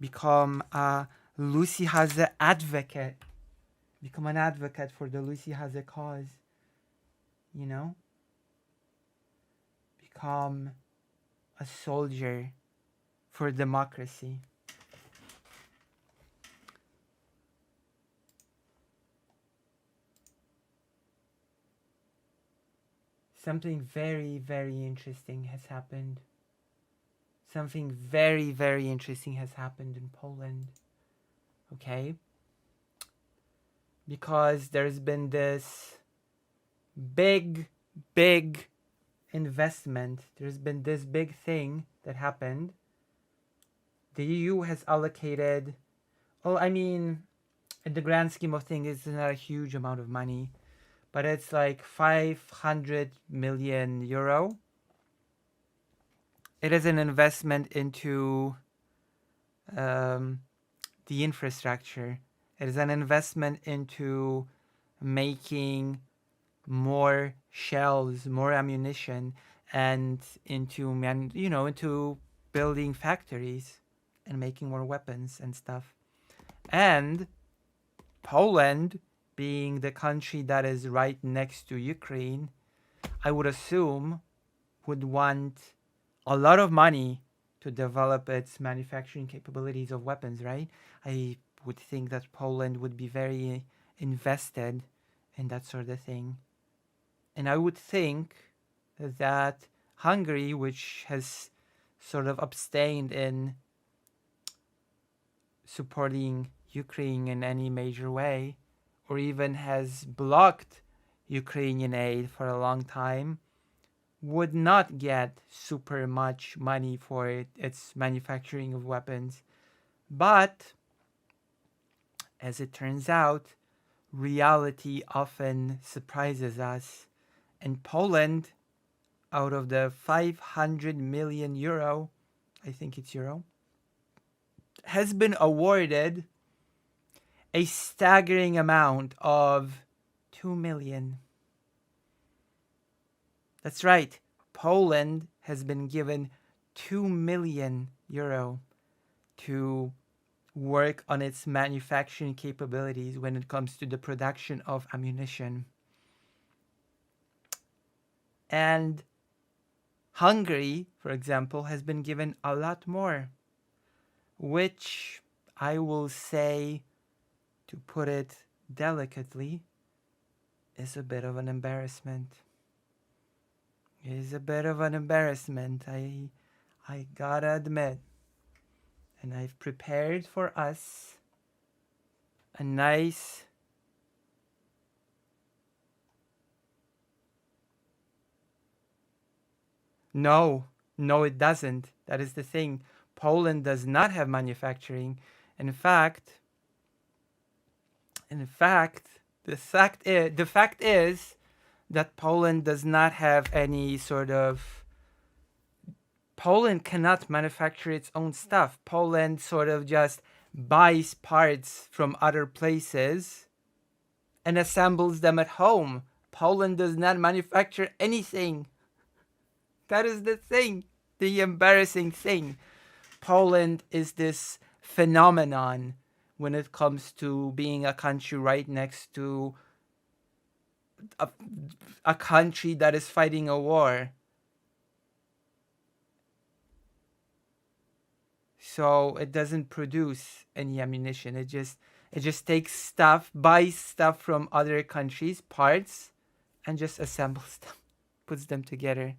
Speaker 1: become a Lucy Haze advocate, become an advocate for the Lucy Haze cause, become a soldier for democracy. Something very, very interesting has happened. Something very, very interesting has happened in Poland. Okay? Because there's been this big investment. There's been this big thing that happened. The EU has allocated Well, I mean, in the grand scheme of things, it's not a huge amount of money, but it's like 500 million euro. It is an investment into the infrastructure. It is an investment into making more shells, more ammunition, and into into building factories and making more weapons and stuff. And Poland, being the country that is right next to Ukraine, I would assume would want a lot of money to develop its manufacturing capabilities of weapons, right? I would think that Poland would be very invested in that sort of thing. And I would think that Hungary, which has sort of abstained in supporting Ukraine in any major way, or even has blocked Ukrainian aid for a long time, would not get super much money for its manufacturing of weapons. But as it turns out, reality often surprises us. And Poland, out of the 500 million euro, I think it's euro, has been awarded a staggering amount of 2 million. That's right. Poland has been given 2 million euro to work on its manufacturing capabilities when it comes to the production of ammunition. And Hungary, for example, has been given a lot more, which I will say, to put it delicately, is a bit of an embarrassment. It is a bit of an embarrassment, I gotta admit. And I've prepared for us a nice No, it doesn't. That is the thing. Poland does not have manufacturing. In fact, the fact is that Poland does not have any sort of. Poland cannot manufacture its own stuff. Poland sort of just buys parts from other places and assembles them at home. Poland does not manufacture anything. That is the thing, the embarrassing thing. Poland is this phenomenon when it comes to being a country right next to a country that is fighting a war. So it doesn't produce any ammunition. It just takes stuff, buys stuff from other countries, parts, and just assembles them, puts them together.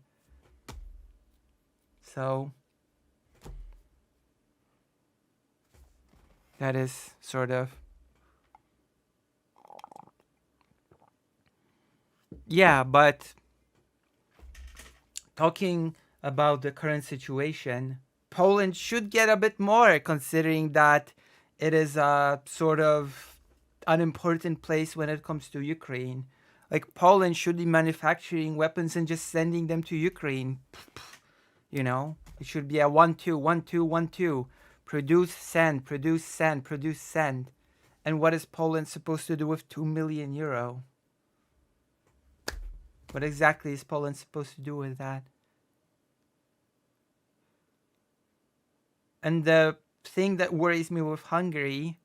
Speaker 1: So that is sort of, yeah, but talking about the current situation, Poland should get a bit more, considering that it is a sort of unimportant place when it comes to Ukraine. Like, Poland should be manufacturing weapons and just sending them to Ukraine. You know, it should be a 1-2, 1-2, 1-2. Produce, send, produce, send, produce, send. And what is Poland supposed to do with 2 million euro? What exactly is Poland supposed to do with that? And the thing that worries me with Hungary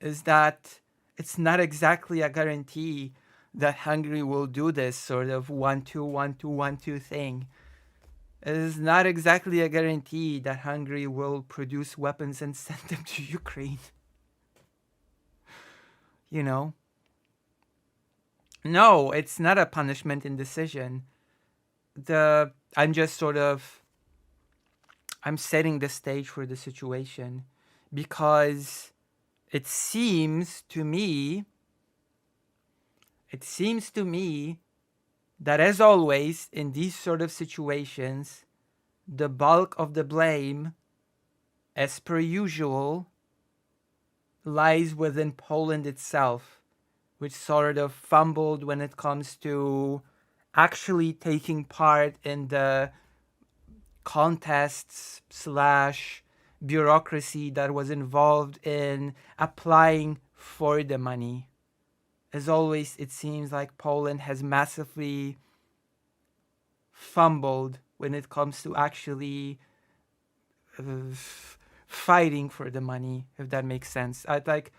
Speaker 1: is that it's not exactly a guarantee that Hungary will do this sort of 1-2, 1-2, 1-2 thing. It is not exactly a guarantee that Hungary will produce weapons and send them to Ukraine. You know? No, it's not a punishment in decision. I'm setting the stage for the situation, because it seems to me that, as always in these sort of situations, the bulk of the blame as per usual, lies within Poland itself, which sort of fumbled when it comes to actually taking part in the contests slash bureaucracy that was involved in applying for the money. As always, it seems like Poland has massively fumbled when it comes to actually fighting for the money, if that makes sense. It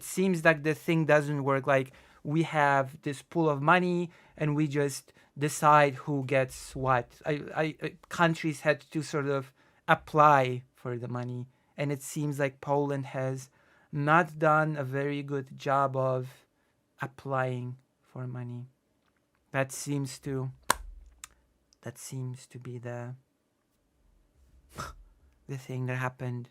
Speaker 1: seems like the thing doesn't work. Like, we have this pool of money and we just decide who gets what. Countries had to sort of apply for the money, and it seems like Poland has not done a very good job of applying for money. That seems to be the thing that happened.